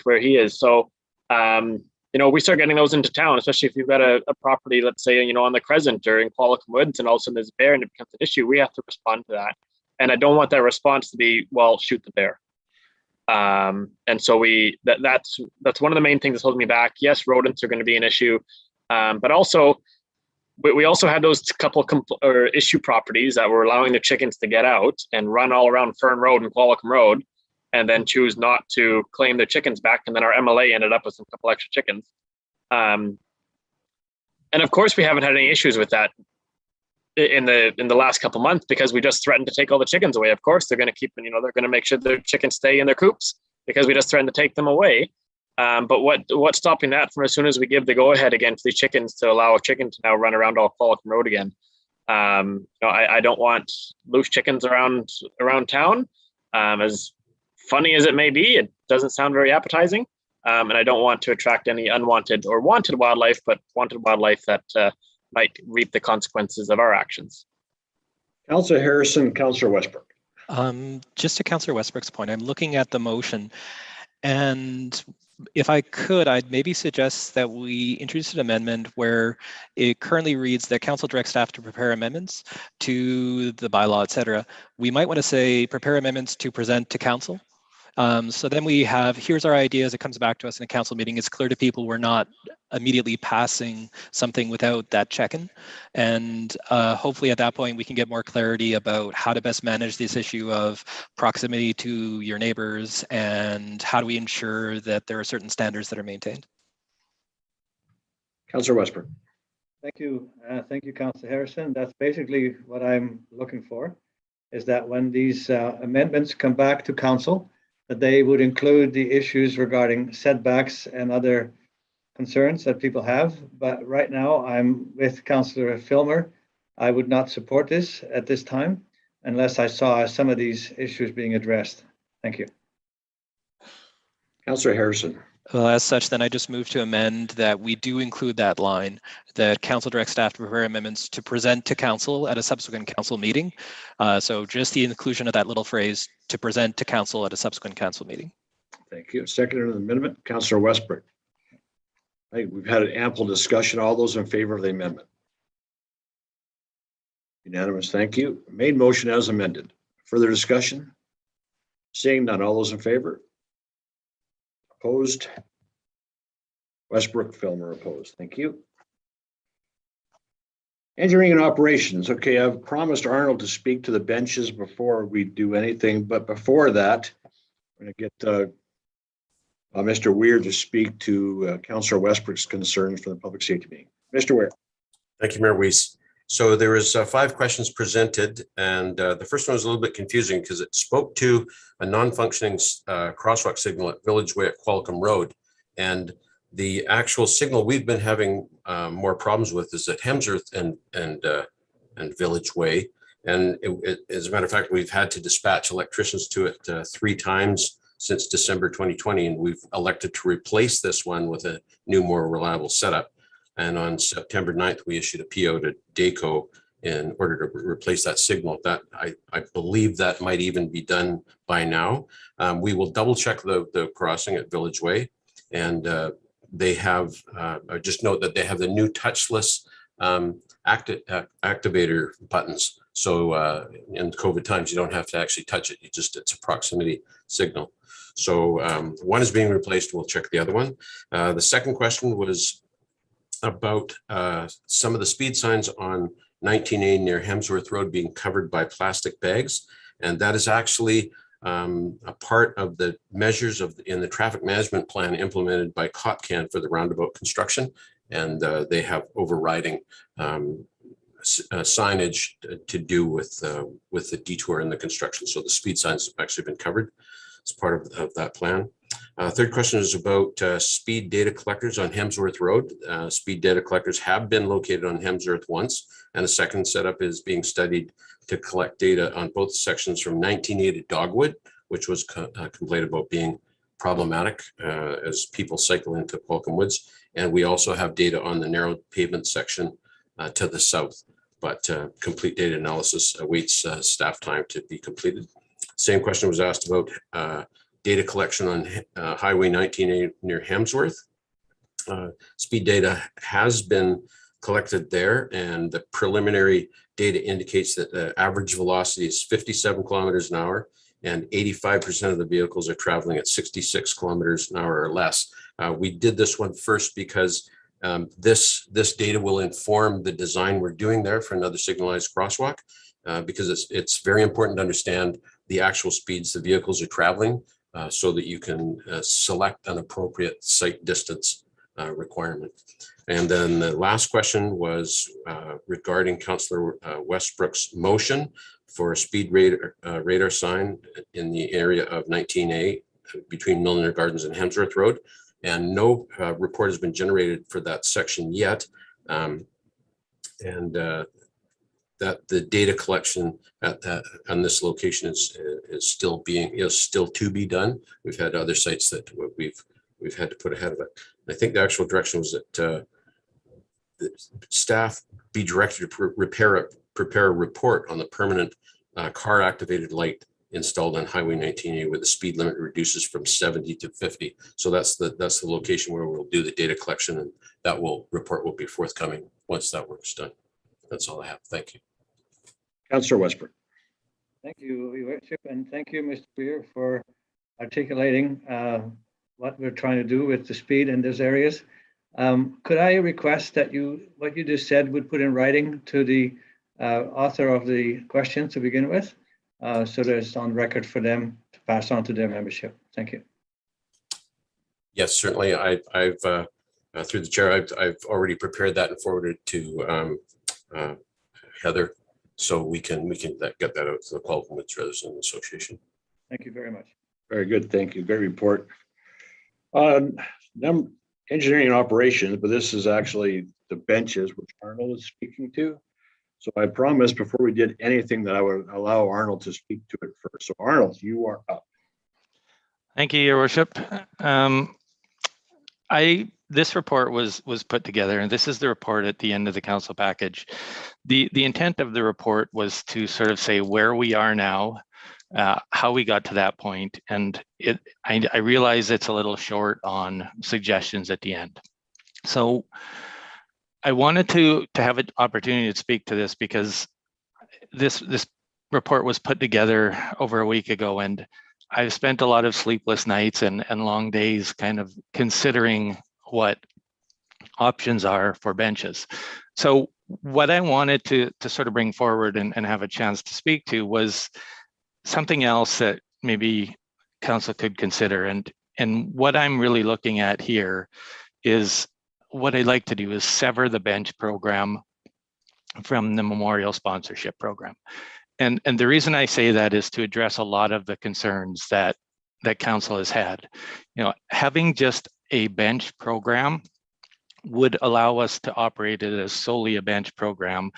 where he is. So, we start getting those into town, especially if you've got a property, let's say, on the Crescent or in Qualicum Woods, and all of a sudden there's a bear and it becomes an issue. We have to respond to that. And I don't want that response to be, well, shoot the bear. And so that's one of the main things that's holding me back. Yes, rodents are going to be an issue, but also we also had those couple issue properties that were allowing the chickens to get out and run all around Fern Road and Qualicum Road, and then choose not to claim their chickens back. And then our MLA ended up with some couple extra chickens. And of course, we haven't had any issues with that in the last couple months because we just threatened to take all the chickens away. Of course, they're going to keep, they're going to make sure their chickens stay in their coops because we just threatened to take them away. But what's stopping that from as soon as we give the go ahead again to these chickens to allow a chicken to now run around all Qualicum Road again? I don't want loose chickens around town. As funny as it may be, it doesn't sound very appetizing. And I don't want to attract any unwanted or wanted wildlife, but wanted wildlife that might reap the consequences of our actions. Councillor Harrison, Councillor Westbrook. Just to Councillor Westbrook's point, I'm looking at the motion, and if I could, I'd maybe suggest that we introduce an amendment where it currently reads that council directs staff to prepare amendments to the bylaw, et cetera. We might want to say prepare amendments to present to council. So then we have, here's our ideas, it comes back to us in a council meeting. It's clear to people we're not immediately passing something without that check-in. And hopefully at that point, we can get more clarity about how to best manage this issue of proximity to your neighbors and how do we ensure that there are certain standards that are maintained. Councillor Westbrook. Thank you, Councillor Harrison. That's basically what I'm looking for, is that when these amendments come back to council, that they would include the issues regarding setbacks and other concerns that people have. But right now, I'm with Councillor Filmer. I would not support this at this time unless I saw some of these issues being addressed. Thank you. Councillor Harrison. Well, as such, then I just move to amend that we do include that line, that council directs staff to prepare amendments to present to council at a subsequent council meeting. So just the inclusion of that little phrase, to present to council at a subsequent council meeting. Thank you. Second on the amendment, Councillor Westbrook. I think we've had an ample discussion. All those in favor of the amendment? Unanimous. Thank you. Made motion as amended. Further discussion? Seeing none. All those in favor? Opposed? Westbrook, Filmer opposed. Thank you. Engineering and operations. Okay, I've promised Arnold to speak to the benches before we do anything, but before that, I'm going to get Mr. Weir to speak to Councillor Westbrook's concerns for the public safety meeting. Mr. Weir. Thank you, Mayor Weiss. So there was 5 questions presented, and the first one was a little bit confusing because it spoke to a non-functioning crosswalk signal at Village Way at Qualicum Road. And the actual signal we've been having more problems with is at Hemsworth and Village Way. And as a matter of fact, we've had to dispatch electricians to it 3 times since December 2020, and we've elected to replace this one with a new, more reliable setup. And on September 9th, we issued a PO to DACO in order to replace that signal. That I believe that might even be done by now. We will double check the crossing at Village Way, and they have, just note that they have the new touchless activator buttons. So in COVID times, you don't have to actually touch it. It's a proximity signal. So one is being replaced. We'll check the other one. The second question was about some of the speed signs on 19A near Hemsworth Road being covered by plastic bags. And that is actually a part of the measures in the traffic management plan implemented by COPCAN for the roundabout construction. And they have overriding signage to do with the detour and the construction. So the speed signs have actually been covered as part of that plan. Third question is about speed data collectors on Hemsworth Road. Speed data collectors have been located on Hemsworth once, and a second setup is being studied to collect data on both sections from 19A to Dogwood, which was complained about being problematic as people cycle into Qualicum Woods. And we also have data on the narrow pavement section to the south, but complete data analysis awaits staff time to be completed. Same question was asked about data collection on Highway 19A near Hemsworth. Speed data has been collected there, and the preliminary data indicates that the average velocity is 57 kilometers an hour, and 85% of the vehicles are traveling at 66 kilometers an hour or less. We did this one first because this data will inform the design we're doing there for another signalized crosswalk, because it's very important to understand the actual speeds the vehicles are traveling, so that you can select an appropriate sight distance requirement. And then the last question was regarding Councillor Westbrook's motion for a speed radar sign in the area of 19A between Milliner Gardens and Hemsworth Road. And no report has been generated for that section yet. That the data collection on this location is still to be done. We've had other sites that we've had to put ahead of it. I think the actual direction was that the staff be directed to prepare a report on the permanent car activated light installed on Highway 19A where the speed limit reduces from 70 to 50. So that's the location where we'll do the data collection, and that report will be forthcoming once that work's done. That's all I have. Thank you. Councillor Westbrook. Thank you, Your Worship, and thank you, Mr. Weir, for articulating what we're trying to do with the speed in those areas. Could I request that what you just said would put in writing to the author of the question to begin with, so that it's on record for them to pass on to their membership? Thank you. Yes, certainly. I've through the chair, I've already prepared that and forwarded to Heather, so we can get that out to the Qualicum Woods Residents Association. Thank you very much. Very good. Thank you. Good report. Engineering and operations, but this is actually the benches, which Arnold is speaking to. So I promised before we did anything that I would allow Arnold to speak to it first. So Arnold, you are up. Thank you, Your Worship. This report was put together, and this is the report at the end of the council package. The intent of the report was to sort of say where we are now, how we got to that point, and I realize it's a little short on suggestions at the end. So I wanted to have an opportunity to speak to this because this report was put together over a week ago, and I've spent a lot of sleepless nights and long days kind of considering what options are for benches. So what I wanted to sort of bring forward and have a chance to speak to was something else that maybe council could consider. And what I'm really looking at here is what I'd like to do is sever the bench program from the memorial sponsorship program. And the reason I say that is to address a lot of the concerns that council has had. You know, having just a bench program would allow us to operate it as solely a bench program,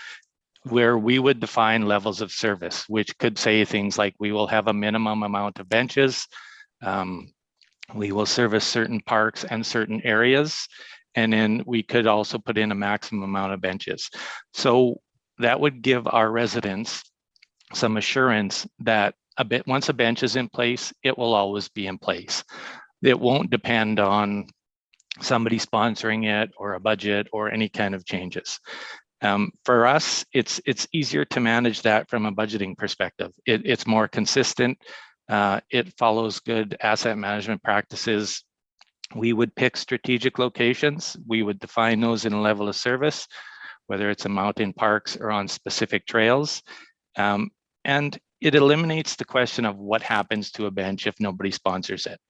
where we would define levels of service, which could say things like we will have a minimum amount of benches, we will service certain parks and certain areas, and then we could also put in a maximum amount of benches. So that would give our residents some assurance that once a bench is in place, it will always be in place. It won't depend on somebody sponsoring it or a budget or any kind of changes. For us, it's easier to manage that from a budgeting perspective. It's more consistent. It follows good asset management practices. We would pick strategic locations. We would define those in a level of service, whether it's out in parks or on specific trails. And it eliminates the question of what happens to a bench if nobody sponsors it.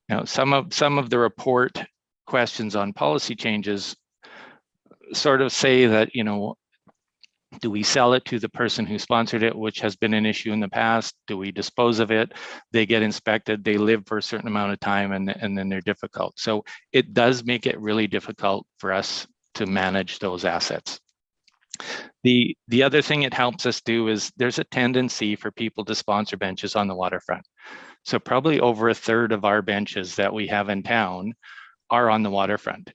Now, some of the report questions on policy changes sort of say that, you know, do we sell it to the person who sponsored it, which has been an issue in the past? Do we dispose of it? They get inspected, they live for a certain amount of time, and then they're difficult. So it does make it really difficult for us to manage those assets. The other thing it helps us do is there's a tendency for people to sponsor benches on the waterfront. So probably over a third of our benches that we have in town are on the waterfront.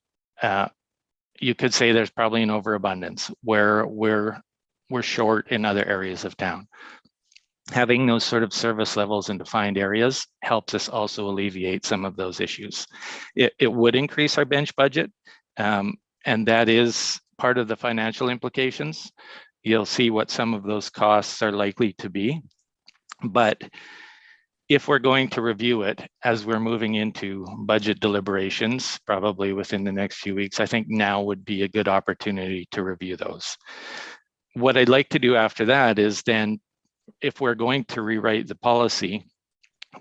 You could say there's probably an overabundance where we're short in other areas of town. Having those sort of service levels in defined areas helps us also alleviate some of those issues. It would increase our bench budget, and that is part of the financial implications. You'll see what some of those costs are likely to be. But if we're going to review it as we're moving into budget deliberations, probably within the next few weeks, I think now would be a good opportunity to review those. What I'd like to do after that is then, if we're going to rewrite the policy,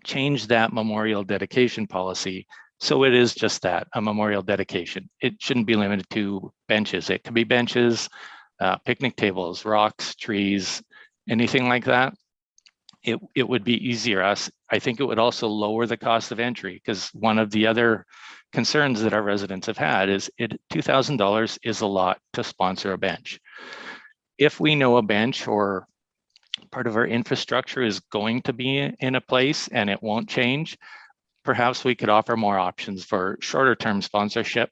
change that memorial dedication policy so it is just that, a memorial dedication. It shouldn't be limited to benches. It could be benches, picnic tables, rocks, trees, anything like that. It would be easier. I think it would also lower the cost of entry, because one of the other concerns that our residents have had is $2,000 is a lot to sponsor a bench. If we know a bench or part of our infrastructure is going to be in a place and it won't change, perhaps we could offer more options for shorter term sponsorship.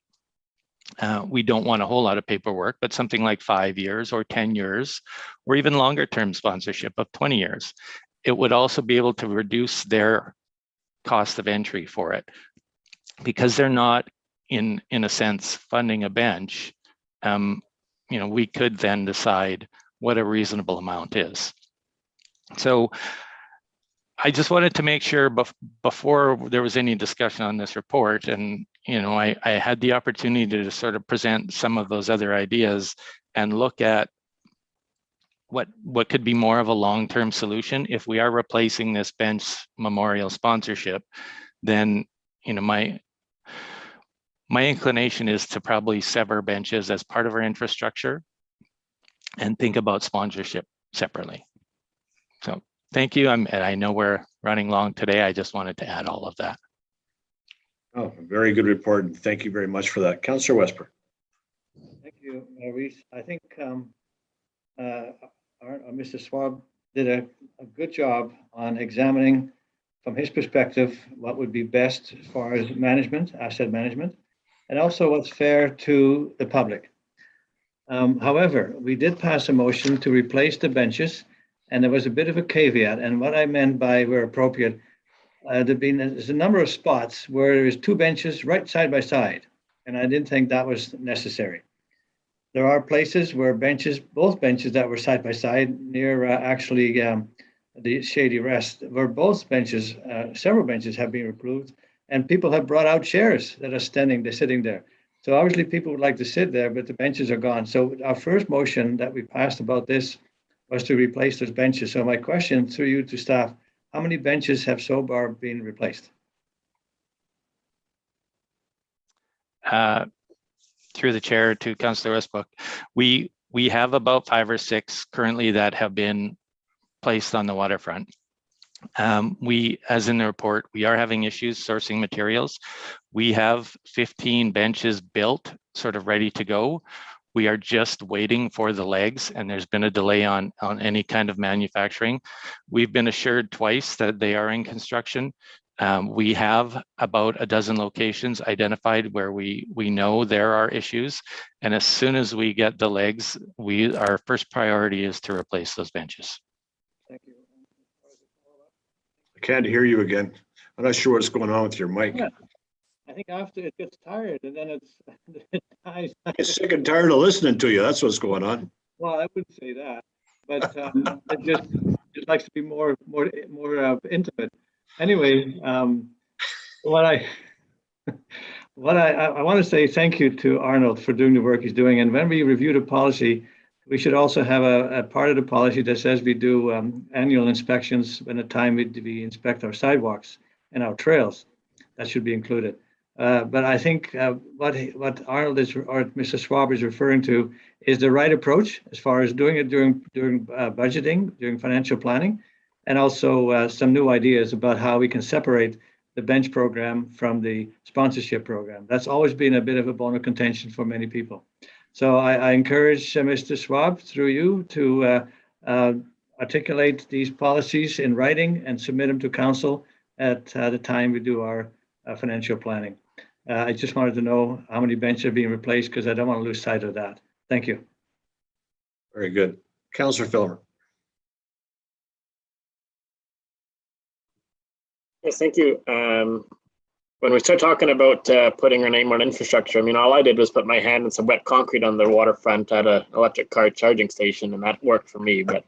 We don't want a whole lot of paperwork, but something like 5 years or 10 years, or even longer term sponsorship of 20 years. It would also be able to reduce their cost of entry for it, because they're not in a sense funding a bench. You know, we could then decide what a reasonable amount is. So I just wanted to make sure before there was any discussion on this report, and you know, I had the opportunity to sort of present some of those other ideas and look at what could be more of a long-term solution. If we are replacing this bench memorial sponsorship, then you know, my inclination is to probably sever benches as part of our infrastructure and think about sponsorship separately. So thank you. I know we're running long today. I just wanted to add all of that. Oh, a very good report. And thank you very much for that. Councillor Westbrook. Thank you, Reese. I think Mr. Schwab did a good job on examining from his perspective what would be best as far as management, asset management, and also what's fair to the public. However, we did pass a motion to replace the benches, and there was a bit of a caveat. And what I meant by where appropriate, there's a number of spots where there's two benches right side by side, and I didn't think that was necessary. There are places where both benches that were side by side near actually the Shady Rest, where both benches, several benches have been removed, and people have brought out chairs that are sitting there. So obviously people would like to sit there, but the benches are gone. So our first motion that we passed about this was to replace those benches. So my question through you to staff, how many benches have so far been replaced? Through the chair to Councillor Westbrook, we have about 5 or 6 currently that have been placed on the waterfront. We, as in the report, we are having issues sourcing materials. We have 15 benches built, sort of ready to go. We are just waiting for the legs, and there's been a delay on any kind of manufacturing. We've been assured twice that they are in construction. We have about a dozen locations identified where we know there are issues. And as soon as we get the legs, our first priority is to replace those benches. Thank you. I can't hear you again. I'm not sure what's going on with your mic. Yeah. I think after it gets tired and then it dies. I'm sick and tired of listening to you. That's what's going on. Well, I wouldn't say that, but it just likes to be more intimate. Anyway, what I want to say thank you to Arnold for doing the work he's doing. And when we review the policy, we should also have a part of the policy that says we do annual inspections when the time we inspect our sidewalks and our trails. That should be included. But I think what Arnold or Mr. Schwab is referring to is the right approach as far as doing it during budgeting, during financial planning, and also some new ideas about how we can separate the bench program from the sponsorship program. That's always been a bit of a bone of contention for many people. So I encourage Mr. Schwab through you to articulate these policies in writing and submit them to council at the time we do our financial planning. I just wanted to know how many benches are being replaced because I don't want to lose sight of that. Thank you. Very good. Councillor Filmer. Yes, thank you. When we start talking about putting our name on infrastructure, I mean, all I did was put my hand in some wet concrete on the waterfront at an electric car charging station, and that worked for me. But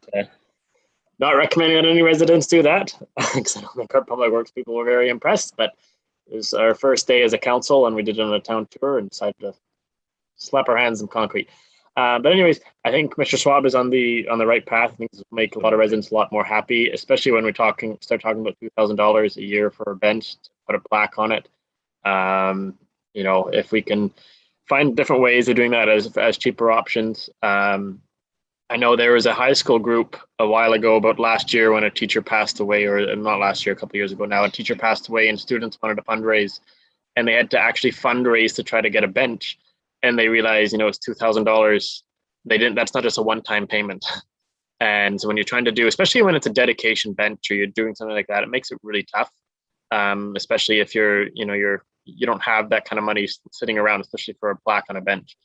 not recommending that any residents do that, because I don't think our public works people were very impressed. But it was our first day as a council, and we did it on a town tour and decided to slap our hands in concrete. But anyways, I think Mr. Schwab is on the right path. I think this will make a lot of residents a lot more happy, especially when we start talking about $2,000 a year for a bench to put a plaque on it. You know, if we can find different ways of doing that as cheaper options. I know there was a high school group a while ago, about last year, when a teacher passed away, or not last year, a couple of years ago now, a teacher passed away and students wanted to fundraise, and they had to actually fundraise to try to get a bench. And they realized, you know, it's $2,000. That's not just a one-time payment. And so when you're trying to do, especially when it's a dedication bench or you're doing something like that, it makes it really tough. Especially if you don't have that kind of money sitting around, especially for a plaque on a bench.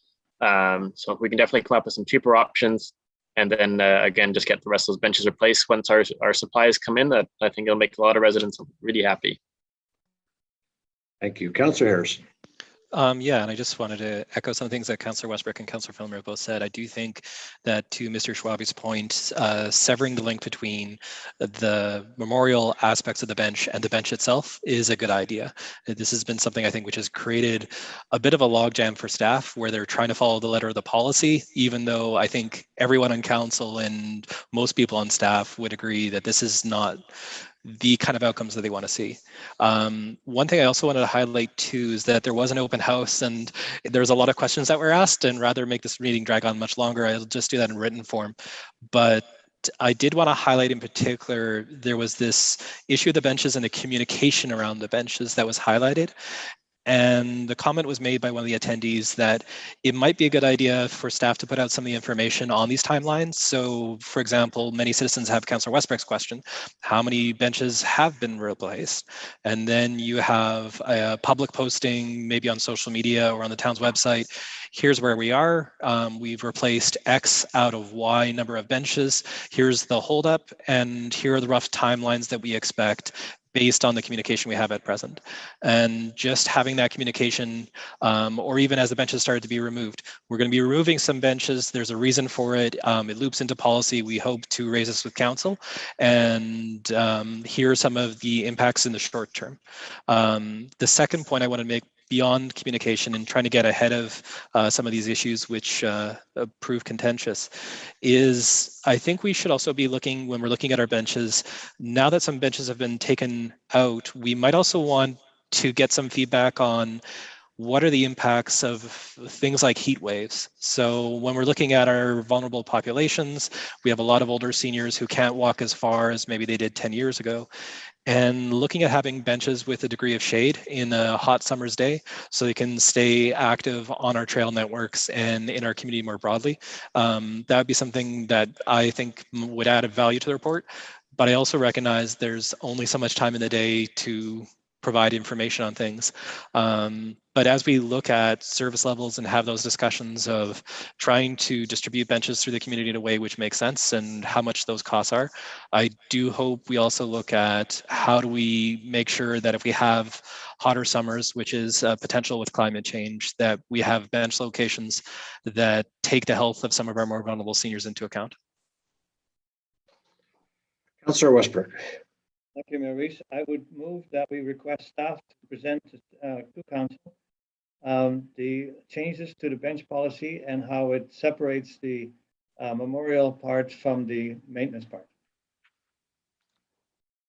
So we can definitely come up with some cheaper options, and then again, just get the rest of those benches replaced once our supplies come in. That I think it'll make a lot of residents really happy. Thank you. Councillor Harris. Yeah, and I just wanted to echo some things that Councillor Westbrook and Councillor Filmer have both said. I do think that, to Mr. Schwabi's point, severing the link between the memorial aspects of the bench and the bench itself is a good idea. This has been something I think which has created a bit of a logjam for staff, where they're trying to follow the letter of the policy, even though I think everyone on council and most people on staff would agree that this is not the kind of outcomes that they want to see. One thing I also wanted to highlight too is that there was an open house and there's a lot of questions that were asked, and rather make this meeting drag on much longer, I'll just do that in written form. But I did want to highlight in particular, there was this issue of the benches and the communication around the benches that was highlighted. And the comment was made by one of the attendees that it might be a good idea for staff to put out some of the information on these timelines. So, for example, many citizens have Councillor Westbrook's question: how many benches have been replaced? And then you have a public posting, maybe on social media or on the town's website. Here's where we are. We've replaced X out of Y number of benches. Here's the holdup, and here are the rough timelines that we expect based on the communication we have at present. And just having that communication, or even as the benches started to be removed, we're going to be removing some benches. There's a reason for it. It loops into policy. We hope to raise this with council. And here are some of the impacts in the short term. The second point I want to make beyond communication and trying to get ahead of some of these issues which prove contentious is I think we should also be looking, when we're looking at our benches, now that some benches have been taken out, we might also want to get some feedback on what are the impacts of things like heat waves. So when we're looking at our vulnerable populations, we have a lot of older seniors who can't walk as far as maybe they did 10 years ago. And looking at having benches with a degree of shade in a hot summer's day so they can stay active on our trail networks and in our community more broadly. That would be something that I think would add a value to the report. But I also recognize there's only so much time in the day to provide information on things. But as we look at service levels and have those discussions of trying to distribute benches through the community in a way which makes sense and how much those costs are, I do hope we also look at how do we make sure that if we have hotter summers, which is a potential with climate change, that we have bench locations that take the health of some of our more vulnerable seniors into account. Councillor Westbrook. Thank you, Mayor Reese. I would move that we request staff to present to council the changes to the bench policy and how it separates the memorial part from the maintenance part.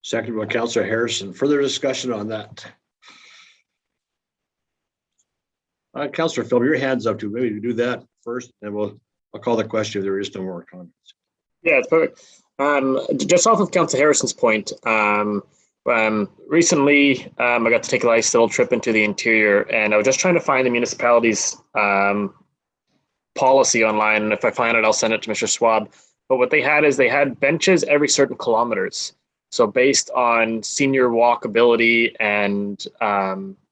Second by Councillor Harrison. Further discussion on that? Councillor Phil, your hand's up too. Maybe we do that first, and I'll call the question if there is no more comments. Yeah, it's perfect. Just off of Councillor Harrison's point, recently I got to take a nice little trip into the interior, and I was just trying to find the municipality's policy online. And if I find it, I'll send it to Mr. Schwab. But what they had is they had benches every certain kilometers. So based on senior walkability and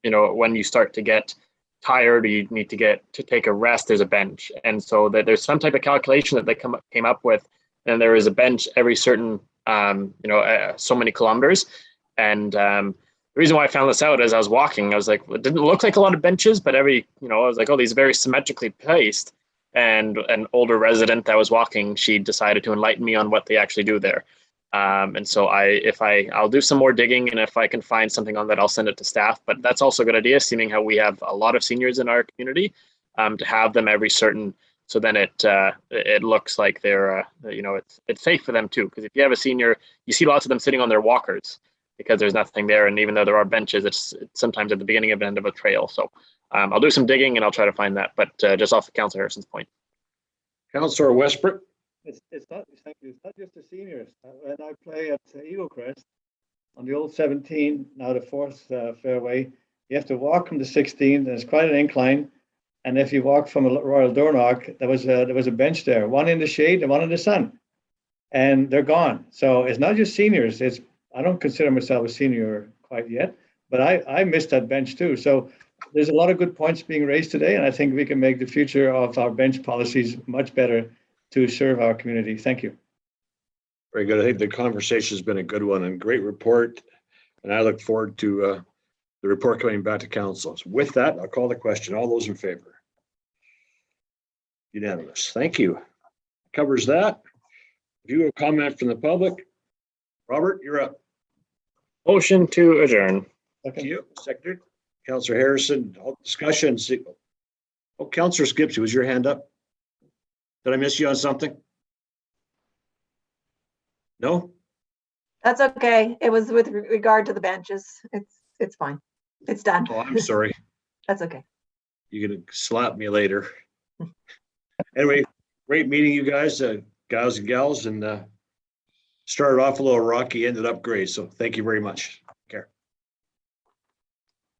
when you start to get tired or you need to take a rest, there's a bench. And so that there's some type of calculation that they came up with. And there is a bench every certain, so many kilometers. And the reason why I found this out as I was walking, I was like, it didn't look like a lot of benches, but I was like, oh, these are very symmetrically placed. And an older resident that was walking, she decided to enlighten me on what they actually do there. And so I'll do some more digging, and if I can find something on that, I'll send it to staff. But that's also a good idea, seeming how we have a lot of seniors in our community, to have them every certain. So then it looks like they're, it's safe for them too. Because if you have a senior, you see lots of them sitting on their walkers because there's nothing there. And even though there are benches, it's sometimes at the beginning of the end of a trail. So I'll do some digging and I'll try to find that. But just off of Councillor Harrison's point. Councillor Westbrook. It's not just the seniors. When I play at Eagle Crest on the old 17, now the 4th fairway, you have to walk from the 16th, and it's quite an incline. And if you walk from a Royal Dornoch, there was a bench there, one in the shade and one in the sun, and they're gone. So it's not just seniors. I don't consider myself a senior quite yet, but I missed that bench too. So there's a lot of good points being raised today, and I think we can make the future of our bench policies much better to serve our community. Thank you. Very good. I think the conversation has been a good one and great report. And I look forward to the report coming back to council. So with that, I'll call the question. All those in favor? Unanimous. Thank you. Covers that. If you have a comment from the public, Robert, you're up. Motion to adjourn. Thank you. Secretary. Councillor Harrison, all discussion. Oh, Councillor Skipsey, was your hand up? Did I miss you on something? No? That's okay. It was with regard to the benches. It's fine. It's done. Oh, I'm sorry. That's okay. You're gonna slap me later. Anyway, great meeting you guys, guys and gals, and started off a little rocky, ended up great. So thank you very much.